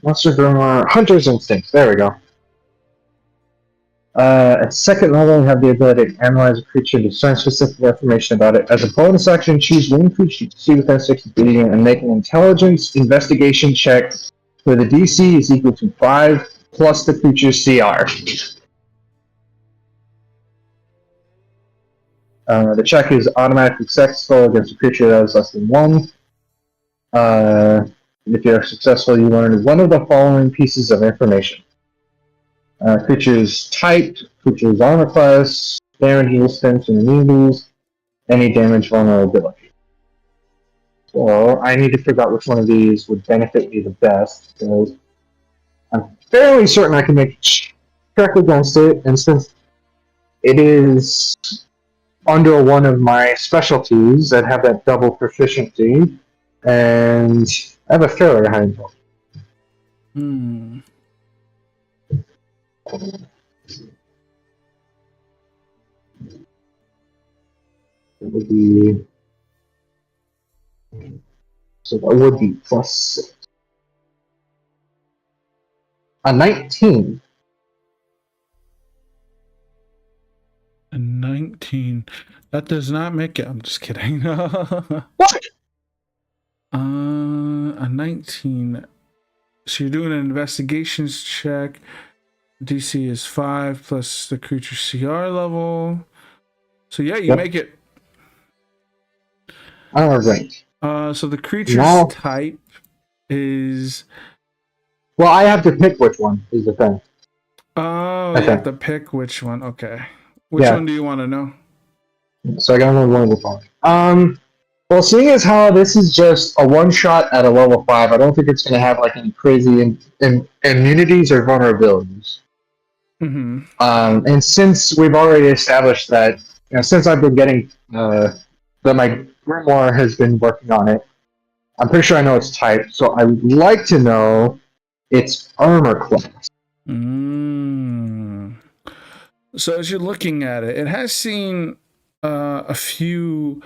Monster Grimoire, Hunter's Instinct. There we go. At second level, you have the ability to analyze a creature and discern specific information about it. As a bonus action, choose one creature to see within 60 feet and make an intelligence investigation check where the DC is equal to 5 plus the creature's CR. The check is automatically successful against a creature that is less than 1. If you're successful, you learn one of the following pieces of information. Creature's type, creature's armor class, damage resistance and immunities, any damage vulnerability. So I need to figure out which one of these would benefit me the best, because I'm fairly certain I can make a check against it, and since it is under one of my specialties that have that double proficiency, and I have a fairly high intelligence. Hmm. It would be, so that would be plus 6. A 19. A 19. That does not make it. I'm just kidding. What? A 19. So you're doing an investigations check. DC is 5 plus the creature's CR level. So yeah, you Yep. make it. Alright. So the creature's Now- type is. Well, I have to pick which one is the thing. Oh, you Okay. have to pick which one. Okay. Which Yeah. one do you want to know? So I got only one of the following. Well, seeing as how this is just a one shot at a level 5, I don't think it's going to have like any crazy immunities or vulnerabilities. Mm-hmm. And since we've already established that, since I've been getting that my grimoire has been working on it, I'm pretty sure I know its type. So I would like to know its armor class. So as you're looking at it, it has seen a few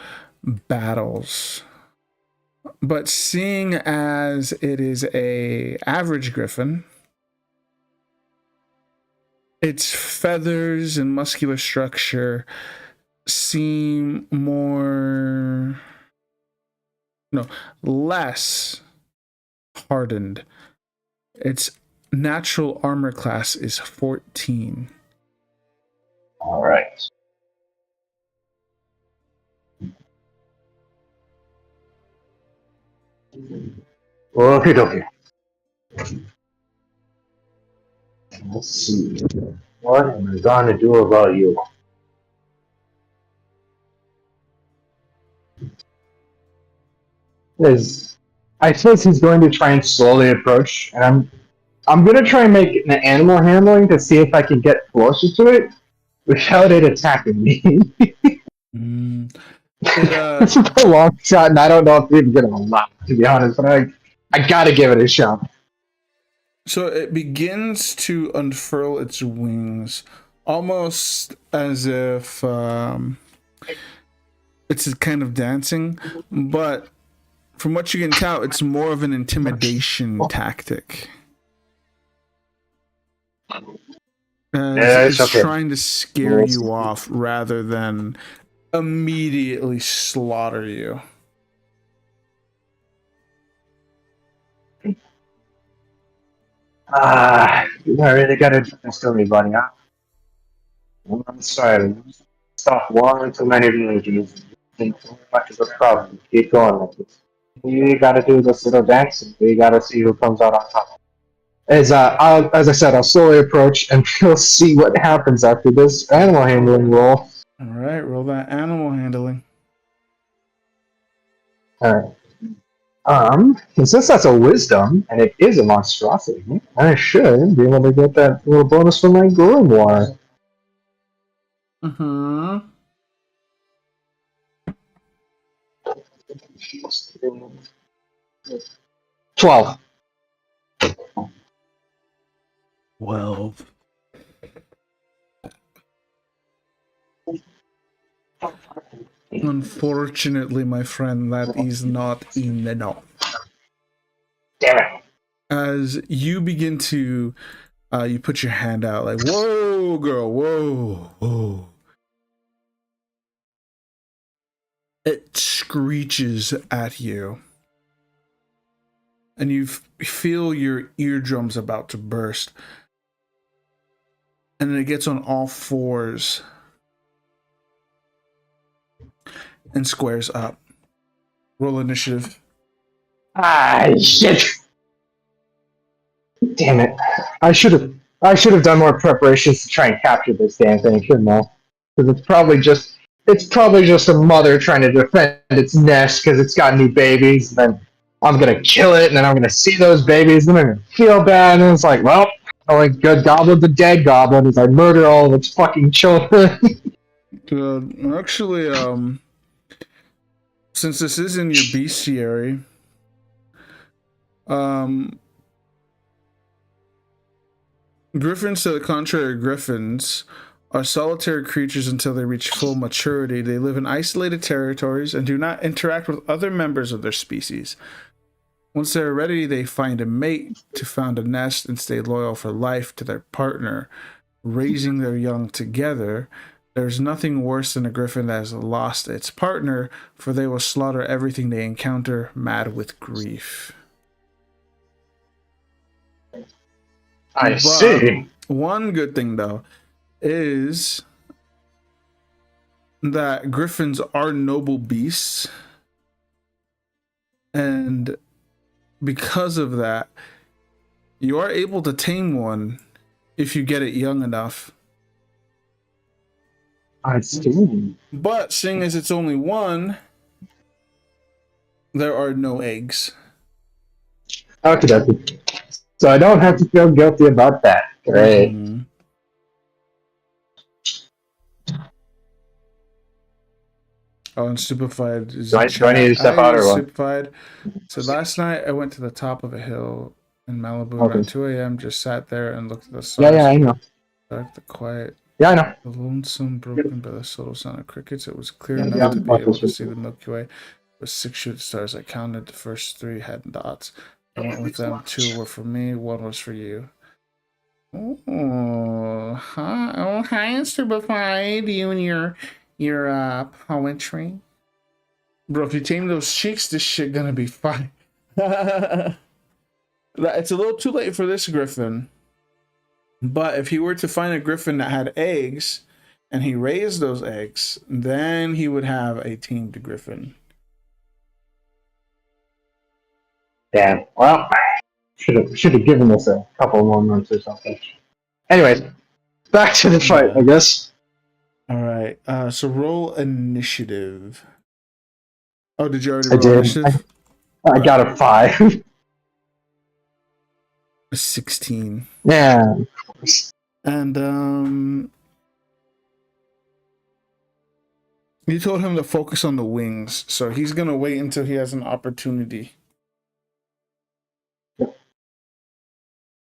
battles, but seeing as it is a average griffin, its feathers and muscular structure seem less hardened. Its natural armor class is 14. All right. Okay, dokie. Let's see. What am I going to do about you? I suppose he's going to try and slowly approach, and I'm going to try and make an animal handling to see if I can get closer to it without it attacking me. It's a long shot, and I don't know if it's even going to allow it, to be honest, but I got to give it a shot. So it begins to unfurl its wings, almost as if it's kind of dancing, but from what you can tell, it's more of an intimidation tactic. It's okay. trying to scare you off rather than immediately slaughter you. You really got to do this to me, buddy, huh? I'm sorry. Stop one too many villages. Think too much is a problem. Keep going like this. You gotta do this little dancing. You gotta see who comes out on top. As I said, I'll slowly approach and we'll see what happens after this animal handling roll. All right, roll that animal handling. Alright. And since that's a wisdom, and it is a monstrosity, I should be able to get that little bonus from my grimoire. Mm-hmm. 12. 12. Unfortunately, my friend, that is not enough. Damn it. As you begin to, you put your hand out like, whoa, girl, whoa, whoa. It screeches at you. And you feel your eardrums about to burst. And then it gets on all fours and squares up. Roll initiative. Ah, shit! Damn it! I should have done more preparations to try and capture this damn thing, shouldn't I? Because it's probably just a mother trying to defend its nest because it's got new babies. And then I'm gonna kill it, and then I'm gonna see those babies, and I'm gonna feel bad, and it's like, well, only good goblin the dead goblin is I murder all of its fucking children. Actually, since this is in your bestiary, griffins, to the contrary, griffins are solitary creatures until they reach full maturity. They live in isolated territories and do not interact with other members of their species. Once they're ready, they find a mate to found a nest and stay loyal for life to their partner, raising their young together. There's nothing worse than a griffin that has lost its partner, for they will slaughter everything they encounter, mad with grief. I see. One good thing, though, is that griffins are noble beasts, and because of that, you are able to tame one if you get it young enough. I see. But seeing as it's only one, there are no eggs. Okay. So I don't have to feel guilty about that. Great. Mm-hmm. Oh, and stupefied. Do I need to step out or what? Stupefied. So last night I went to the top of a hill in Malibu Okay. at 2 a.m. Just sat there and looked at the stars. Yeah, I know. Dark, the quiet, Yeah, I know. the lonesome, broken by the subtle sound of crickets. It was clear Yeah, enough to be able to yeah. see the Milky Way. With 6 shooting stars, I counted the first 3 had dots. I went with them. 2 were for me. 1 was for you. Oh, hi! Oh, hi, stupefied. You and your poetry. Bro, if you tame those cheeks, this shit gonna be fine. It's a little too late for this griffin. But if he were to find a griffin that had eggs, and he raised those eggs, then he would have a tamed griffin. Damn. Well, should have given us a couple more months or something. Anyways, back to the fight, I guess. All right. So roll initiative. Oh, did you already I roll did. initiative? I got a 5. A 16. Yeah. And you told him to focus on the wings, so he's gonna wait until he has an opportunity.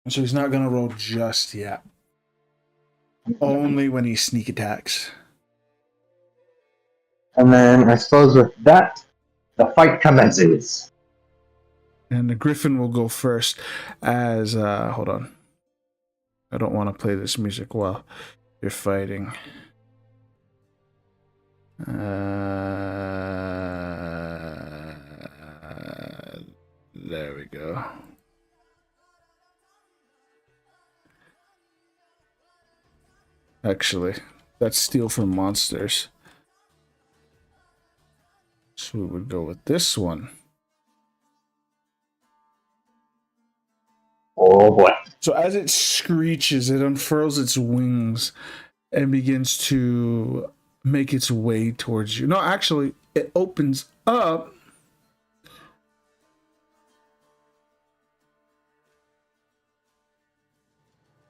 So he's not gonna roll just yet. Only when he sneak attacks. And then I suppose with that, the fight commences. And the griffin will go first as hold on. I don't want to play this music while you're fighting. There we go. Actually, that's Steal from Monsters. So we would go with this one. Oh boy. So as it screeches, it unfurls its wings and begins to make its way towards you. No, actually, it opens up.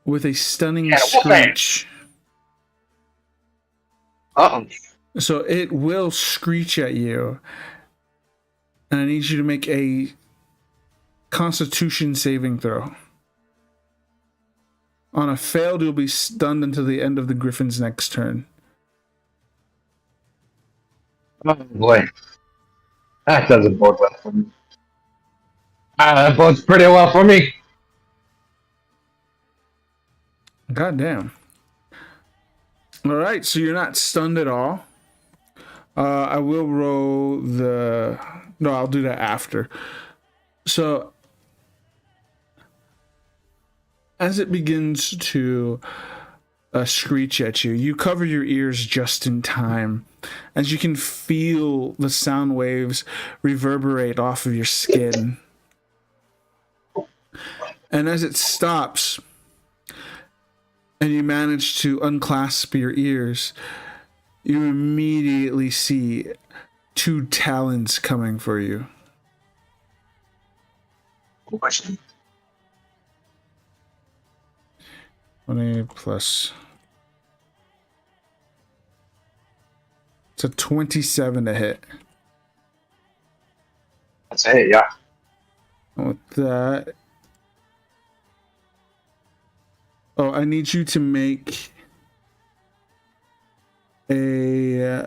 With a stunning screech. Uh-oh. So it will screech at you. And I need you to make a Constitution saving throw. On a failed, you'll be stunned until the end of the griffin's next turn. Oh boy. That doesn't bode well for me. That bodes pretty well for me. God damn. All right, so you're not stunned at all. I will roll the... No, I'll do that after. So, as it begins to screech at you. You cover your ears just in time, as you can feel the sound waves reverberate off of your skin. And as it stops, and you manage to unclasp your ears, you immediately see two talons coming for you. 20 plus. It's a 27 to hit. That's it, yeah. With that. Oh, I need you to make a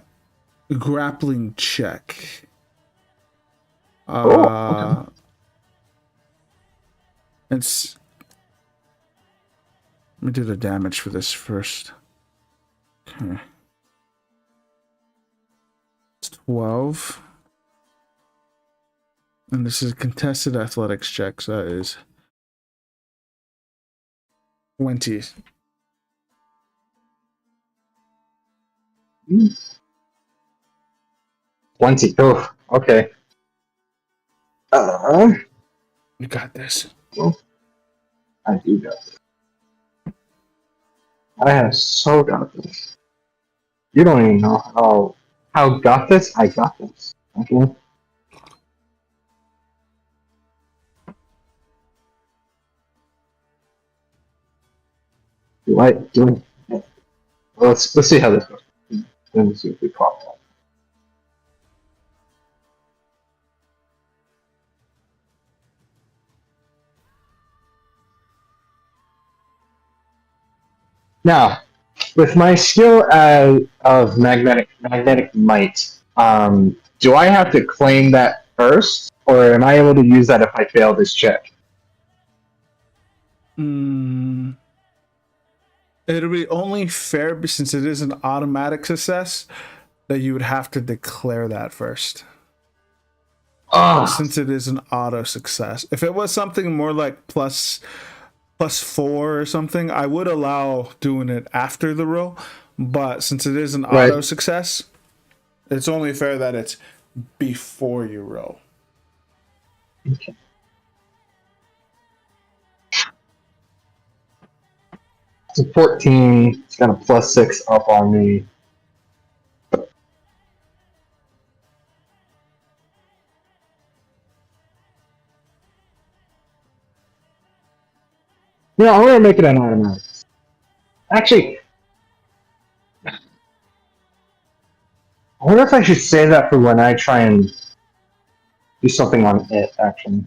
grappling check. Okay. It's. Let me do the damage for this first. Okay. It's 12. And this is a contested athletics check, so that is 20. Mm. 20. Oh, okay. You got this. Well, I do got this. I have so got this. You don't even know how got this? I got this. Okay. Do I? Let's see how this goes. Let me see if we caught that. Now, with my skill of magnetic might, do I have to claim that first, or am I able to use that if I fail this check? It'll be only fair, since it is an automatic success, that you would have to declare that first. Since it is an auto success. If it was something more like plus 4 or something, I would allow doing it after the roll. But since it is an auto success, it's only fair that it's before you roll. Okay. It's a 14. It's got a +6 up on me. Yeah, I'm gonna make it an automatic. Actually, I wonder if I should say that for when I try and do something on it, actually.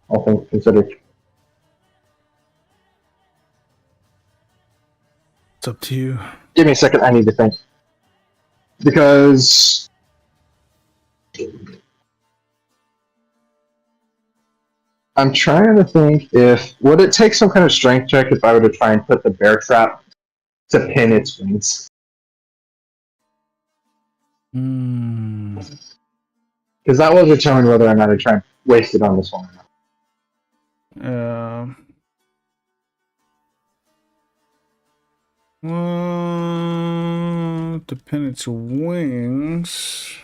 All things considered. It's up to you. Give me a second, I need to think. Because I'm trying to think if would it take some kind of strength check if I were to try and put the bear trap to pin its wings? Because that will determine whether or not I try and waste it on this one or not. To pin its wings.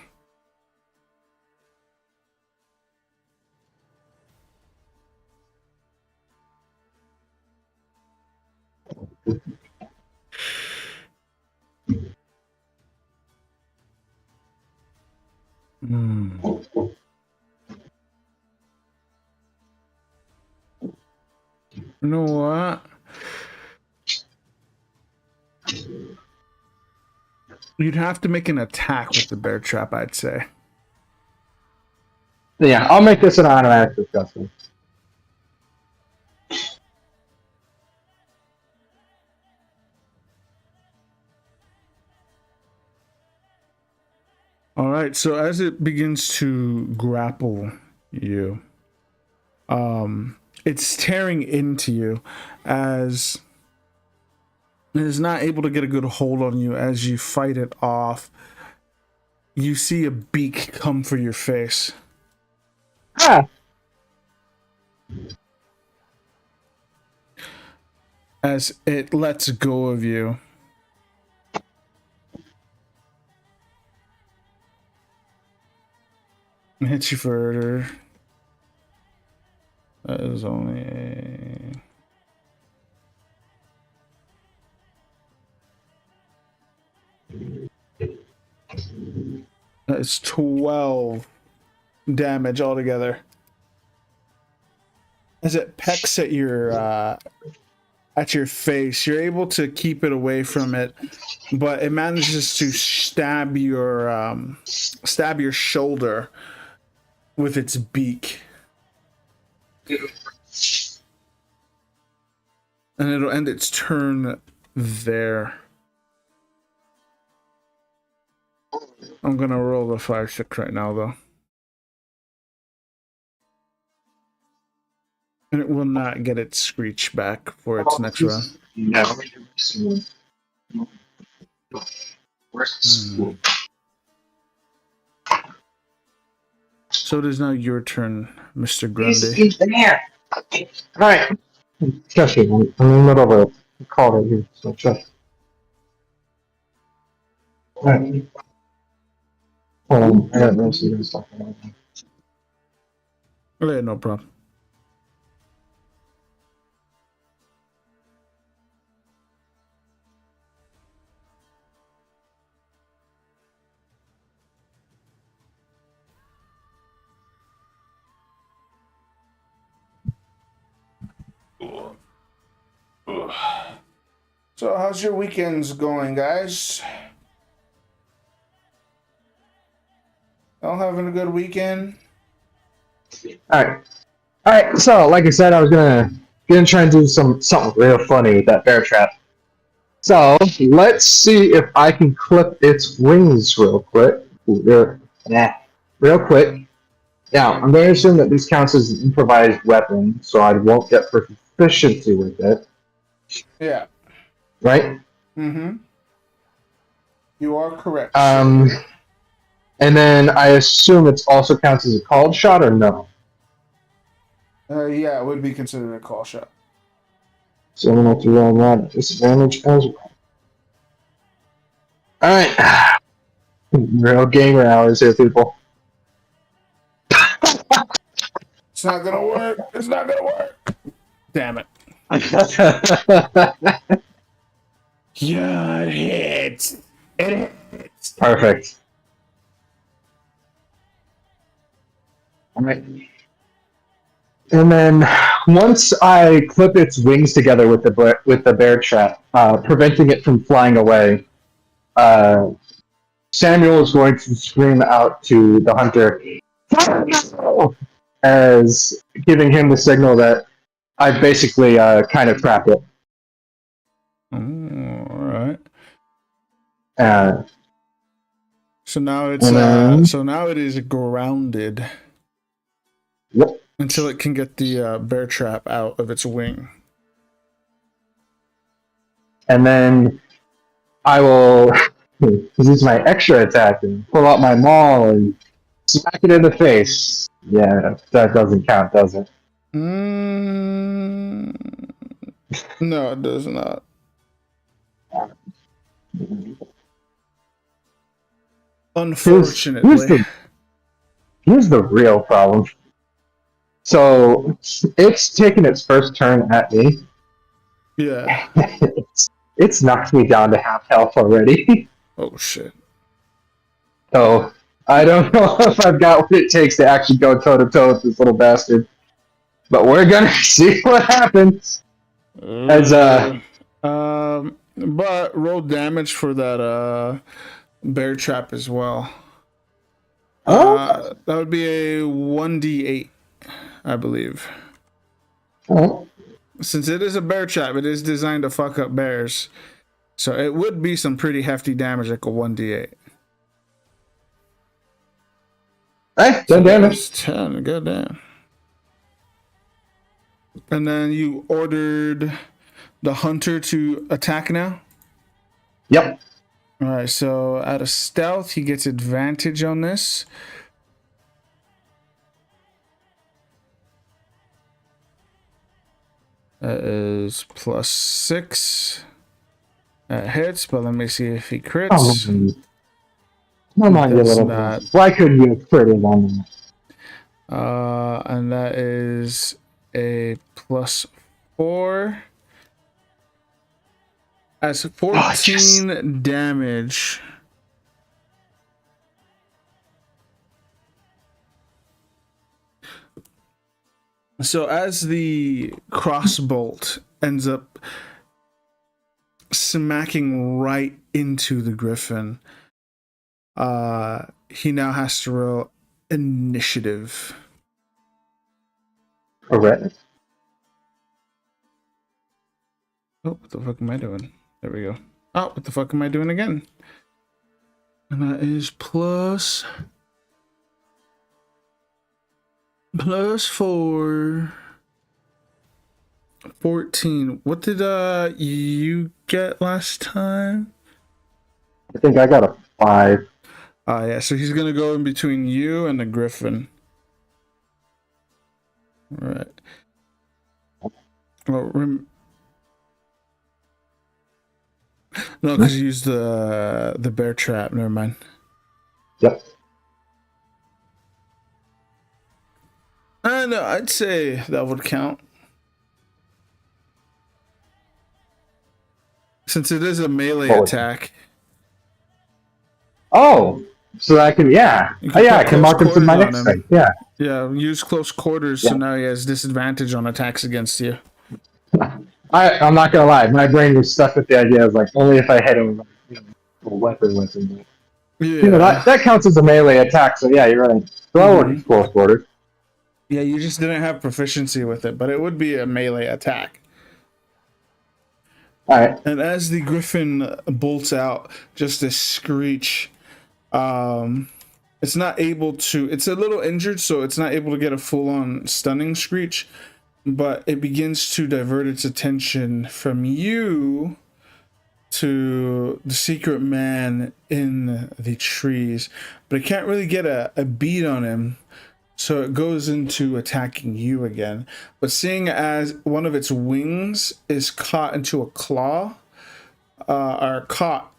You know what? You'd have to make an attack with the bear trap, I'd say. Yeah, I'll make this an automatic discussion. All right, so as it begins to grapple you, it's tearing into you as it is not able to get a good hold on you. As you fight it off, you see a beak come for your face. Ah! as it lets go of you. It hits you for... That is only a... That's 12 damage altogether. As it pecks at your face, you're able to keep it away from it, but it manages to stab your shoulder with its beak. And it'll end its turn there. I'm gonna roll the 5-6 right now, though. And it will not get its screech back for its next round. No. So it is now your turn, Mr. Grundy. Alright. Trust me, I'm in the middle of a call right here, so trust. Alright. Hold on, I got most of this stuff. Yeah, no problem. So how's your weekends going, guys? All having a good weekend? Alright. Alright, so like I said, I was gonna try and do something real funny with that bear trap. So let's see if I can clip its wings real quick. Real quick. Now, I'm going to assume that this counts as an improvised weapon, so I won't get proficiency with it. Yeah. Right? Mm-hmm. You are correct. And then I assume it also counts as a called shot, or no? Yeah, it would be considered a call shot. So I'm going to have to roll that disadvantage as well. Alright. Real gamer hours here, people. It's not gonna work. It's not gonna work. Damn it. Yeah, it hits. It hits. Perfect. Alright. And then once I clip its wings together with the bear trap, preventing it from flying away, Samuel is going to scream out to the hunter, as giving him the signal that I basically kind of trapped it. All right. So now it's so now it is grounded. Yep. Until it can get the bear trap out of its wing. And then I will use my extra attack and pull out my maul and smack it in the face. Yeah, that doesn't count, does it? No, it does not. Unfortunately. Here's the real problem. So it's taken its first turn at me. Yeah. It's knocked me down to half health already. Oh shit. So I don't know if I've got what it takes to actually go toe to toe with this little bastard. But we're gonna see what happens. But roll damage for that bear trap as well. That would be a 1d8, I believe. Oh. Since it is a bear trap, it is designed to fuck up bears. So it would be some pretty hefty damage, like a 1d8. Hey, 10 so damage. 10, goddamn. And then you ordered the hunter to attack now? Yep. Alright, so out of stealth, he gets advantage on this. That is +6. That hits, but let me see if he crits. Come on, you Does little not. boy. Why couldn't you have critted on me? And that is a +4. As 14 yes. damage. So as the crossbolt ends up smacking right into the griffin, he now has to roll initiative. Correct. Oh, what the fuck am I doing? There we go. Oh, what the fuck am I doing again? And that is +4. +14. What did you get last time? I think I got a 5. Yeah, so he's gonna go in between you and the griffin. All right. Well, no, because you used the bear trap. Never mind. Yep. No, I'd say that would count. Since it is a melee attack. Oh, so I can, yeah. You Oh, yeah, I can close mark him to my quarters next on him. thing. Yeah. Yeah, use close quarters, so Yeah. now he has disadvantage on attacks against you. I'm not gonna lie, my brain was stuck with the idea of like only if I hit him with a weapon. Yeah. You know, that counts as a melee attack, so yeah, you're right. So that works close quarters. Yeah, you just didn't have proficiency with it, but it would be a melee attack. Alright. And as the griffin bolts out, just a screech, it's not able to, it's a little injured, so it's not able to get a full-on stunning screech, but it begins to divert its attention from you to the secret man in the trees, but it can't really get a beat on him, so it goes into attacking you again. But seeing as one of its wings is caught into a claw, or caught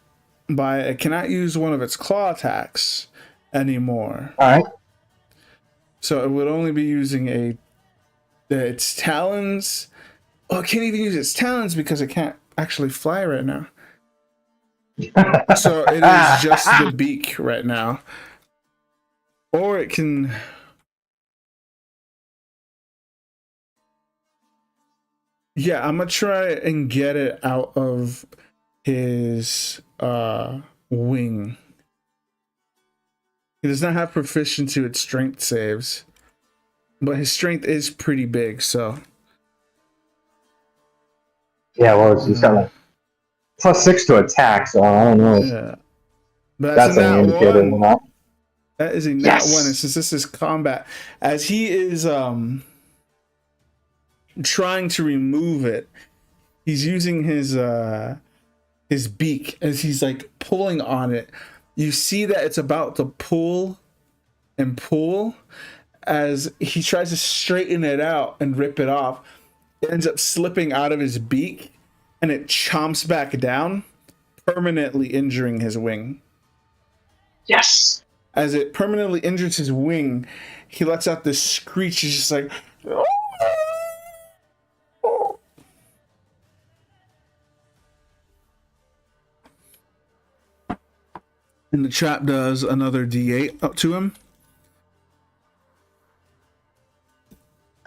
by, it cannot use one of its claw attacks anymore. Alright. So it would only be using its talons. Oh, it can't even use its talons because it can't actually fly right now. So it is just the beak right now. Or it can... Yeah, I'm gonna try and get it out of his wing. He does not have proficiency with strength saves, but his strength is pretty big, so... Yeah, well, he's got like +6 to attack, so I don't know. Yeah. But That's an indicator or not. That is a nat 1, and since this is combat, as he is trying to remove it, he's using his beak as he's like pulling on it. You see that it's about to pull and pull as he tries to straighten it out and rip it off. It ends up slipping out of his beak and it chomps back down, permanently injuring his wing. Yes. As it permanently injures his wing, he lets out this screech. He's just like... And the trap does another D8 up to him.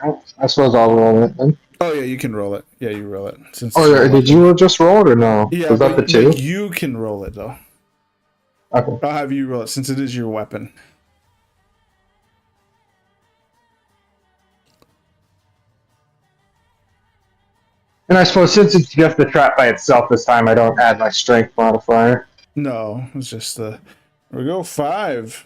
I suppose I'll roll it then. Oh yeah, you can roll it. Yeah, you roll it. Since Did you just roll it or no? Yeah, was that the 2? You can roll it though. Okay. I'll have you roll it since it is your weapon. And I suppose since it's just the trap by itself this time, I don't add my strength modifier. No, it's just the... There we go, 5.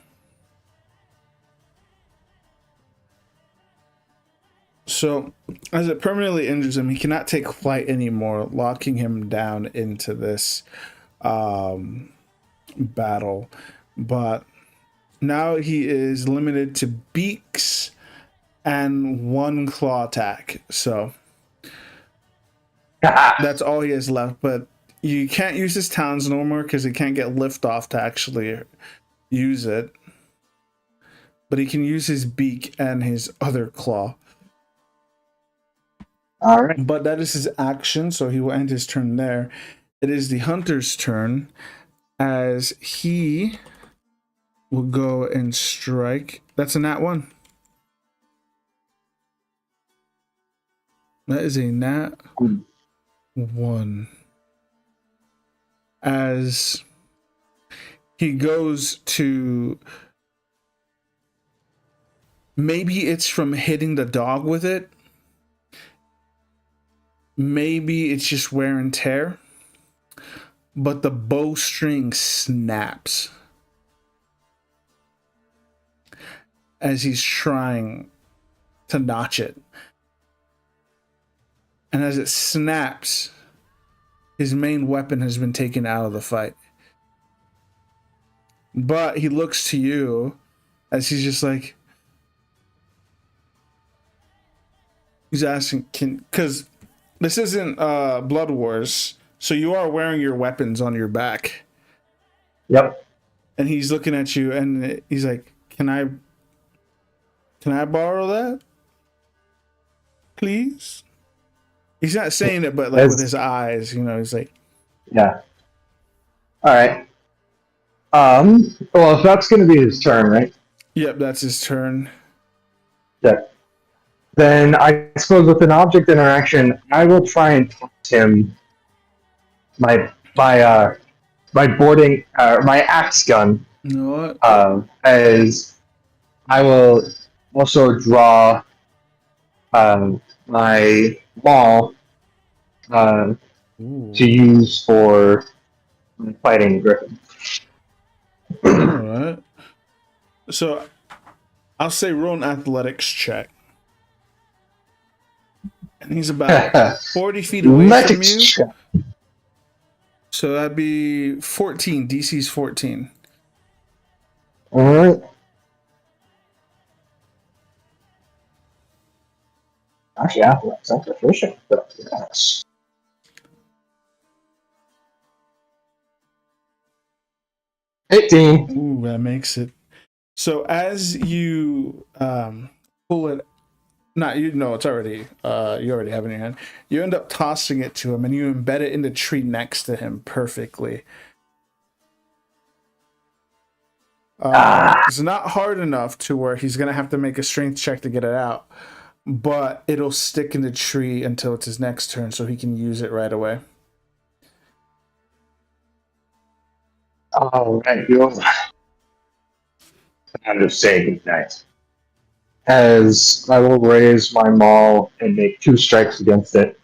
So, as it permanently injures him, he cannot take flight anymore, locking him down into this battle. But now he is limited to beaks and 1 claw attack. So, That's all he has left. But you can't use his talons no more because he can't get lift off to actually use it. But he can use his beak and his other claw. All right. But that is his action, so he will end his turn there. It is the hunter's turn, as he will go and strike. That's a nat 1. That is a nat 1. As he goes to... Maybe it's from hitting the dog with it. Maybe it's just wear and tear. But the bowstring snaps as he's trying to notch it. And as it snaps, his main weapon has been taken out of the fight. But he looks to you as he's just like... He's asking, because this isn't Blood Wars, so you are wearing your weapons on your back. Yep. And he's looking at you, and he's like, "Can I borrow that, please?" He's not saying it, but like with his eyes, you know, he's like, "Yeah." All right. Well, if that's going to be his turn, right? Yep, that's his turn. Yeah. Then I suppose with an object interaction, I will try and toss him my boarding my axe gun. You know what? As I will also draw my maul to use for fighting Griffin. All right. So I'll say roll an athletics check. And he's about 40 feet away from you. Check. So that'd be 14. DC's 14. All right. Actually, athletics. That's efficient. But yes. $18. Ooh, that makes it. So as you pull it, it's already you already have it in your hand. You end up tossing it to him, and you embed it in the tree next to him perfectly. It's not hard enough to where he's gonna have to make a strength check to get it out, but it'll stick in the tree until it's his next turn, so he can use it right away. All right, you're time to say goodnight. As I will raise my maul and make 2 strikes against it.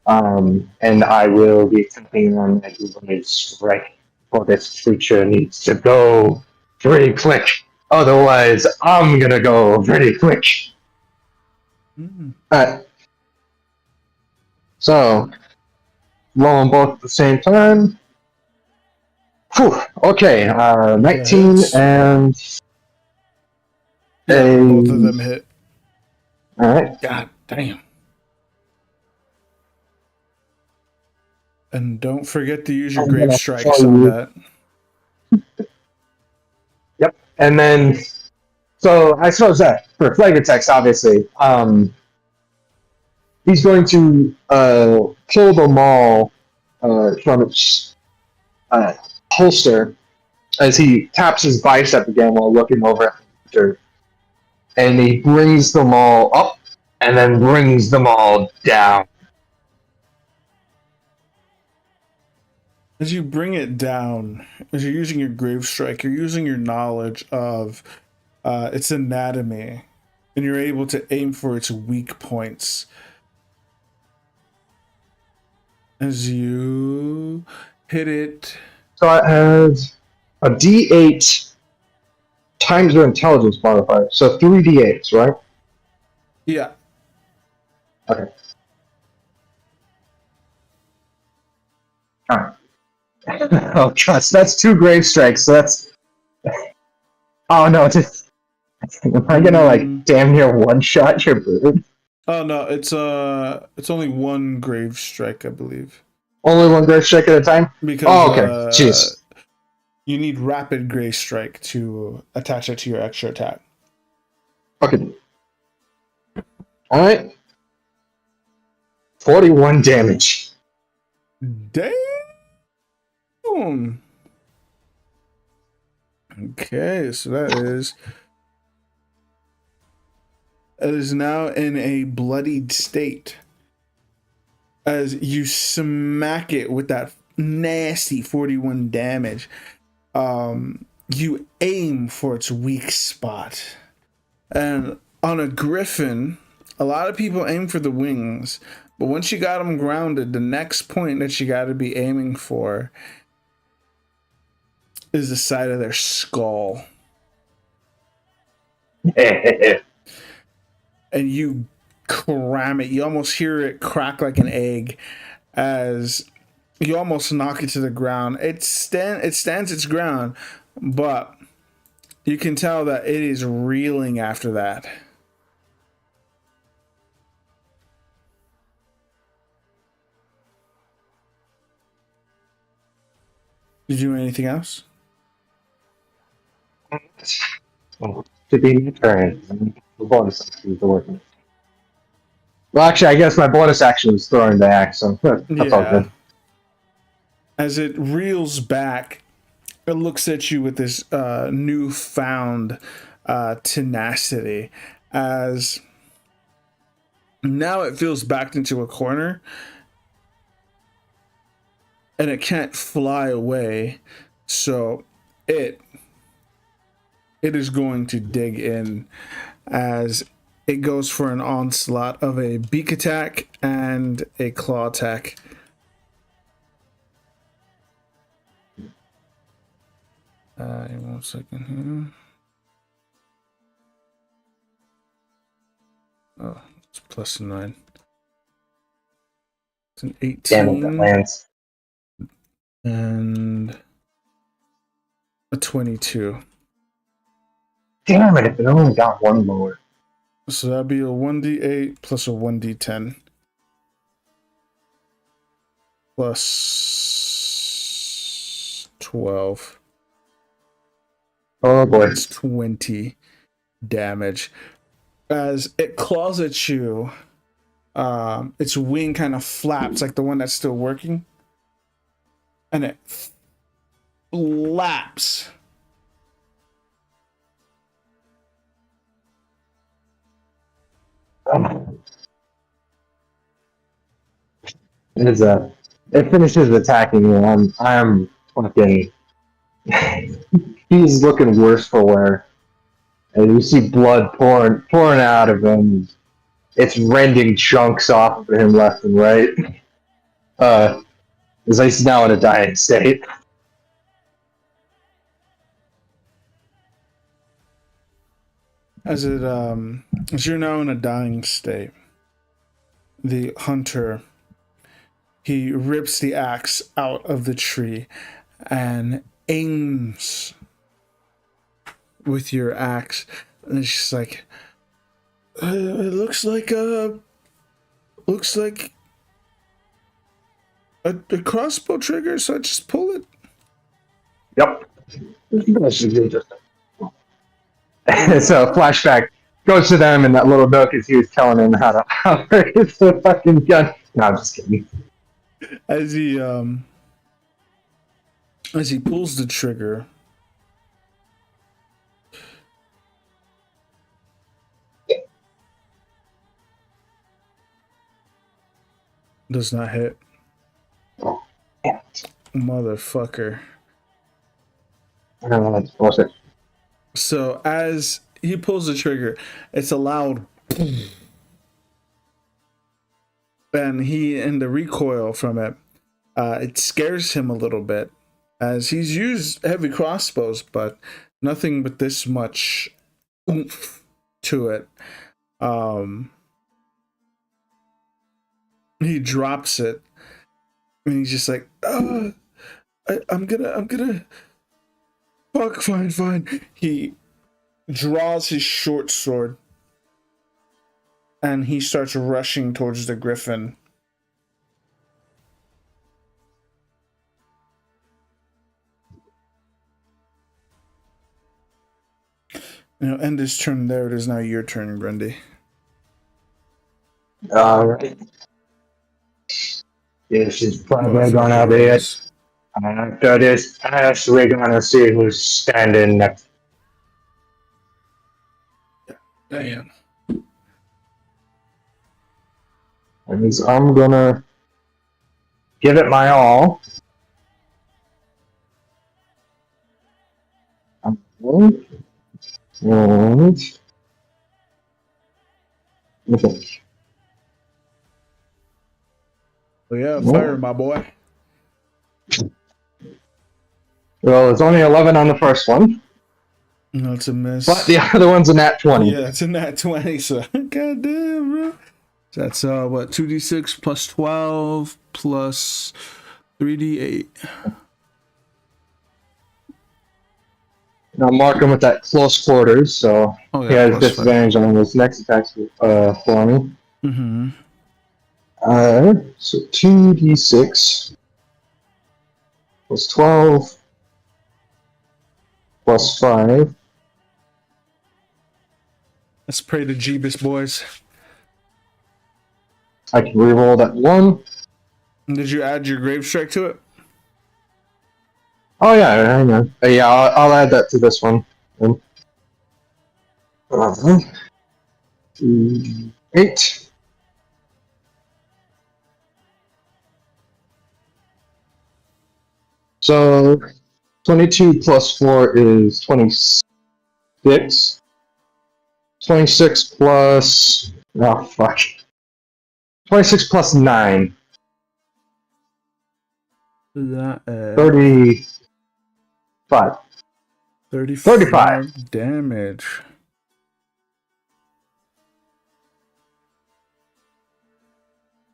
And I will be attempting on my blade strike, for this creature needs to go pretty quick. Otherwise, I'm gonna go pretty quick. So, roll them both at the same time. Whew, okay, 19 and... both of them hit. Alright. God damn. And don't forget to use your grave strikes on that. Yep. And then, so I suppose that for flag attacks, obviously, he's going to pull the maul from its holster as he taps his bicep again while looking over at the dirt. And he brings the maul up and then brings the maul down. As you bring it down, as you're using your grave strike, you're using your knowledge of its anatomy, and you're able to aim for its weak points. As you hit it. So it has a D8 times your intelligence modifier. So 3 D8s, right? Yeah. Okay. Alright. Oh, trust. That's 2 grave strikes, so that's... Oh, no, just... Am I gonna, damn near one-shot your bird? Oh no, it's only one grave strike, I believe, Only one grave strike at a time? because Oh, okay. Jeez. you need rapid grave strike to attach it to your extra attack. Okay. Alright. 41 damage. Damn. Okay, so it is now in a bloodied state as you smack it with that nasty 41 damage. You aim for its weak spot. And on a griffin, a lot of people aim for the wings, but once you got them grounded, the next point that you got to be aiming for is the side of their skull. And you cram it. You almost hear it crack like an egg as you almost knock it to the ground. It stands its ground, but you can tell that it is reeling after that. Did you do anything else? To be my turn. The bonus action to work. Well, actually, I guess my bonus action was throwing the axe, so that's all good. As it reels back, it looks at you with this newfound tenacity, as now it feels backed into a corner and it can't fly away, so it is going to dig in as it goes for an onslaught of a beak attack and a claw attack. One second here. Oh, it's plus 9. It's an 18. Damn it, that lands. And a 22. Damn it, if it only got one lower. So that'd be a 1d8 plus a 1d10. Plus 12. Oh boy. It's 20 damage. As it claws at you, its wing kind of flaps like the one that's still working. And it flaps. It finishes attacking me. I'm fucking. He's looking worse for wear, and you see blood pouring out of him. It's rending chunks off of him left and right. He's now in a dying state. As you're now in a dying state, the hunter, he rips the axe out of the tree and aims with your axe, and it's just like, it looks like a crossbow trigger, so I just pull it. Yep. So flashback goes to them in that little nook as he was telling him how to operate the fucking gun. No, I'm just kidding. As he pulls the trigger, does not hit. Yeah. Motherfucker. That's bullshit. So as he pulls the trigger, it's a loud boom. And in the recoil from it, it scares him a little bit, as he's used heavy crossbows, but nothing but this much oomph to it. He drops it, and he's just like, I'm gonna fuck, fine. He draws his short sword and he starts rushing towards the griffin. End his turn there. It is now your turn, Grundy. Alright. Yeah, she's probably Oh, gonna be it. After this pass, we're gonna see who's standing next. Damn. And I'm gonna give it my all. And okay. Oh yeah, fire, my boy. Well, it's only 11 on the first one, No, it's a miss. but the other one's a nat 20. Yeah, it's a nat 20, so goddamn, bro. So that's what, 2d6 plus 12 plus 3d8. Now mark him with that close quarters, so he has disadvantage on his next attacks for me. Mm-hmm. So 2d6 plus 12 plus 5. Let's pray to Jeebus, boys. I can reroll that 1. Did you add your grave strike to it? Oh yeah, hang on. Yeah, I'll add that to this one. 8. So 22 plus 4 is 26. 26 plus... Oh, fuck. 26 plus 9. That 35. 35 damage.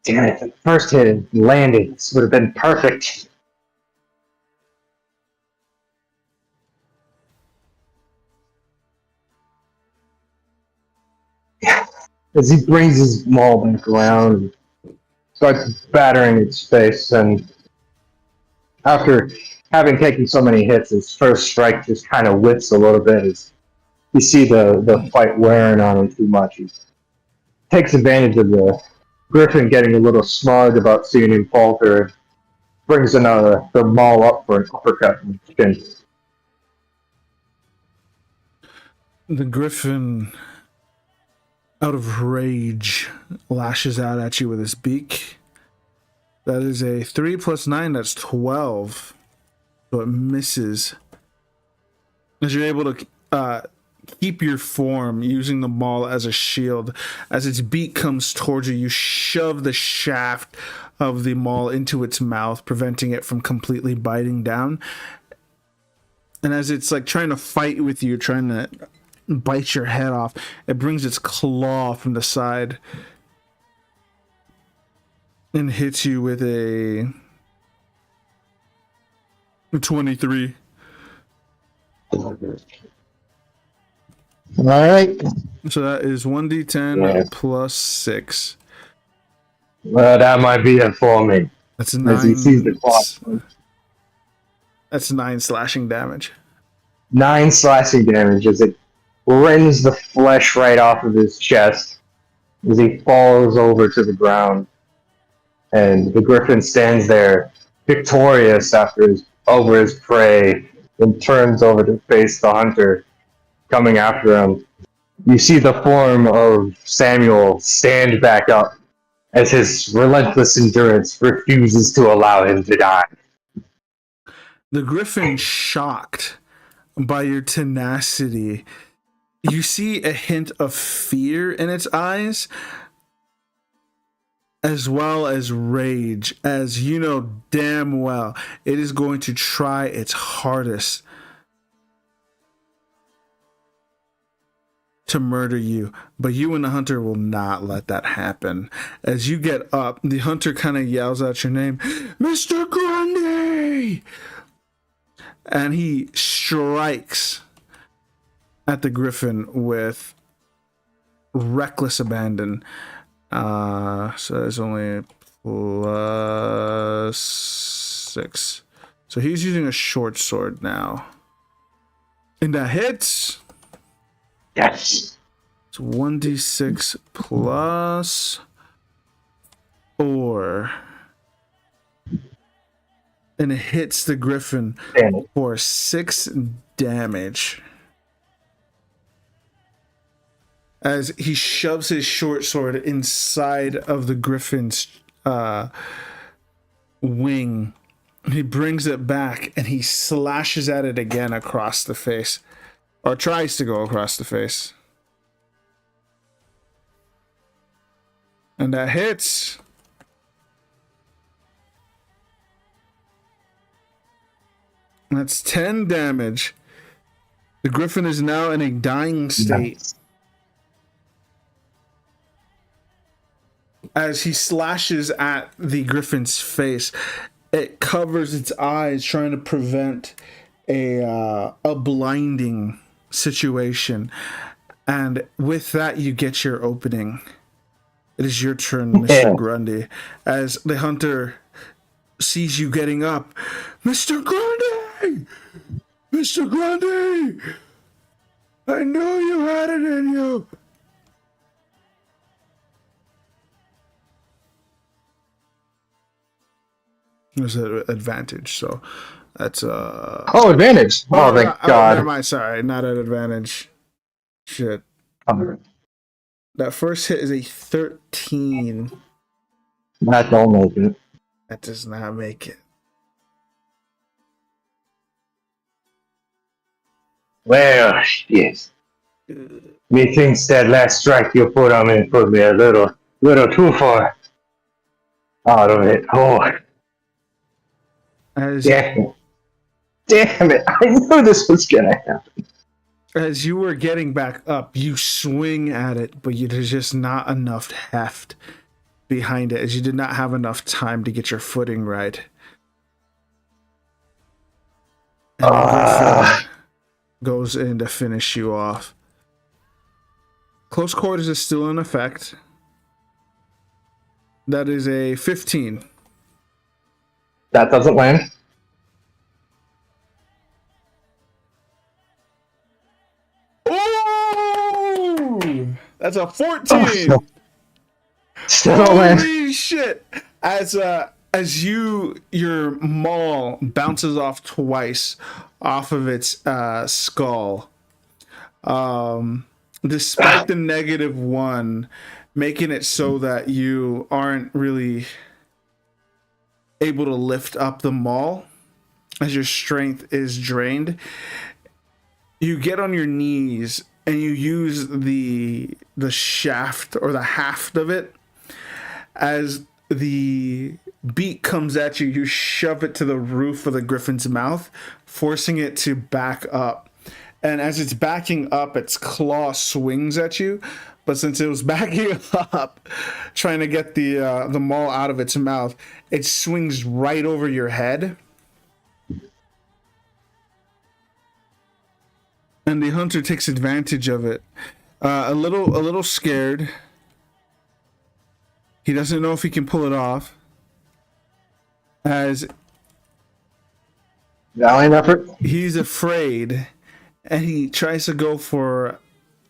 Damn it, the first hit and landed. This would have been perfect. As he brings his maul back around and starts battering its face, and after having taken so many hits, his first strike just kind of whips a little bit as you see the fight wearing on him too much. He takes advantage of the Griffin getting a little smug about seeing him falter, brings the maul up for an uppercut from his chin. The Griffin, out of rage, lashes out at you with his beak. That is a 3 plus 9, that's 12. So it misses. As you're able to keep your form using the maul as a shield. As its beak comes towards you, you shove the shaft of the maul into its mouth, preventing it from completely biting down. And as it's like trying to fight with you, trying to bite your head off, it brings its claw from the side and hits you with a 23. All right. So that is 1d10 plus 6. Well, that might be it for me. That's As he sees the 9. clock. That's 9 slashing damage. 9 slashing damage as it rends the flesh right off of his chest as he falls over to the ground. And the Griffin stands there, victorious over his prey, and turns over to face the hunter coming after him. You see the form of Samuel stand back up as his relentless endurance refuses to allow him to die. The Griffin, shocked by your tenacity, you see a hint of fear in its eyes, as well as rage, as you know damn well it is going to try its hardest to murder you, but you and the hunter will not let that happen. As you get up, the hunter kind of yells out your name, Mr. Grundy, and he strikes at the Griffin with reckless abandon. So there's only +6. So he's using a short sword now. And that hits. Yes. It's 1d6 +4. And it hits the griffin for 6 damage. As he shoves his short sword inside of the griffin's wing. He brings it back and he slashes at it again across the face. Or tries to go across the face. And that hits. That's 10 damage. The griffin is now in a dying state. Nice. As he slashes at the griffin's face, it covers its eyes, trying to prevent a blinding situation. And with that, you get your opening. It is your turn, Mr. Grundy. As the hunter sees you getting up, Mr. Grundy! Mr. Grundy! I knew you had it in you! There's an advantage, so that's Oh, advantage! Oh, thank God. Never mind, sorry, not an advantage. Shit. That first hit is a 13. That don't make it. That does not make it. Well, yes. Methinks that last strike you put on me put me a little too far out of it. Oh, As damn it! I knew this was gonna happen. as you were getting back up, you swing at it, but there's just not enough heft behind it, as you did not have enough time to get your footing right. And the griffin goes in to finish you off. Close quarters is still in effect. That is a 15. That doesn't land. Ooh! That's a 14! Still don't land. Holy shit! As your maul bounces off twice off of its skull. Despite the -1, making it so that you aren't really able to lift up the maul as your strength is drained. You get on your knees and you use the shaft or the haft of it. As the beak comes at you, you shove it to the roof of the griffin's mouth, forcing it to back up. And as it's backing up, its claw swings at you. But since it was backing up, trying to get the maul out of its mouth, it swings right over your head. And the hunter takes advantage of it. A little scared. He doesn't know if he can pull it off. As Valiant effort. he's afraid, and he tries to go for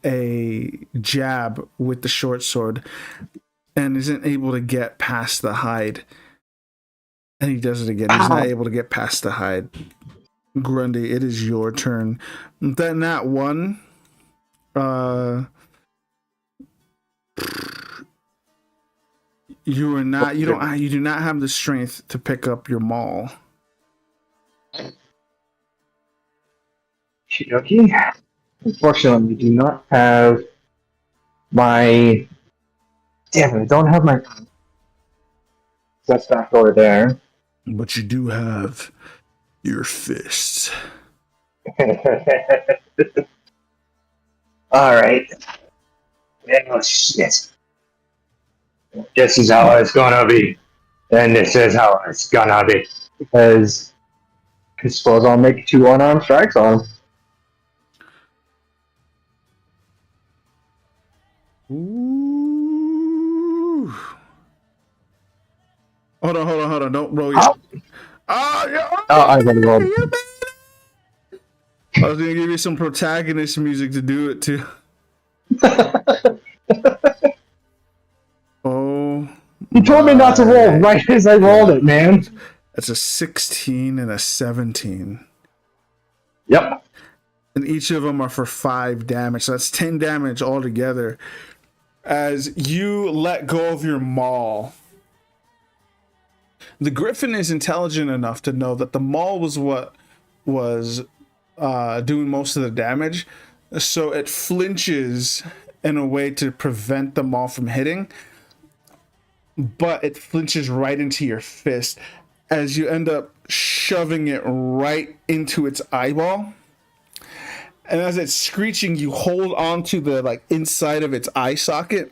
a jab with the short sword and isn't able to get past the hide. And he does it again. He's not able to get past the hide. Grundy, it is your turn. Then that one, you do not have the strength to pick up your maul. Okay. Unfortunately, we do not have my. Damn it! I don't have my. That's back over there. But you do have your fists. All right. Oh shit! This is how it's gonna be, and this is how it's gonna be. Because I suppose I'll make 2 unarmed strikes on him. Ooh. Hold on. Don't roll yet. Oh, Oh, yeah. I gotta roll. I was gonna give you some protagonist music to do it to. Oh, You told me not to roll my right as I rolled it, man. That's a 16 and a 17. Yep. And each of them are for 5 damage. So that's 10 damage altogether. As you let go of your maul, the griffin is intelligent enough to know that the maul was what was doing most of the damage. So it flinches in a way to prevent the maul from hitting. But it flinches right into your fist as you end up shoving it right into its eyeball. And as it's screeching, you hold onto the like inside of its eye socket.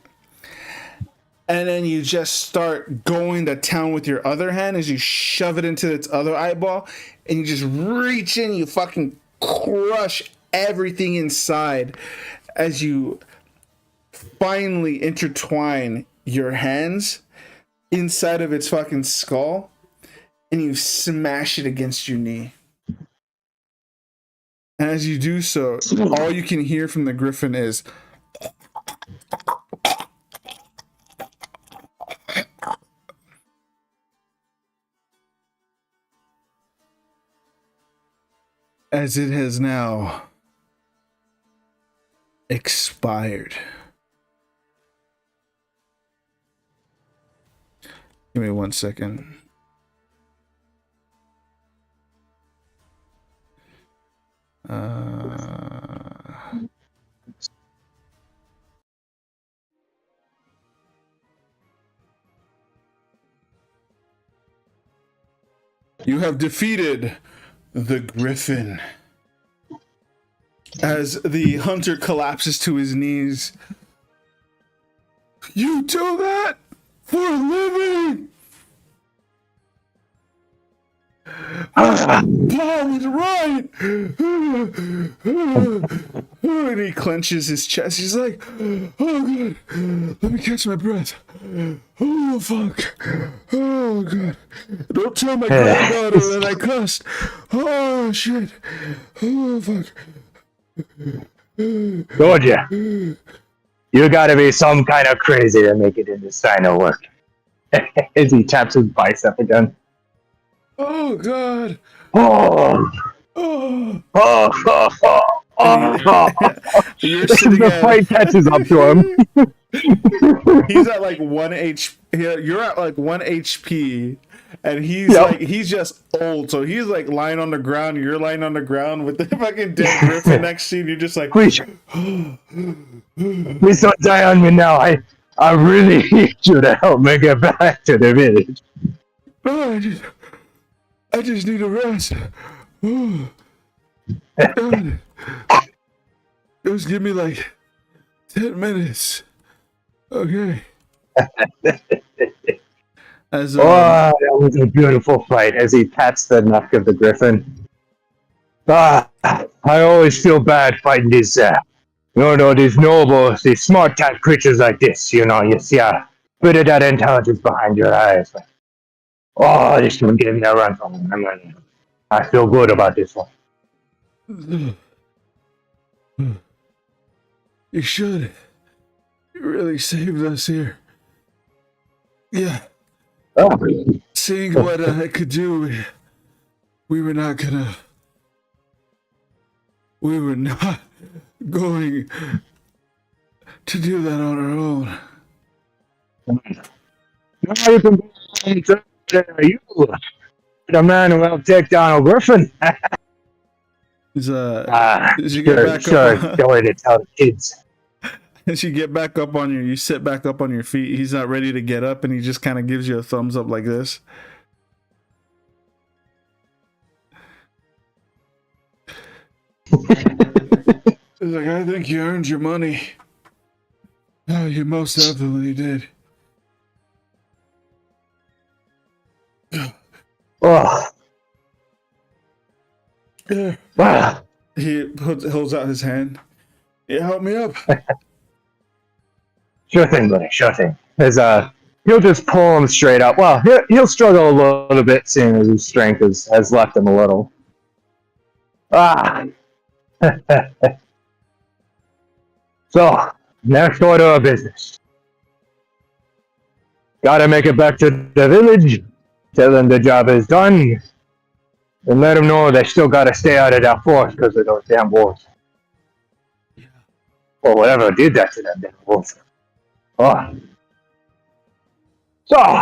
And then you just start going to town with your other hand as you shove it into its other eyeball. And you just reach in, you fucking crush everything inside as you finally intertwine your hands inside of its fucking skull. And you smash it against your knee. And as you do so, all you can hear from the griffin is as it has now expired. Give me 1 second. You have defeated the griffin. As the hunter collapses to his knees. You do that for a living! Paul was right! And he clenches his chest. He's like, oh god, let me catch my breath. Oh fuck. Oh god. Don't tell my granddaughter that I cussed. Oh shit. Oh fuck. Told ya. You gotta be some kind of crazy to make it in this line of work. As he taps his bicep again. Oh god. Oh. Oh. You're sitting The at fight catches up to him. he's at like 1 HP. You're at like 1 HP, and he's Yep. like he's just old, so he's like lying on the ground. You're lying on the ground with the fucking dead griffin next to you. And you're just like, Please don't die on me now. I really need you to help me get back to the village. oh, I just need a rest. Oh, God. Just give me like 10 minutes. Okay. As Oh, that was a beautiful fight as he pats the neck of the griffin. I always feel bad fighting these, these noble, these smart cat creatures like this. You see a bit of that intelligence behind your eyes. Oh, this one gave me a run from him. I feel good about this one. You should. You really saved us here. Yeah. Oh. Seeing what I could do, we were not going to do that on our own. Now you can go and say, you, the man who helped take down a griffin. Did you get back up? Don't worry to tell the kids. As you get back up on you sit back up on your feet. He's not ready to get up, and he just kind of gives you a thumbs up like this. He's like, I think you earned your money. Oh, you most definitely did. Oh. Yeah. Wow. He holds out his hand. You help me up. Sure thing, buddy. Sure thing. He'll just pull him straight up. Well, he'll struggle a little bit, seeing as his strength has left him a little. Ah. So, next order of business. Gotta make it back to the village, tell them the job is done, and let them know they still gotta stay out of that forest because of those damn wolves. Or whatever did that to that damn wolf. Oh. So,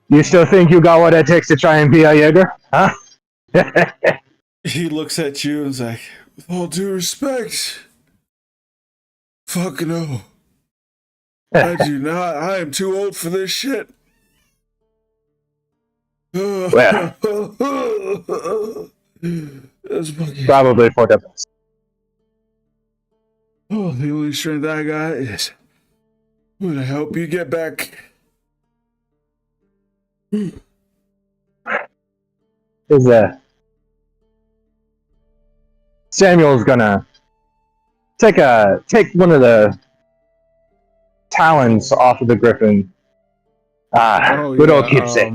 you still think you got what it takes to try and be a Jaeger? Huh? He looks at you and is like, with all due respect, fuck no. I do not. I am too old for this shit. Well, That's fucking... probably for the best. Oh, the only strength I got is I'm gonna help you get back. Samuel's gonna take one of the talons off of the griffin. Good old keepsake.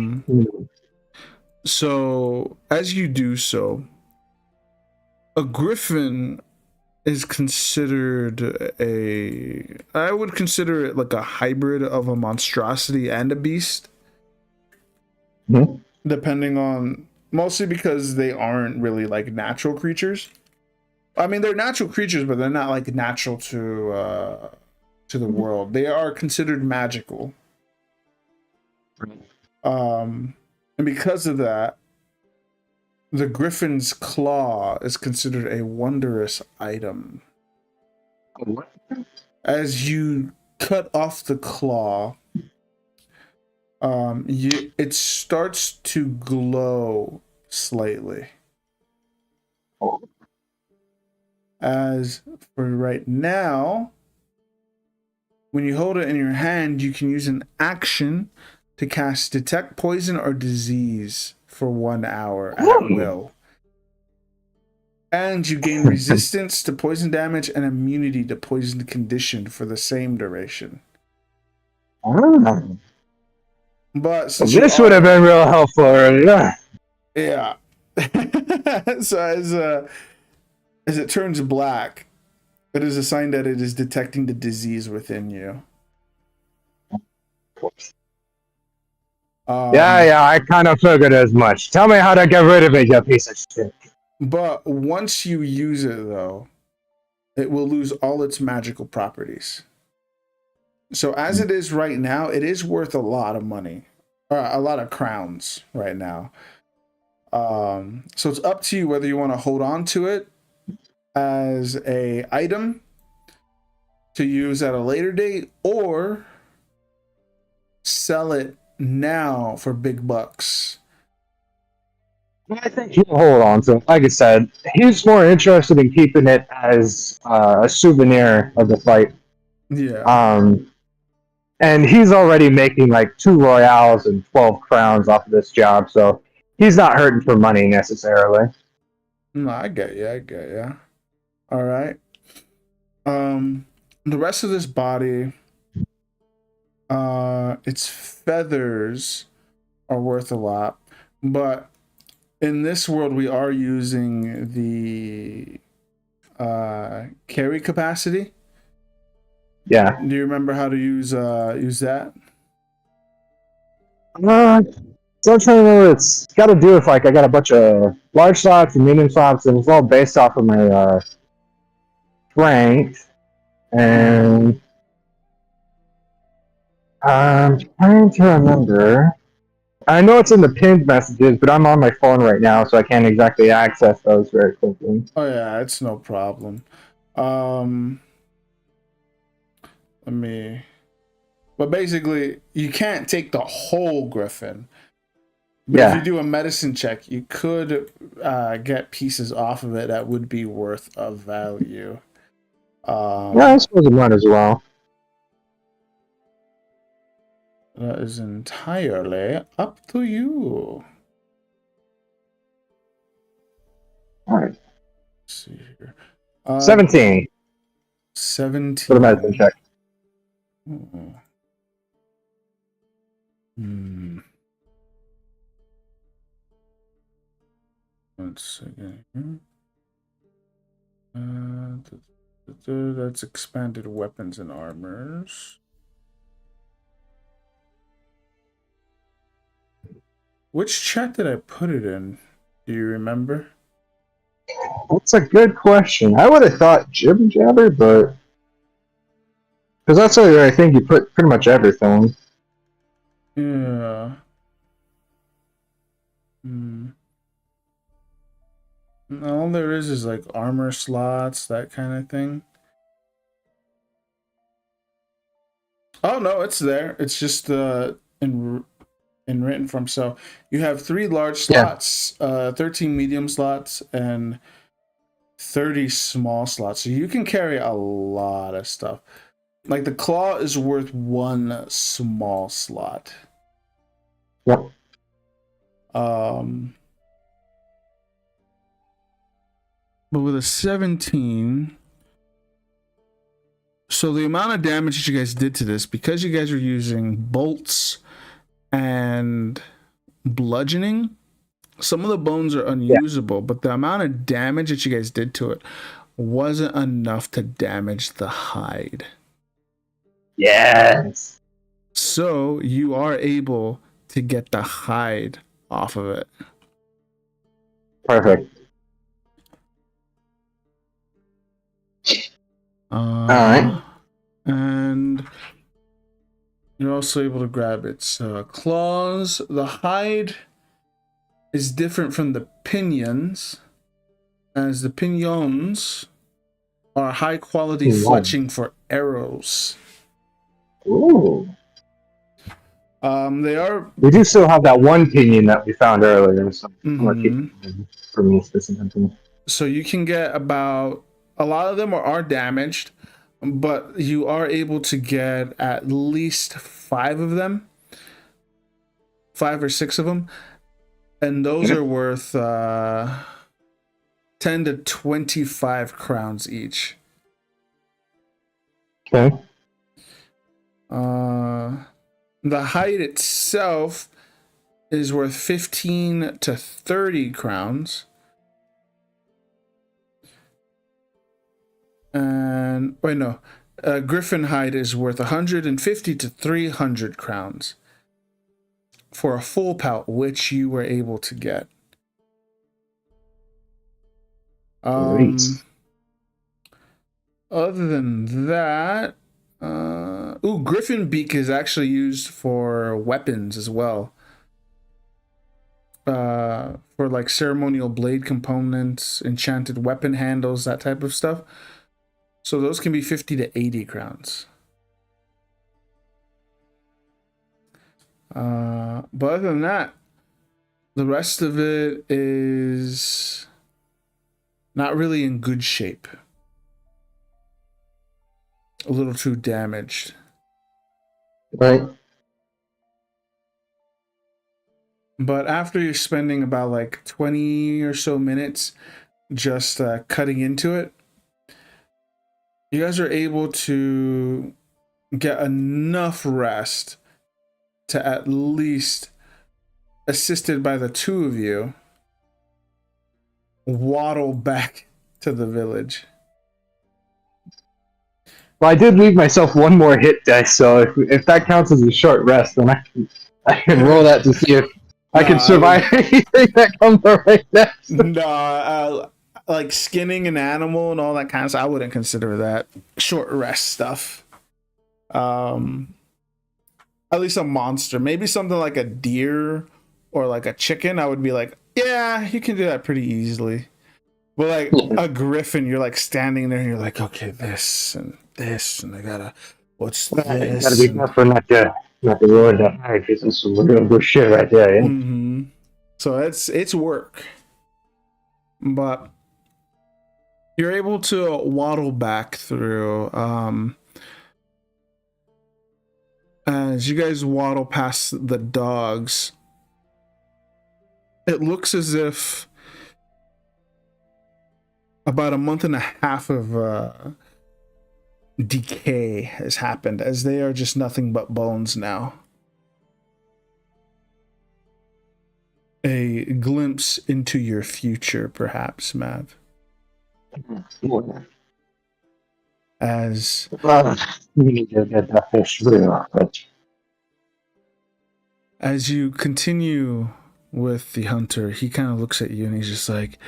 So, as you do so, a griffin is considered I would consider it like a hybrid of a monstrosity and a beast. Mm-hmm. Depending on, mostly because they aren't really like natural creatures. I mean, they're natural creatures, but they're not like natural to the world. They are considered magical. And because of that, the griffin's claw is considered a wondrous item. As you cut off the claw, it starts to glow slightly. As for right now, when you hold it in your hand, you can use an action to cast Detect Poison or Disease for 1 hour at will. And you gain resistance to poison damage and immunity to poison condition for the same duration. But since this would have been real helpful earlier. Yeah. So as it turns black, it is a sign that it is detecting the disease within you. Yeah, I kind of figured as much. Tell me how to get rid of it, you piece of shit. But once you use it, though, it will lose all its magical properties. So as it is right now, it is worth a lot of money. A lot of crowns right now. So it's up to you whether you want to hold on to it as a item to use at a later date or sell it now for big bucks. I think he'll hold on to it. Like I said, he's more interested in keeping it as a souvenir of the fight. Yeah. And he's already making like 2 royales and 12 crowns off of this job, so he's not hurting for money necessarily. No, I get you. All right. The rest of this body, its feathers are worth a lot, but in this world we are using the carry capacity. Yeah. Do you remember how to use that? So I'm trying to remember. It's got to do with like I got a bunch of large slots and medium slots, and it's all based off of my strength. And I'm trying to remember. I know it's in the pinned messages, but I'm on my phone right now, so I can't exactly access those very quickly. Oh yeah, it's no problem. But basically, you can't take the whole griffin. But if you do a medicine check, you could get pieces off of it that would be worth of value. Yeah, I suppose it might as well. That is entirely up to you. All right. Let's see here. 17. 17. For the medicine check. Hmm. One second. That's expanded weapons and armors. Which chat did I put it in? Do you remember? That's a good question. I would have thought Jib Jabber, but because that's where I think you put pretty much everything. Yeah. Hmm. All there is like armor slots, that kind of thing. Oh no, it's there. It's just in written form. So you have 3 large slots, 13 medium slots, and 30 small slots. So you can carry a lot of stuff. Like the claw is worth 1 small slot. Yep. But with a 17, so the amount of damage that you guys did to this, because you guys are using bolts and bludgeoning, some of the bones are unusable, but the amount of damage that you guys did to it wasn't enough to damage the hide. Yes. So you are able to get the hide off of it. Perfect. All right. And you're also able to grab its claws. The hide is different from the pinions, as the pinions are high quality fletching for arrows. Ooh. They are. We do still have that one pinion that we found earlier. So for me specifically. So you can get about, a lot of them are damaged, but you are able to get at least 5 of them, 5 or 6 of them, and those are worth 10 to 25 crowns each. Okay. The hide itself is worth 15 to 30 crowns. And wait, no, griffin hide is worth 150 to 300 crowns for a full pelt, which you were able to get. Great. Other than that, griffin beak is actually used for weapons as well. For like ceremonial blade components, enchanted weapon handles, that type of stuff. So those can be 50 to 80 crowns. But other than that, the rest of it is not really in good shape. A little too damaged. Right. But after you're spending about like 20 or so minutes just cutting into it, you guys are able to get enough rest to, at least assisted by the 2 of you, waddle back to the village. Well, I did leave myself 1 more hit dice, so if that counts as a short rest, then I can roll that to see if I can survive anything that comes right next. No, like skinning an animal and all that kind of stuff, I wouldn't consider that short rest stuff. At least a monster, maybe something like a deer or like a chicken, I would be like, yeah, you can do that pretty easily. But like a griffin, you're like standing there and you're like, okay, this and this, and I gotta, what's this? Gotta be careful not to ruin that hide, because it's some real good shit right there, yeah? So it's work. But you're able to waddle back through. As you guys waddle past the dogs, it looks as if about a month and a half of decay has happened, as they are just nothing but bones now. A glimpse into your future, perhaps, Mav. As We need to get that fish real quick. as you continue with the hunter, he kind of looks at you and he's just like,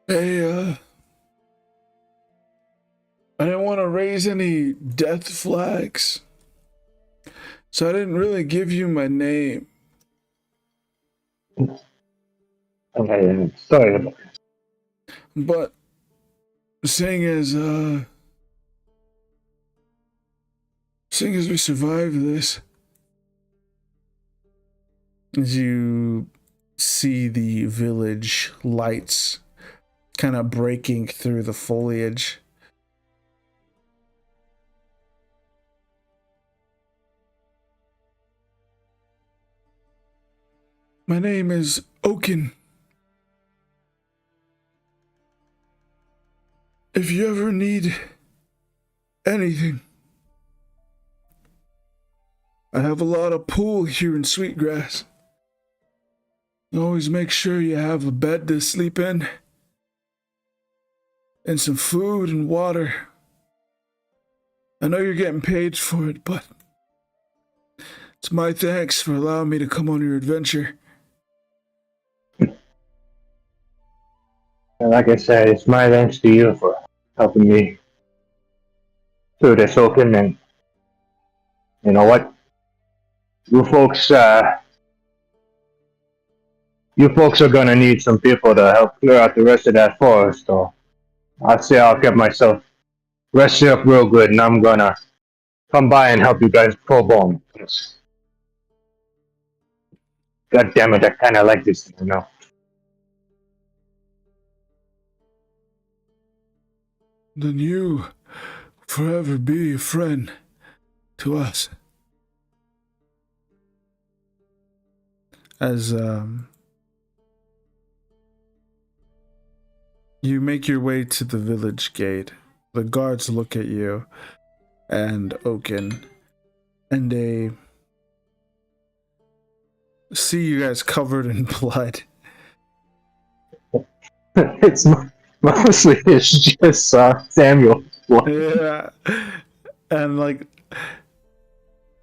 "Hey, I didn't want to raise any death flags, so I didn't really give you my name. Okay, sorry about But seeing as we survived this," as you see the village lights kind of breaking through the foliage, "My name is Oaken. If you ever need anything, I have a lot of pool here in Sweetgrass. Always make sure you have a bed to sleep in, and some food and water. I know you're getting paid for it, but it's my thanks for allowing me to come on your adventure." And like I said, it's my thanks to you for helping me through this, Oaken. And you know what? You folks, are gonna need some people to help clear out the rest of that forest. So I'd say I'll get myself rested up real good, and I'm gonna come by and help you guys pro bono. God damn it, I kind of like this, you know. Then you forever be a friend to us. As you make your way to the village gate, the guards look at you and Oaken, and they see you guys covered in blood. It's mostly it's just Samuel. Yeah. And like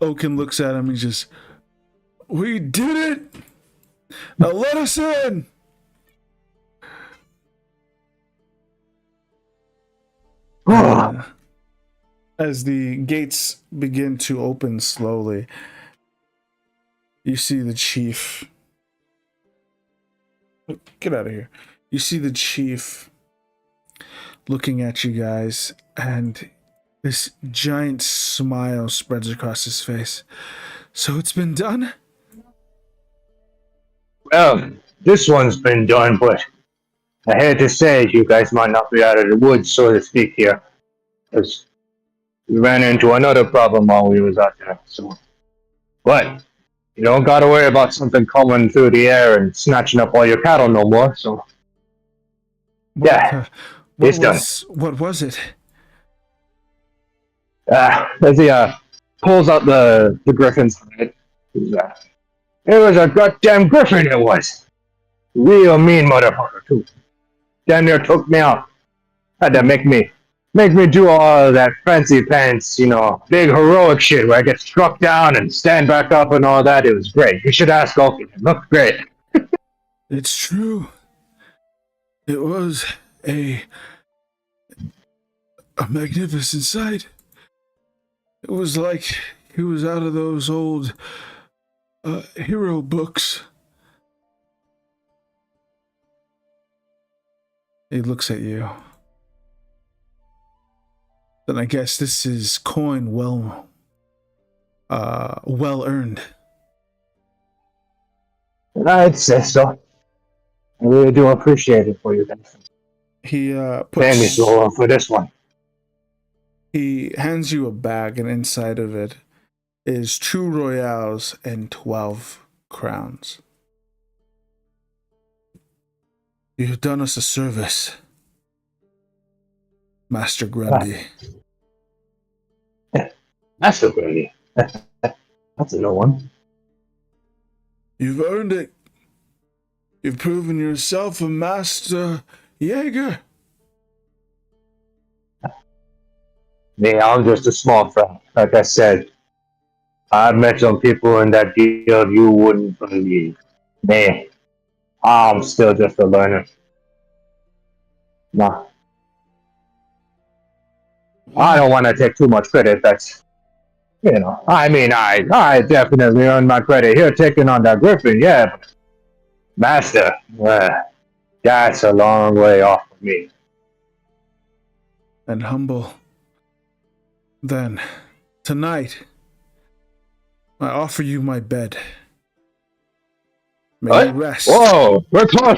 Oaken looks at him, he's just, "We did it! Now let us in!" As the gates begin to open slowly, you see the chief. Get out of here. You see the chief looking at you guys, and this giant smile spreads across his face. "So it's been done?" Well, this one's been done, but I hate to say you guys might not be out of the woods, so to speak, here, because we ran into another problem while we was out there. So, but you don't got to worry about something coming through the air and snatching up all your cattle no more. So, yeah, it's done. What was it? As he pulls out the griffin's head, it was a goddamn griffin. It was real mean motherfucker too. Damn near took me out. Had to make me do all that fancy pants, you know, big heroic shit where I get struck down and stand back up and all that. It was great. You should ask Oaken. It looked great. It's true. It was a magnificent sight. It was like he was out of those old hero books. He looks at you. Then I guess this is coin well earned. I'd say so. I really do appreciate it for you guys. He Pay me so for this one. He hands you a bag, and inside of it is 2 royales and 12 crowns. "You've done us a service, Master Grundy." Master Brandy. That's a no one. You've earned it. You've proven yourself a master Jaeger. Me, I'm just a small fry. Like I said, I've met some people in that guild you wouldn't believe. Me, I'm still just a learner. Nah, I don't want to take too much credit. That's, I mean, I definitely earned my credit here taking on that Griffin, yeah. But Master, that's a long way off from me. And humble. Then, tonight, I offer you my bed. May What? you rest. Whoa, we're close.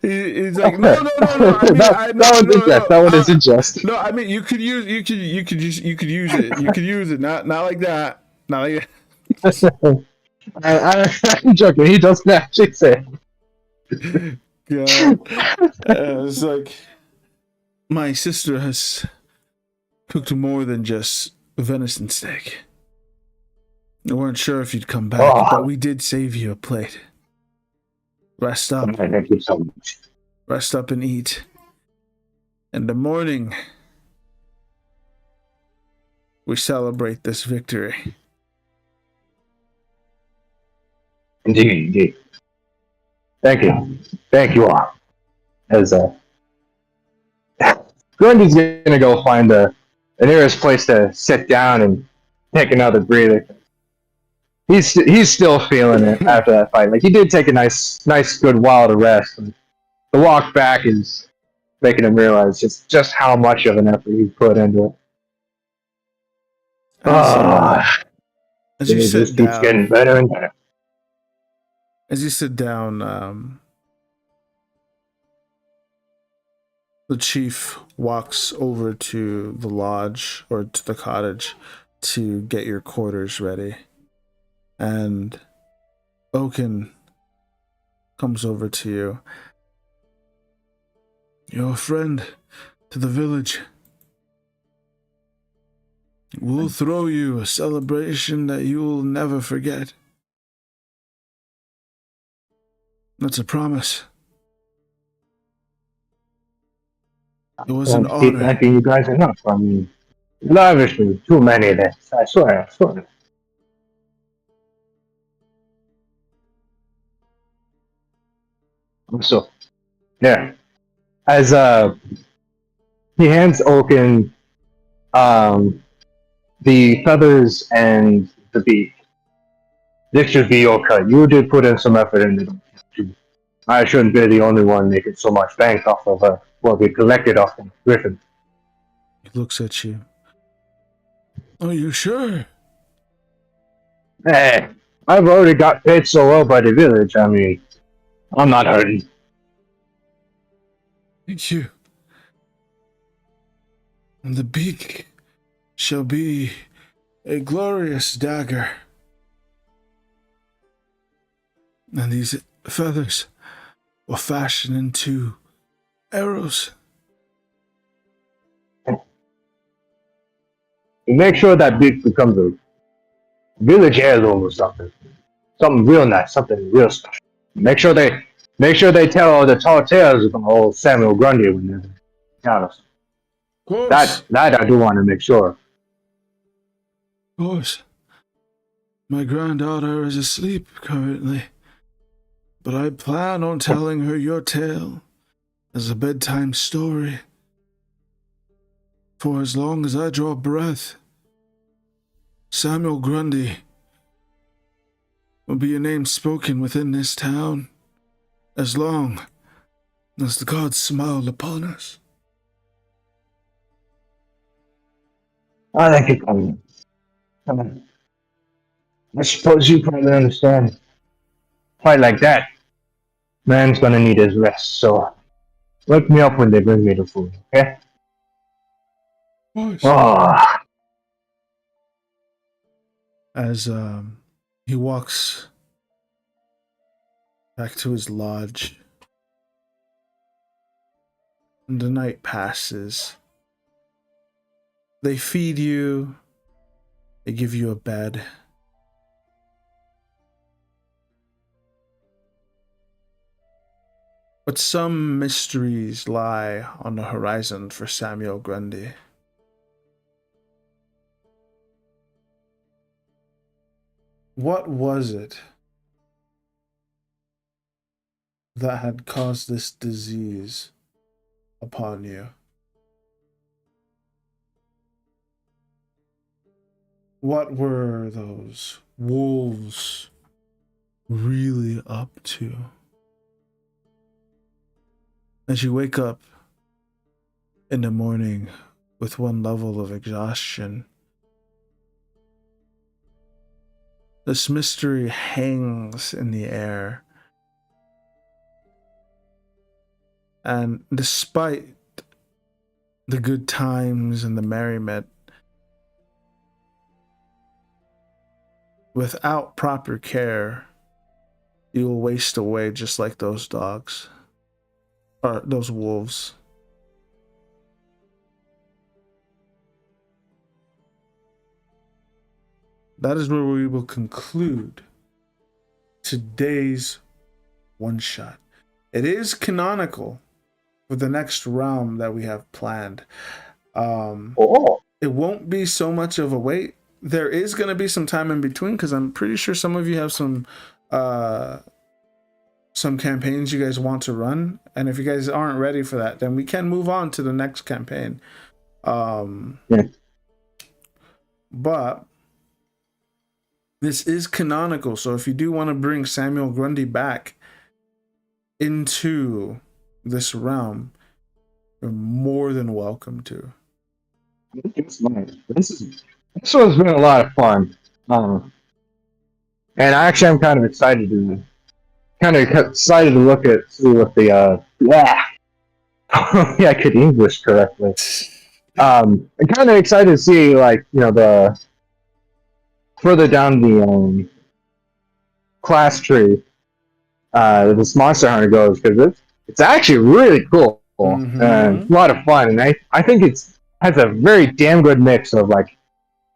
He's like, no. I mean, that was in jest. That one is in jest. No, I mean, you could use it. You could use it. Not like that. Not like that. I'm joking. He doesn't actually say. God. It's like my sister has cooked more than just venison steak. We weren't sure if you'd come back, but we did save you a plate. Rest up. Thank you so much. Rest up and eat. In the morning, we celebrate this victory. Indeed. Thank you all. As Grundy's gonna go find the nearest place to sit down and take another breather. He's still feeling it after that fight. Like, he did take a nice good while to rest. And the walk back is making him realize just how much of an effort he put into it. As you it sit just keeps down, getting better and better. as you sit down, the chief walks over to the lodge or to the cottage to get your quarters ready. And Oaken comes over to you. You're a friend to the village. We'll throw you a celebration that you will never forget. That's a promise. It was an Don't keep honor. thanking you guys enough. I mean, lavishly too many of this. I swear. So, yeah. As he hands Oaken the feathers and the beak. This should be your cut. You did put in some effort into it. I shouldn't be the only one making so much bank off of what we collected off of Griffin. He looks at you. Are you sure? Hey, I've already got paid so well by the village. I mean, I'm not hurting. Thank you. And the beak shall be a glorious dagger. And these feathers will fashion into arrows. Make sure that beak becomes a village heirloom or something. Something real nice, something real special. Make sure they tell all the tall tales of old Samuel Grundy when they're down. Of course. That I do want to make sure. Of course. My granddaughter is asleep currently, but I plan on telling her your tale as a bedtime story. For as long as I draw breath, Samuel Grundy will be a name spoken within this town, as long as the gods smile upon us. I think it can. Come on. I suppose you probably understand. Fight like that, man's gonna need his rest. So, wake me up when they bring me the food, okay? Of course. Oh, As he walks back to his lodge, and the night passes, They feed you. They give you a bed. But some mysteries lie on the horizon for Samuel Grundy. What was it that had caused this disease upon you? What were those wolves really up to? As you wake up in the morning with one level of exhaustion, this mystery hangs in the air. And despite the good times and the merriment, without proper care, you will waste away just like those dogs, or those wolves. That is where we will conclude today's one shot. It is canonical for the next realm that we have planned. It won't be so much of a wait. There is going to be some time in between because I'm pretty sure some of you have some campaigns you guys want to run, and if you guys aren't ready for that, then we can move on to the next campaign. But this is canonical, so if you do want to bring Samuel Grundy back into this realm, you're more than welcome to. This one's been a lot of fun, and I'm kind of excited to look at see what the yeah I could English correctly. I'm kind of excited to see the further down the class tree this Monster Hunter goes, because it's actually really cool and a lot of fun, and I think it's has a very damn good mix of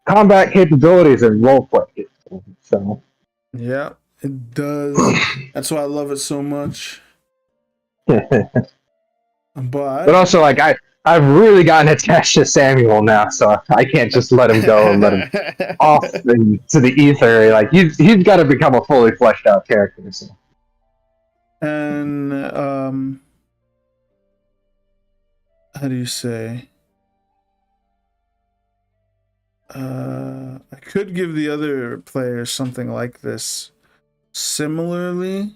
combat capabilities and roleplay capabilities. So yeah, it does. That's why I love it so much. But also I've really gotten attached to Samuel now, so I can't just let him go and let him off to the ether. He's got to become a fully fleshed out character. So. And how do you say? I could give the other players something like this similarly,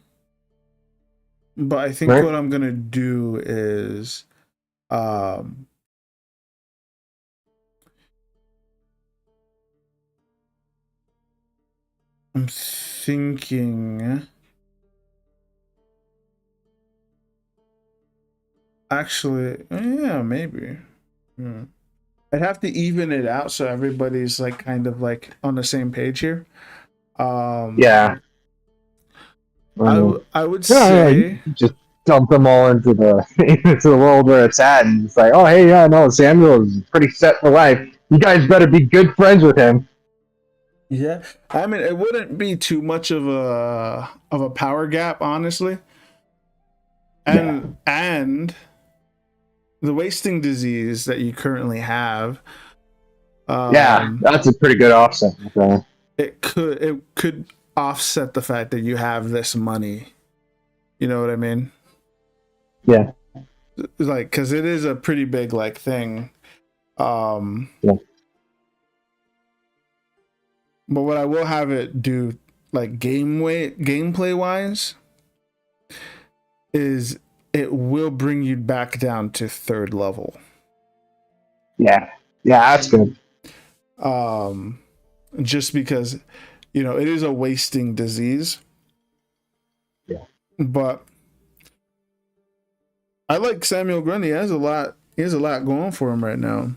but I think what I'm gonna do is I'm thinking actually, yeah, maybe. I'd have to even it out so everybody's kind of on the same page here. Yeah. I would say just dump them all into the world where it's at, and it's oh hey, yeah, no, Samuel is pretty set for life. You guys better be good friends with him. Yeah, I mean, it wouldn't be too much of a power gap, honestly. And the wasting disease that you currently have, that's a pretty good offset. Okay. It could offset the fact that you have this money. You know what I mean? Yeah. Because it is a pretty big thing. Yeah. But what I will have it do, gameplay wise, is it will bring you back down to 3rd level. Yeah, that's good. Just because, it is a wasting disease. Yeah. But I like Samuel Grundy. He has a lot going for him right now.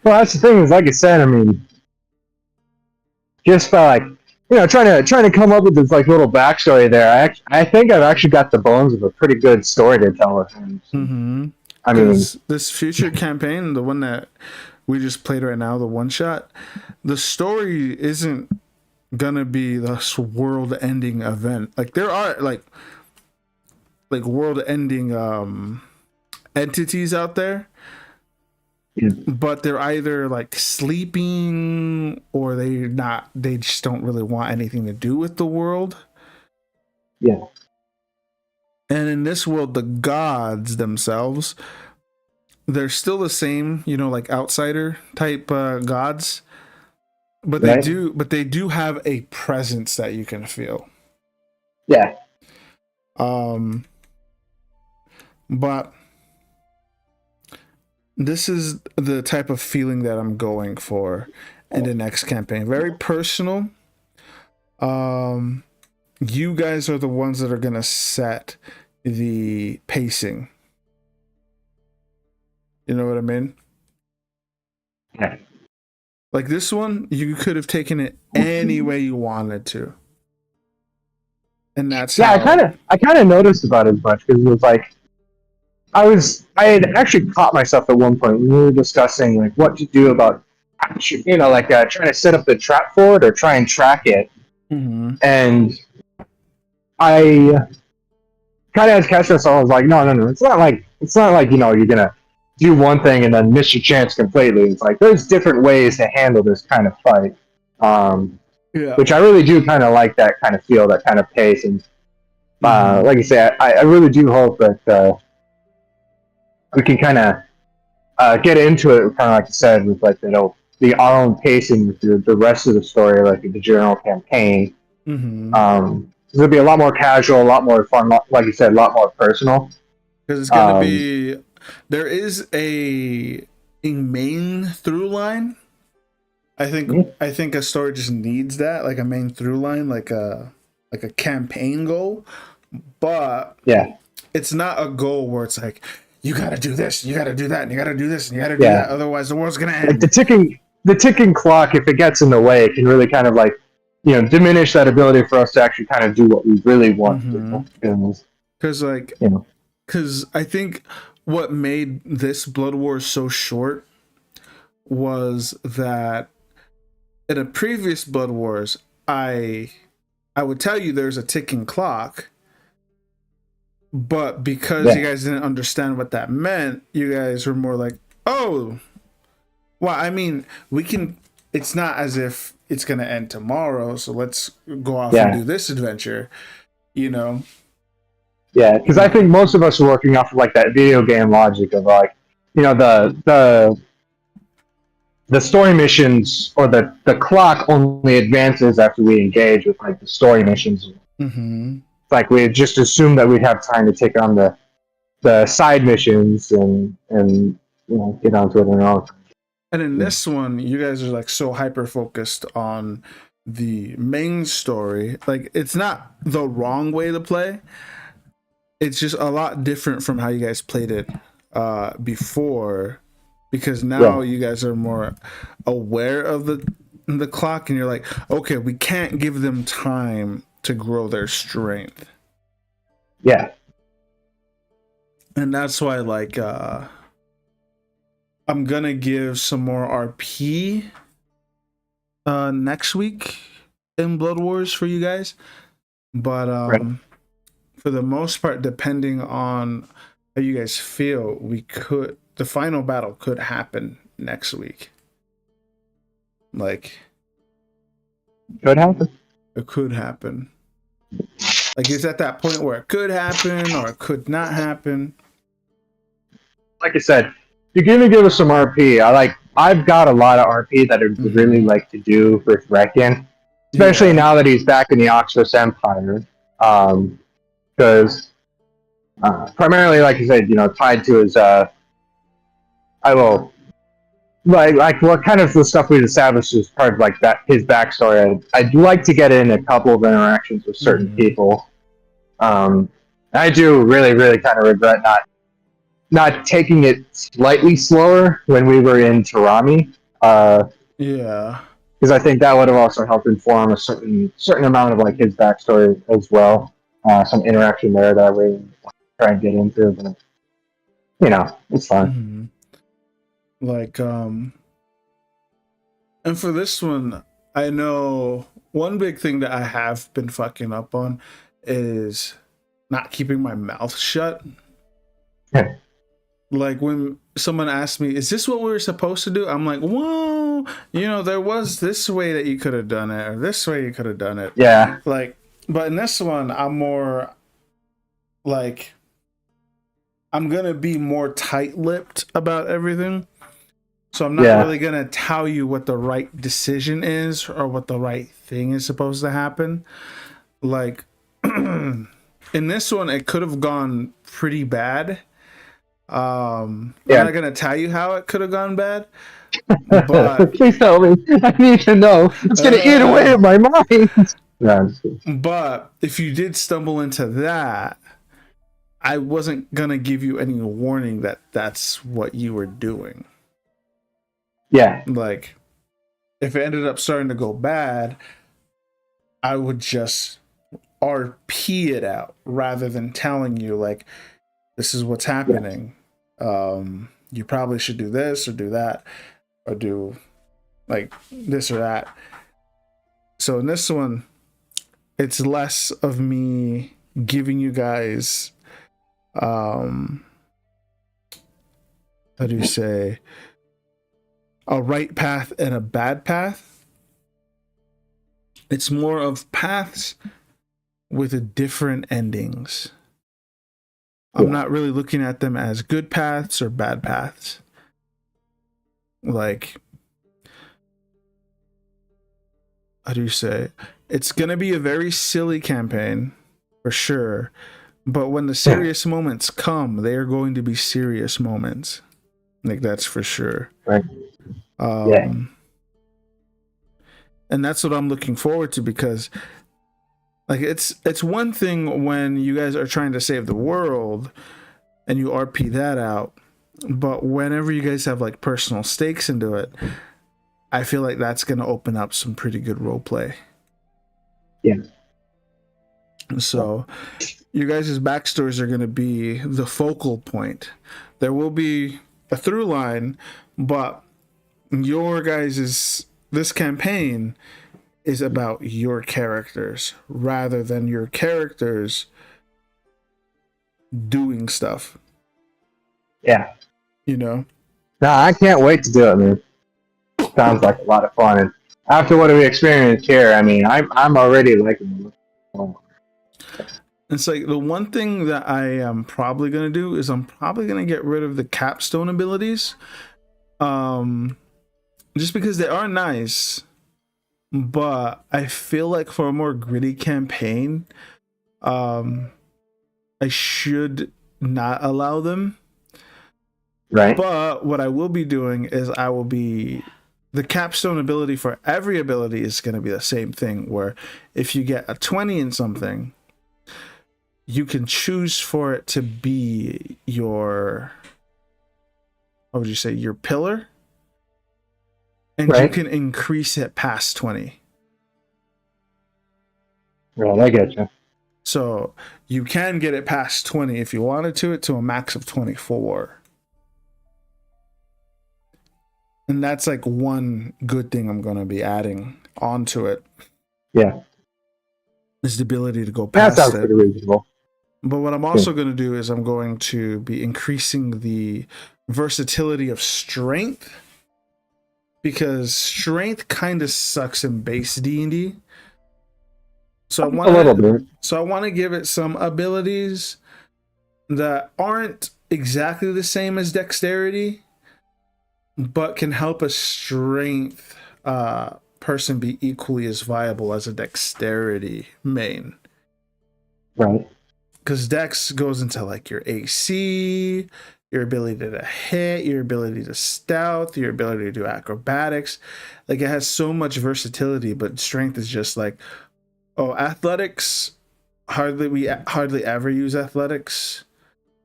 Well, that's the thing is, like I said, I mean, just by trying to come up with this little backstory there. I think I've actually got the bones of a pretty good story to tell with him. Mm-hmm. I mean, this future campaign, the one that we just played right now, the one shot, the story isn't gonna be this world-ending event. Like there are like world-ending entities out there, but they're either like sleeping or they just don't really want anything to do with the world. Yeah. And in this world, the gods themselves, they're still the same, you know, like outsider type gods, but Right. they do have a presence that you can feel. Yeah. But this is the type of feeling that I'm going for in the next campaign. Very personal. You guys are the ones that are gonna set the pacing. You know what I mean? Yeah. Like this one, you could have taken it any way you wanted to. And that's Yeah, how... I kind of noticed about it much because it was like I had actually caught myself at one point when we were discussing like what to do about, you know, like trying to set up the trap for it or try and track it, and I kind of had to catch myself. I was like, no, it's not like you know you're gonna do one thing and then miss your chance completely. It's like there's different ways to handle this kind of fight. Which I really do kind of like that kind of feel, that kind of pace. And like you say, I really do hope that we can kind of get into it, kind of like you said, with like our own pacing with the rest of the story, like the general campaign. It'll be a lot more casual, a lot more fun, like you said, a lot more personal. Because it's gonna be, there is a main through line. I think a story just needs that, like a main through line, like a campaign goal. But yeah, it's not a goal where it's like you got to do this, you got to do that, and you got to do this, and you got to do that. Otherwise, the world's gonna end. Like the ticking clock, if it gets in the way, it can really kind of like, you know, diminish that ability for us to actually kind of do what we really want to do. Because like, you know, because I think what made this Blood War so short was that in a previous Blood Wars, I would tell you there's a ticking clock, but because you guys didn't understand what that meant, you guys were more like, oh, well, I mean, we can, it's not as if it's going to end tomorrow, so let's go off and do this adventure, you know? Yeah, because I think most of us are working off of like that video game logic of like, you know, the story missions or the clock only advances after we engage with like the story missions. It's like we had just assumed that we'd have time to take on the side missions and you know, get onto it and all. And in this one, you guys are like so hyper focused on the main story. Like, it's not the wrong way to play. It's just a lot different from how you guys played it before, because now you guys are more aware of the clock, and you're like, okay, we can't give them time to grow their strength. Yeah. And that's why, like, I'm gonna give some more RP next week in Blood Wars for you guys. But for the most part, depending on how you guys feel, the final battle could happen next week. Like, could happen. It could happen. Like, it's at that point where it could happen or it could not happen. Like I said, you're gonna give us some RP. I've got a lot of RP that I'd really like to do with Reckon, especially now that he's back in the Oxus Empire. Because primarily, like you said, you know, tied to his I will like what kind of the stuff we've established as part of like that his backstory. I'd like to get in a couple of interactions with certain people. I do really kind of regret not taking it slightly slower when we were in Tarami. Because I think that would have also helped inform a certain amount of like his backstory as well. Some interaction there that we try and get into, but you know, it's fun. Like, And for this one, I know one big thing that I have been fucking up on is not keeping my mouth shut. Yeah. Like when someone asks me, is this what we were supposed to do? I'm like, whoa, there was this way that you could have done it, or this way you could have done it. Yeah. Like, but in this one, I'm more like, I'm going to be more tight-lipped about everything. So I'm not really going to tell you what the right decision is or what the right thing is supposed to happen. Like, in this one, it could have gone pretty bad. I'm not going to tell you how it could have gone bad. But please tell me. I need to know. It's going to eat away at my mind. But if you did stumble into that, I wasn't going to give you any warning that that's what you were doing. Yeah. Like, if it ended up starting to go bad, I would just RP it out rather than telling you, like, this is what's happening. You probably should do this or do that or do, like, this or that. So in this one, it's less of me giving you guys, how do you say, a right path and a bad path. It's more of paths with different endings. I'm not really looking at them as good paths or bad paths. Like, how do you say? It's going to be a very silly campaign, for sure. But when the serious moments come, they are going to be serious moments. Like, that's for sure. Right. And that's what I'm looking forward to, because like it's one thing when you guys are trying to save the world and you RP that out, but whenever you guys have like personal stakes into it, I feel like that's going to open up some pretty good role play. Yeah. So your guys' backstories are going to be the focal point. There will be a through line, but your guys' this campaign is about your characters rather than your characters doing stuff. Yeah. No, I can't wait to do it, man. Sounds like a lot of fun. And after what we experienced here, I mean, I'm already liking it. it's like the one thing that I am probably going to do is I'm probably going to get rid of the capstone abilities. Just because they are nice, but I feel like for a more gritty campaign, I should not allow them. Right. But what I will be doing is the capstone ability for every ability is going to be the same thing, where if you get a 20 in something, you can choose for it to be your, what would you say, your pillar? And you can increase it past 20. Right, I get you. So you can get it past 20 if you wanted to a max of 24. And that's like one good thing I'm going to be adding onto it. Yeah. Is the ability to go past it. That sounds pretty reasonable. But what I'm also going to do is I'm going to be increasing the versatility of strength, because strength kind of sucks in base D&D. So I want to give it some abilities that aren't exactly the same as dexterity, but can help a strength person be equally as viable as a dexterity main. Right. Because dex goes into like your AC, your ability to hit, your ability to stealth, your ability to do acrobatics. Like, it has so much versatility, but strength is just like, athletics. We hardly ever use athletics.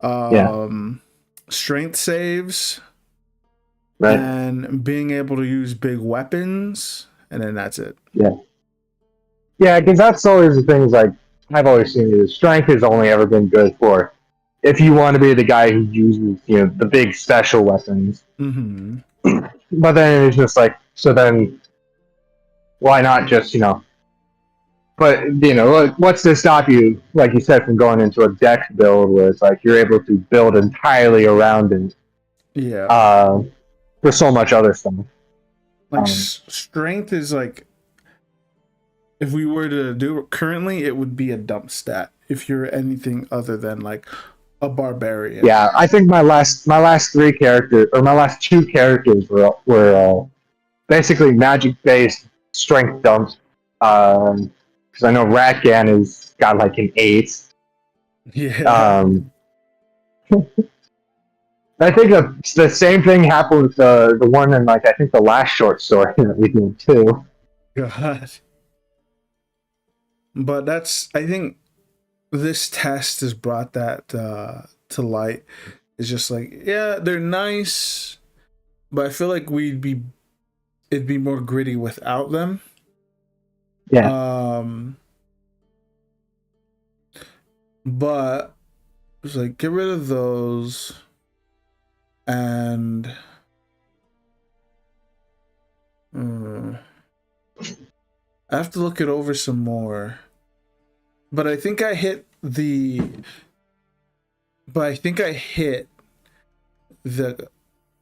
Strength saves. Right. And being able to use big weapons, and then that's it. Yeah. Yeah, because that's always the things like I've always seen is strength has only ever been good for if you want to be the guy who uses, the big special weapons. Mm-hmm. But then it's just like, so then why not just, but, what's to stop you, like you said, from going into a dex build where it's like you're able to build entirely around it Yeah. for so much other stuff. Like strength is like, if we were to do it currently, it would be a dump stat if you're anything other than like a barbarian. Yeah, I think my last three characters, or my last two characters were basically magic based strength dumps. Because I know Ratgan has got like an 8. Yeah. I think the same thing happened with the one in, like, I think the last short story that we did too. God. But I think this test has brought that to light. It's just like, yeah, they're nice, but I feel like it'd be more gritty without them. Yeah. But it's like, get rid of those, and I have to look it over some more. But I think I hit the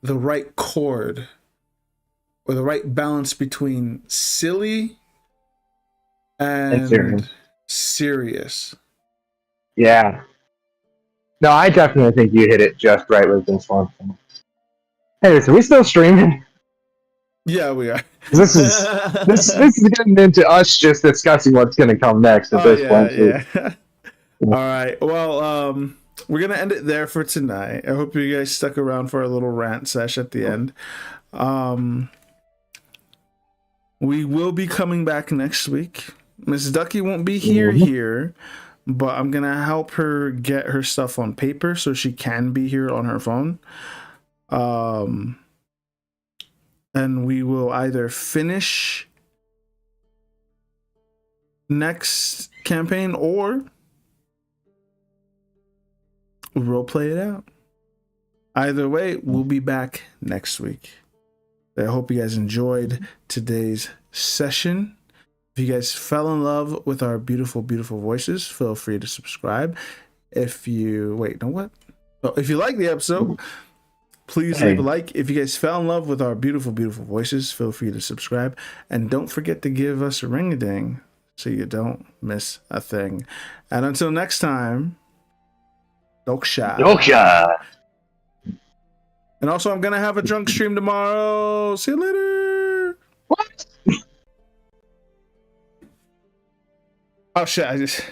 right chord, or the right balance between silly and serious. Yeah. No, I definitely think you hit it just right with this one. Hey, so are we still streaming? Yeah, we are. This is getting into us just discussing what's going to come next at this point. Yeah. All right. Well, we're gonna end it there for tonight. I hope you guys stuck around for a little rant sesh at the end. We will be coming back next week. Miss Ducky won't be here, but I'm gonna help her get her stuff on paper so she can be here on her phone. And we will either finish next campaign or we'll play it out. Either way, we'll be back next week. I hope you guys enjoyed today's session. If you guys fell in love with our beautiful, beautiful voices, feel free to subscribe. If you if you like the episode, please leave a like. If you guys fell in love with our beautiful, beautiful voices, feel free to subscribe. And don't forget to give us a ring-a-ding so you don't miss a thing. And until next time, Doksha. And also, I'm going to have a drunk stream tomorrow. See you later. What? Oh, shit.